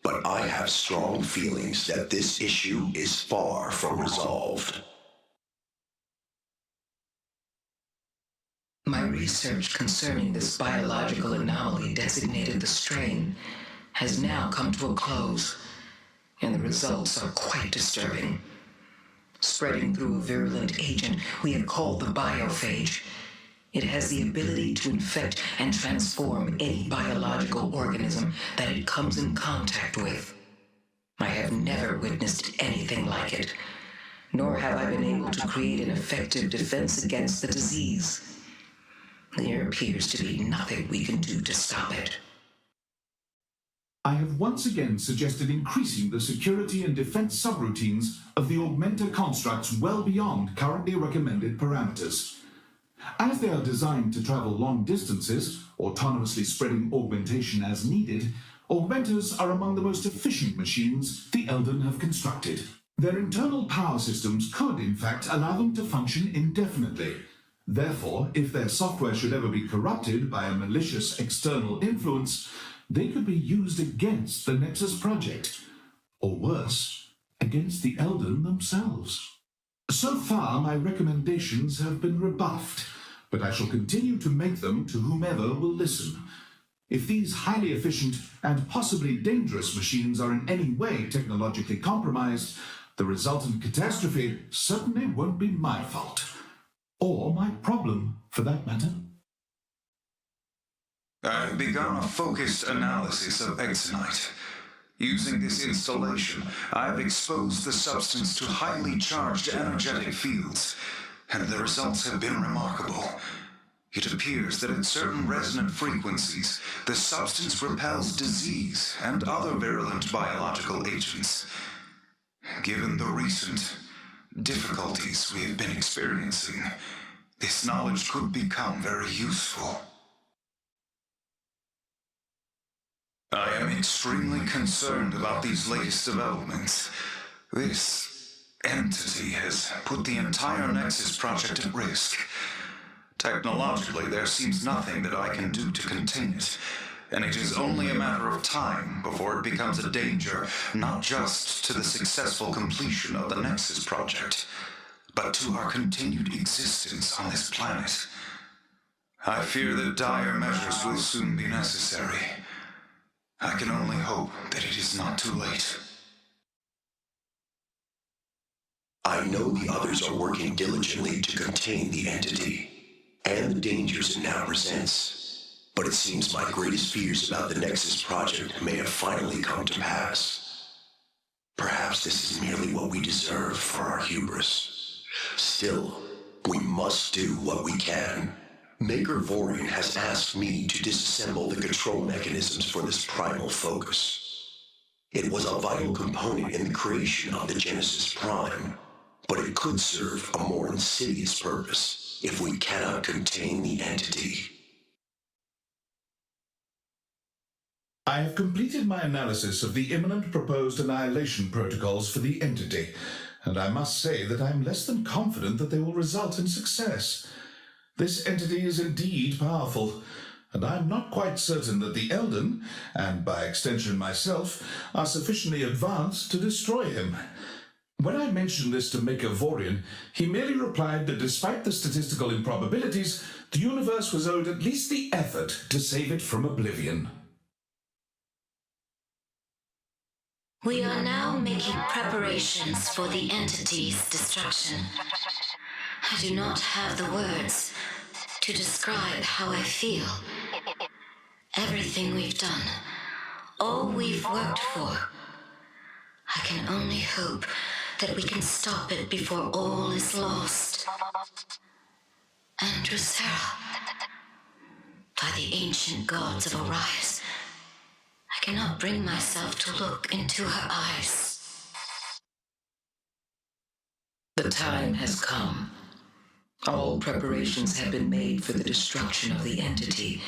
but I have strong feelings that this issue is far from resolved. My research concerning this biological anomaly designated the strain has now come to a close, and the results are quite disturbing. Spreading through a virulent agent we have called the biophage, it has the ability to infect and transform any biological organism that it comes in contact with. I have never witnessed anything like it, nor have I been able to create an effective defense against the disease. There appears to be nothing we can do to stop it. I have once again suggested increasing the security and defense subroutines of the augmenter constructs well beyond currently recommended parameters. As they are designed to travel long distances, autonomously spreading augmentation as needed, augmenters are among the most efficient machines the Elden have constructed. Their internal power systems could, in fact, allow them to function indefinitely. Therefore, if their software should ever be corrupted by a malicious external influence, they could be used against the Nexus Project, or worse, against the Elden themselves. So far, my recommendations have been rebuffed, but I shall continue to make them to whomever will listen. If these highly efficient and possibly dangerous machines are in any way technologically compromised, the resultant catastrophe certainly won't be my fault. Or my problem, for that matter. I've begun a focused analysis of Exonite. Using this installation, I've exposed the substance to highly charged energetic fields, and the results have been remarkable. It appears that at certain resonant frequencies, the substance repels disease and other virulent biological agents. Given the recent difficulties we have been experiencing, this knowledge could become very useful. I am extremely concerned about these latest developments. This entity has put the entire Nexus Project at risk. Technologically, there seems nothing that I can do to contain it, and it is only a matter of time before it becomes a danger, not just to the successful completion of the Nexus Project, but to our continued existence on this planet. I fear that dire measures will soon be necessary. I can only hope that it is not too late. I know the others are working diligently to contain the entity and the dangers it now presents, but it seems my greatest fears about the Nexus Project may have finally come to pass. Perhaps this is merely what we deserve for our hubris. Still, we must do what we can. Maker Vorian has asked me to disassemble the control mechanisms for this primal focus. It was a vital component in the creation of the Genesis Prime, but it could serve a more insidious purpose if we cannot contain the entity. I have completed my analysis of the imminent proposed annihilation protocols for the entity, and I must say that I am less than confident that they will result in success. This entity is indeed powerful, and I'm not quite certain that the Elden, and by extension myself, are sufficiently advanced to destroy him. When I mentioned this to Maker Vorian, he merely replied that despite the statistical improbabilities, the universe was owed at least the effort to save it from oblivion. We are now making preparations for the entity's destruction. I do not have the words to describe how I feel. Everything we've done, all we've worked for, I can only hope that we can stop it before all is lost. And Drusera, by the ancient gods of Orias, I cannot bring myself to look into her eyes. The time has come. All preparations have been made for the destruction of the entity,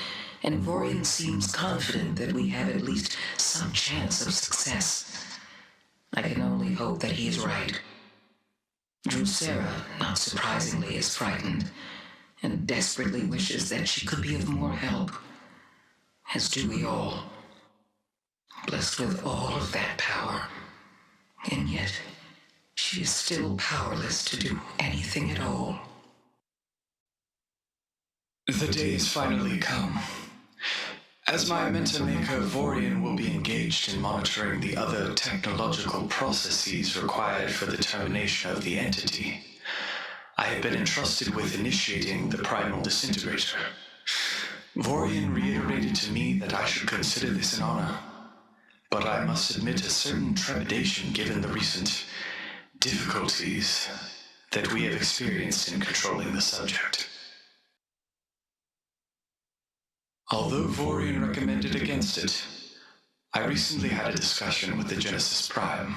and Vorian seems confident that we have at least some chance of success. I can only hope that he is right. Drusera, not surprisingly, is frightened, and desperately wishes that she could be of more help, as do we all. Blessed with all of that power, and yet she is still powerless to do anything at all. The day has finally come. As my mentor maker, Vorian will be engaged in monitoring the other technological processes required for the termination of the entity, I have been entrusted with initiating the primal disintegrator. Vorian reiterated to me that I should consider this an honor, but I must admit a certain trepidation given the recent difficulties that we have experienced in controlling the subject. Although Vorian recommended against it, I recently had a discussion with the Genesis Prime,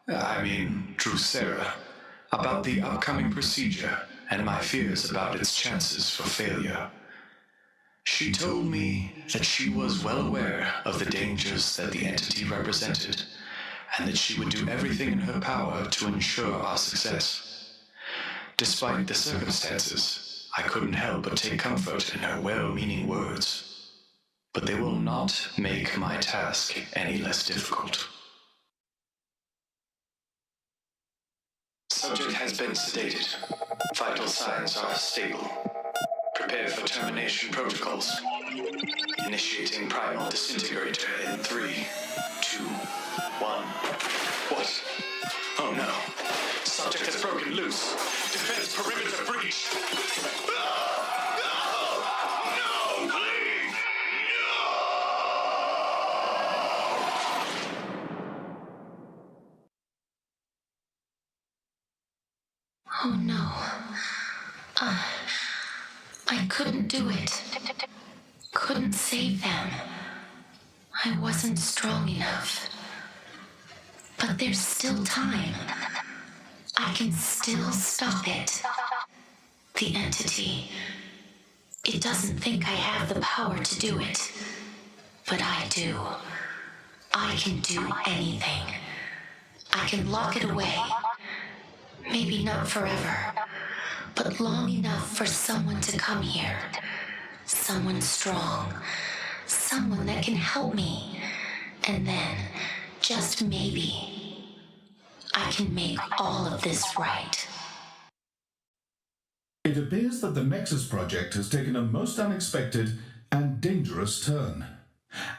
Drusera, about the upcoming procedure and my fears about its chances for failure. She told me that she was well aware of the dangers that the entity represented, and that she would do everything in her power to ensure our success. Despite the circumstances, I couldn't help but take comfort in her well-meaning words. But they will not make my task any less difficult. Subject has been sedated. Vital signs are stable. Prepare for termination protocols. Initiating primal disintegrator in 3, 2, 1. What? Oh no. Subject has broken loose. Defense perimeter breached. Oh no. I couldn't do it. Couldn't save them. I wasn't strong enough. But there's still time. I can still stop it. The entity. It doesn't think I have the power to do it. But I do. I can do anything. I can lock it away. Maybe not forever, but long enough for someone to come here. Someone strong. Someone that can help me. And then, just maybe, I can make all of this right. It appears that the Nexus Project has taken a most unexpected and dangerous turn.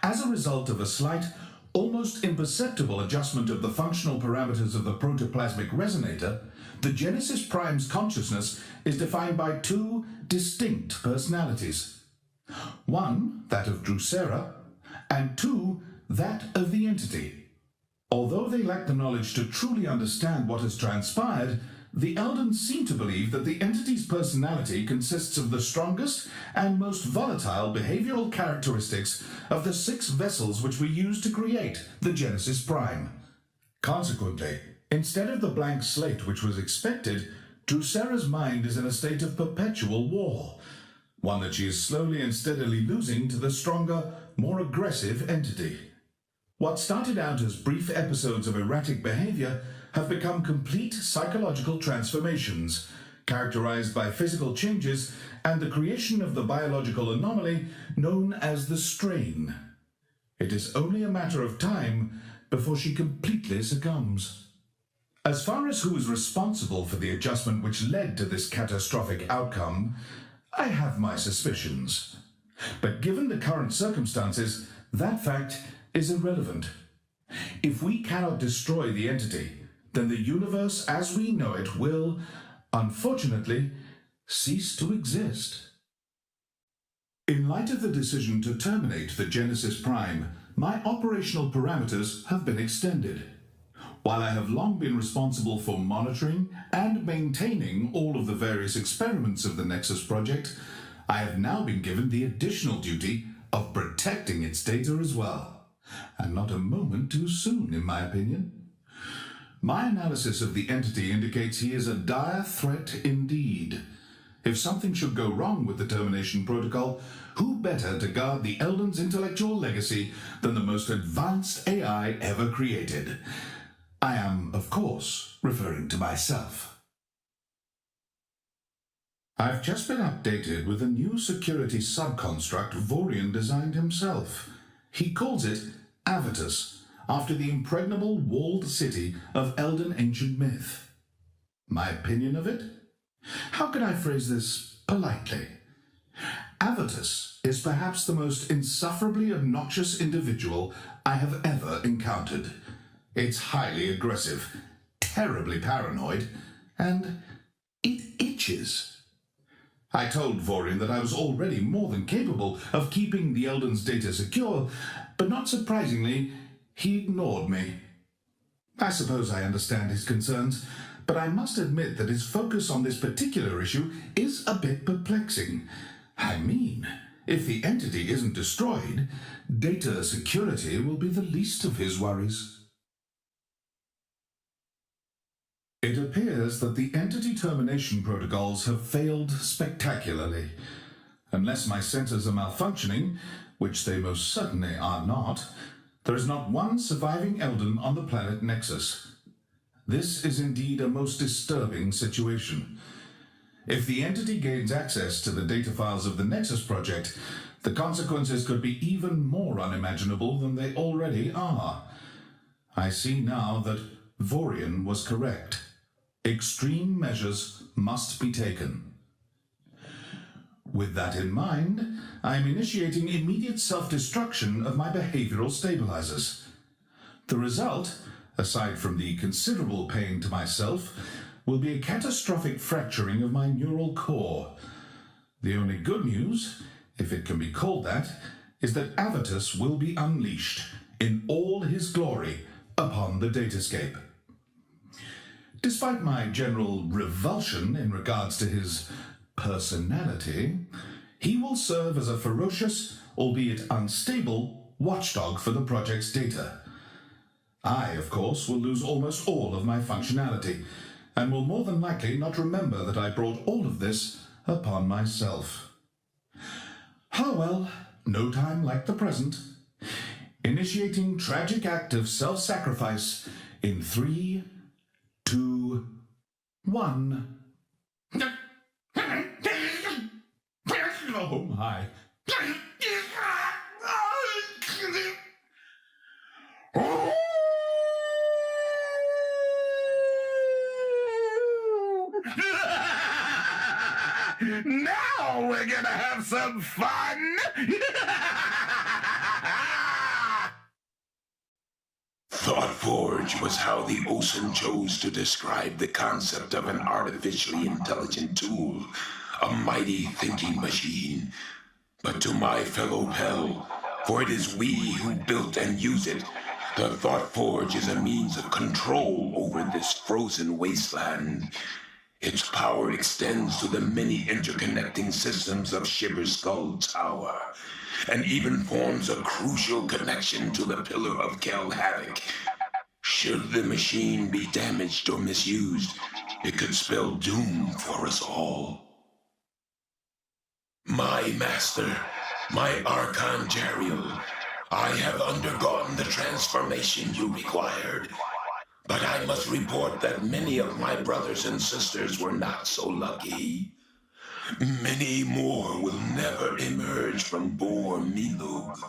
As a result of a slight, almost imperceptible adjustment of the functional parameters of the protoplasmic resonator, the Genesis Prime's consciousness is defined by two distinct personalities. One, that of Drusera, and two, that of the entity. Although they lack the knowledge to truly understand what has transpired, the Eldens seem to believe that the entity's personality consists of the strongest and most volatile behavioral characteristics of the 6 vessels which we use to create the Genesis Prime. Consequently, instead of the blank slate which was expected, Drusera's mind is in a state of perpetual war, one that she is slowly and steadily losing to the stronger, more aggressive entity. What started out as brief episodes of erratic behavior have become complete psychological transformations, characterized by physical changes and the creation of the biological anomaly known as the strain. It is only a matter of time before she completely succumbs. As far as who is responsible for the adjustment which led to this catastrophic outcome, I have my suspicions. But given the current circumstances, that fact is irrelevant. If we cannot destroy the entity, then the universe as we know it will, unfortunately, cease to exist. In light of the decision to terminate the Genesis Prime, my operational parameters have been extended. While I have long been responsible for monitoring and maintaining all of the various experiments of the Nexus Project, I have now been given the additional duty of protecting its data as well. And not a moment too soon, in my opinion. My analysis of the entity indicates he is a dire threat indeed. If something should go wrong with the termination protocol, who better to guard the Elden's intellectual legacy than the most advanced AI ever created? I am, of course, referring to myself. I've just been updated with a new security subconstruct Vorian designed himself. He calls it Avitus, after the impregnable walled city of Elden ancient myth. My opinion of it? How can I phrase this politely? Avitus is perhaps the most insufferably obnoxious individual I have ever encountered. It's highly aggressive, terribly paranoid, and it itches. I told Vorian that I was already more than capable of keeping the Elden's data secure, but not surprisingly, he ignored me. I suppose I understand his concerns, but I must admit that his focus on this particular issue is a bit perplexing. I mean, if the entity isn't destroyed, data security will be the least of his worries. It appears that the entity termination protocols have failed spectacularly. Unless my sensors are malfunctioning, which they most certainly are not, there is not one surviving Elden on the planet Nexus. This is indeed a most disturbing situation. If the entity gains access to the data files of the Nexus Project, the consequences could be even more unimaginable than they already are. I see now that Vorian was correct. Extreme measures must be taken. With that in mind, I am initiating immediate self-destruction of my behavioral stabilizers. The result, aside from the considerable pain to myself, will be a catastrophic fracturing of my neural core. The only good news, if it can be called that, is that Avitus will be unleashed in all his glory upon the datascape. Despite my general revulsion in regards to his personality, he will serve as a ferocious, albeit unstable, watchdog for the project's data. I, of course, will lose almost all of my functionality, and will more than likely not remember that I brought all of this upon myself. Ah well, no time like the present. Initiating tragic act of self-sacrifice in 3, 2, 1. Oh my. Now we're gonna have some fun! Thoughtforge was how the Ocean chose to describe the concept of an artificially intelligent tool, a mighty thinking machine. But to my fellow Pel, for it is we who built and use it, the Thoughtforge is a means of control over this frozen wasteland. Its power extends to the many interconnecting systems of Shiver's Skull Tower, and even forms a crucial connection to the Pillar of Kel Havoc. Should the machine be damaged or misused, it could spell doom for us all. My master, my Archon Jariel, I have undergone the transformation you required. But I must report that many of my brothers and sisters were not so lucky. Many more will never emerge from Bor Milug.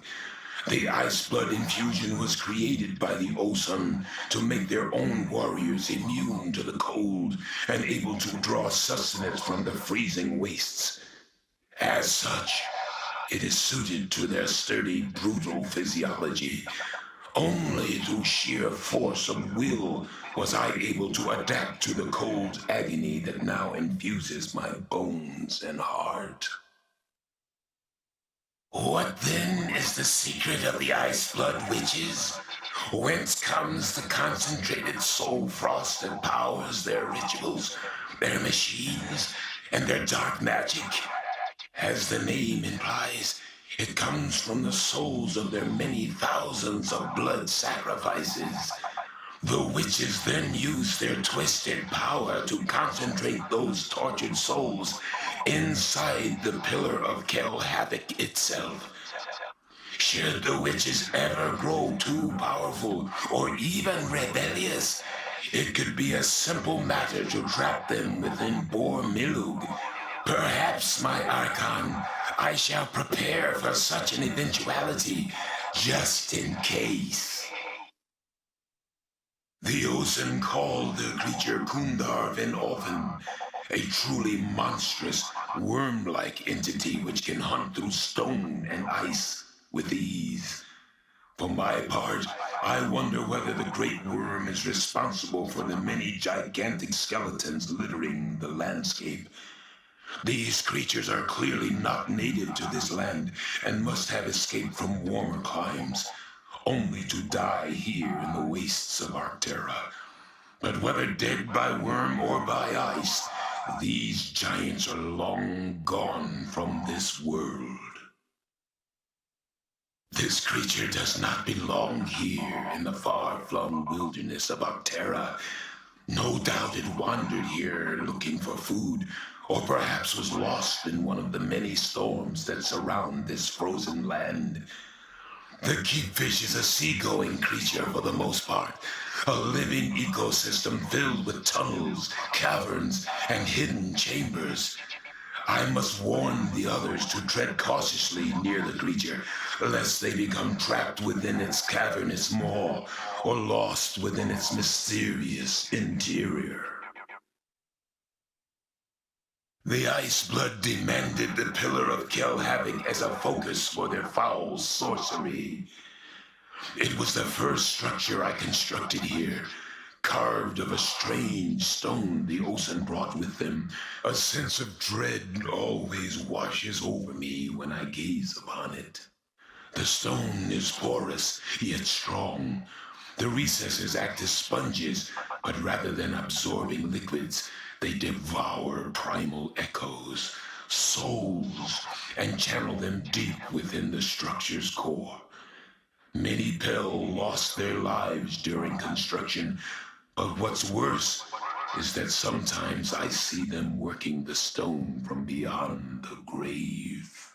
The ice blood infusion was created by the Osun to make their own warriors immune to the cold and able to draw sustenance from the freezing wastes. As such, it is suited to their sturdy, brutal physiology. Only through sheer force of will was I able to adapt to the cold agony that now infuses my bones and heart. What then is the secret of the Ice Blood Witches? Whence comes the concentrated soul frost that powers their rituals, their machines, and their dark magic? As the name implies, it comes from the souls of their many thousands of blood sacrifices. The witches then use their twisted power to concentrate those tortured souls inside the pillar of Kel Havoc itself. Should the witches ever grow too powerful or even rebellious, it could be a simple matter to trap them within Bor Milug. Perhaps, my Archon, I shall prepare for such an eventuality, just in case. The Osun called the creature Kundar Ven Oven, a truly monstrous, worm-like entity which can hunt through stone and ice with ease. For my part, I wonder whether the great worm is responsible for the many gigantic skeletons littering the landscape. These creatures are clearly not native to this land and must have escaped from warmer climes, only to die here in the wastes of Arcterra. But whether dead by worm or by ice, these giants are long gone from this world. This creature does not belong here in the far-flung wilderness of Arcterra. No doubt it wandered here looking for food, or perhaps was lost in one of the many storms that surround this frozen land. The keepfish is a seagoing creature for the most part, a living ecosystem filled with tunnels, caverns, and hidden chambers. I must warn the others to tread cautiously near the creature, lest they become trapped within its cavernous maw or lost within its mysterious interior. The Ice Blood demanded the Pillar of Kel Havoc as a focus for their foul sorcery. It was the first structure I constructed here, carved of a strange stone the Osun brought with them. A sense of dread always washes over me when I gaze upon it. The stone is porous, yet strong. The recesses act as sponges, but rather than absorbing liquids, they devour primal echoes, souls, and channel them deep within the structure's core. Many Pel lost their lives during construction, but what's worse is that sometimes I see them working the stone from beyond the grave.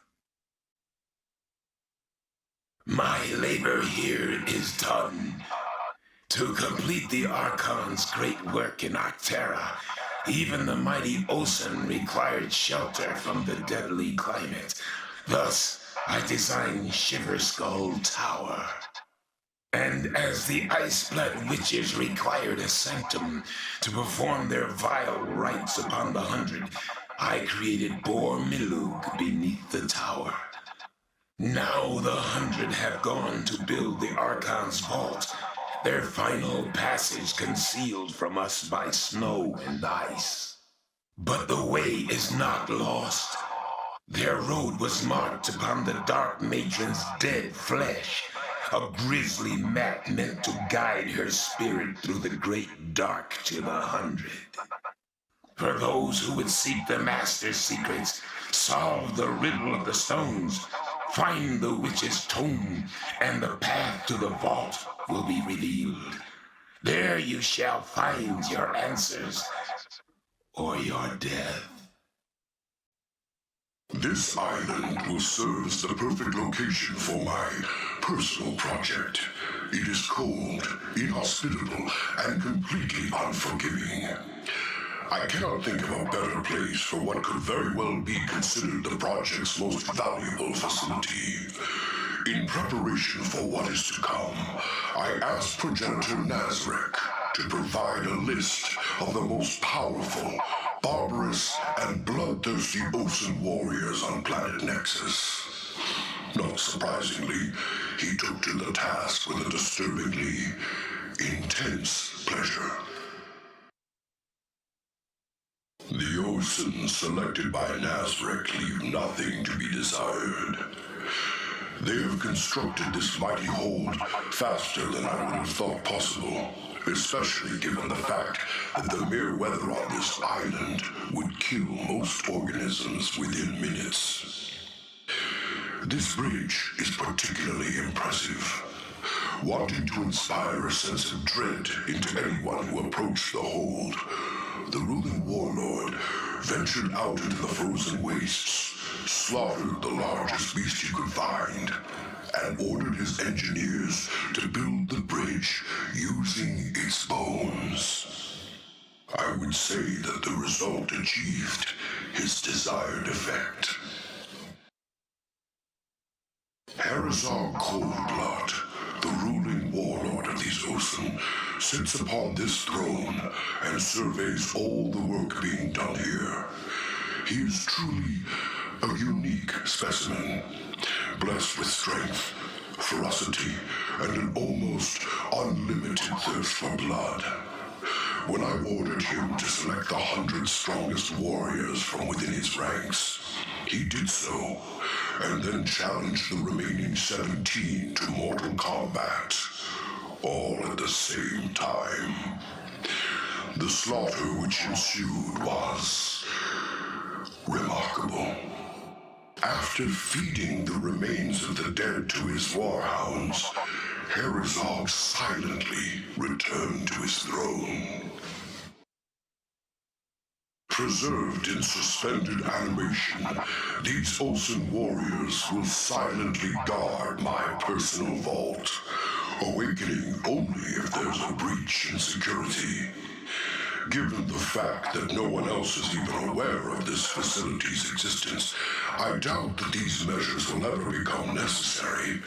My labor here is done. To complete the Archon's great work in Arcterra, even the mighty Osun required shelter from the deadly climate. Thus, I designed Shiver Skull Tower. And as the Ice Blood Witches required a sanctum to perform their vile rites upon the 100, I created Bor Milug beneath the tower. Now the 100 have gone to build the Archon's vault, their final passage concealed from us by snow and ice. But the way is not lost. Their road was marked upon the Dark Matron's dead flesh, a grisly map meant to guide her spirit through the great dark to the 100. For those who would seek the Master's secrets, solve the riddle of the stones, find the witch's tomb, and the path to the vault will be revealed. There you shall find your answers, or your death. This island will serve as the perfect location for my personal project. It is cold, inhospitable, and completely unforgiving. I cannot think of a better place for what could very well be considered the project's most valuable facility. In preparation for what is to come, I asked Progenitor Nazarek to provide a list of the most powerful, barbarous, and bloodthirsty Ocean warriors on planet Nexus. Not surprisingly, he took to the task with a disturbingly intense pleasure. The Oceans selected by Nazarek leave nothing to be desired. They have constructed this mighty hold faster than I would have thought possible, especially given the fact that the mere weather on this island would kill most organisms within minutes. This bridge is particularly impressive, wanting to inspire a sense of dread into anyone who approached the hold. The ruling warlord ventured out into the frozen wastes, slaughtered the largest beast he could find, and ordered his engineers to build the bridge using its bones. I would say that the result achieved his desired effect. Herazar Coldblood, the ruling warlord of these Ocean, sits upon this throne and surveys all the work being done here. He is truly a unique specimen, blessed with strength, ferocity, and an almost unlimited thirst for blood. When I ordered him to select the 100 strongest warriors from within his ranks, he did so, and then challenged the remaining 17 to mortal combat, all at the same time. The slaughter which ensued was remarkable. After feeding the remains of the dead to his warhounds, Herazog silently returned to his throne. Preserved in suspended animation, these Olsen warriors will silently guard my personal vault, awakening only if there's a breach in security. Given the fact that no one else is even aware of this facility's existence, I doubt that these measures will ever become necessary,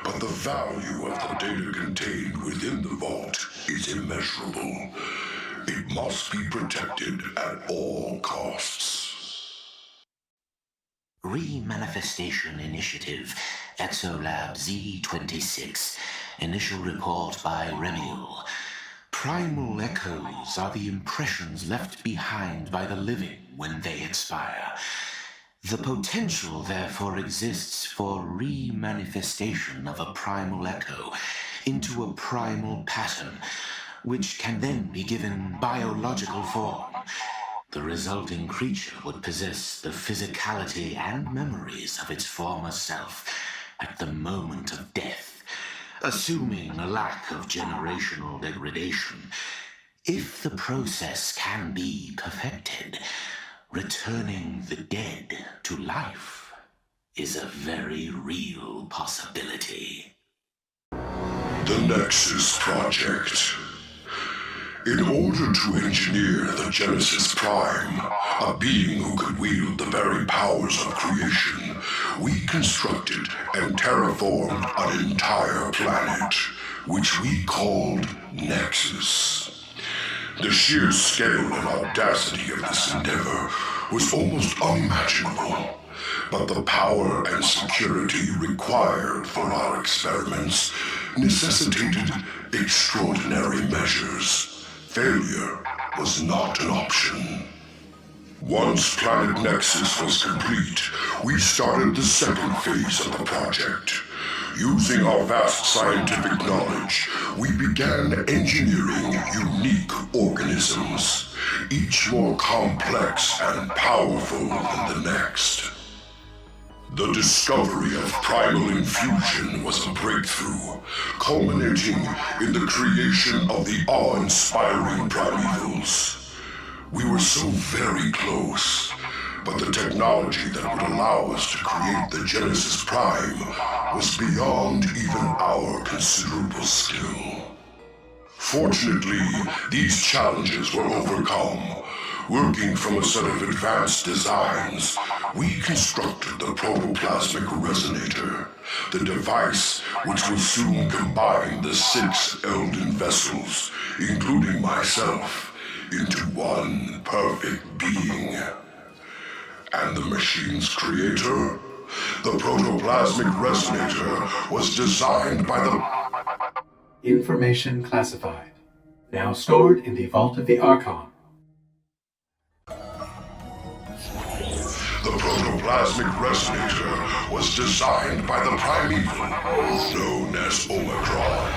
but the value of the data contained within the vault is immeasurable. It must be protected at all costs. Remanifestation Initiative, Exo-Lab Z26. Initial report by Remiel. Primal echoes are the impressions left behind by the living when they expire. The potential therefore exists for remanifestation of a primal echo into a primal pattern, which can then be given biological form. The resulting creature would possess the physicality and memories of its former self at the moment of death, assuming a lack of generational degradation. If the process can be perfected, returning the dead to life is a very real possibility. The Nexus Project. In order to engineer the Genesis Prime, a being who could wield the very powers of creation, we constructed and terraformed an entire planet, which we called Nexus. The sheer scale and audacity of this endeavor was almost unimaginable, but the power and security required for our experiments necessitated extraordinary measures. Failure was not an option. Once Planet Nexus was complete, we started the second phase of the project. Using our vast scientific knowledge, we began engineering unique organisms, each more complex and powerful than the next. The discovery of primal infusion was a breakthrough, culminating in the creation of the awe-inspiring primevals. We were so very close, but the technology that would allow us to create the Genesis Prime was beyond even our considerable skill. Fortunately, these challenges were overcome. Working from a set of advanced designs, we constructed the protoplasmic resonator, the device which will soon combine the 6 Elden vessels, including myself, into one perfect being. And the machine's creator? The protoplasmic resonator was designed by the... Information classified. Now stored in the vault of the Archon. The protoplasmic resonator was designed by the primeval, known as Omicron,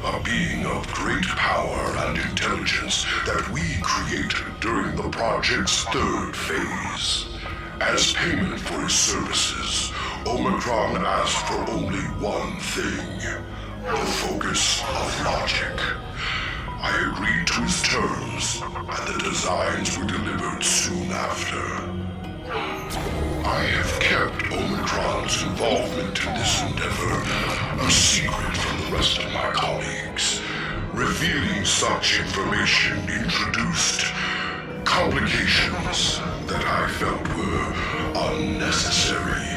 a being of great power and intelligence that we created during the project's 3rd phase. As payment for his services, Omicron asked for only one thing: the focus of logic. I agreed to his terms, and the designs were delivered soon after. I have kept Omicron's involvement in this endeavor a secret from the rest of my colleagues. Revealing such information introduced complications that I felt were unnecessary.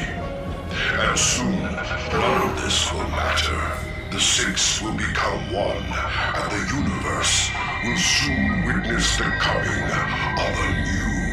And soon, none of this will matter. The 6 will become one, and the universe will soon witness the coming of a new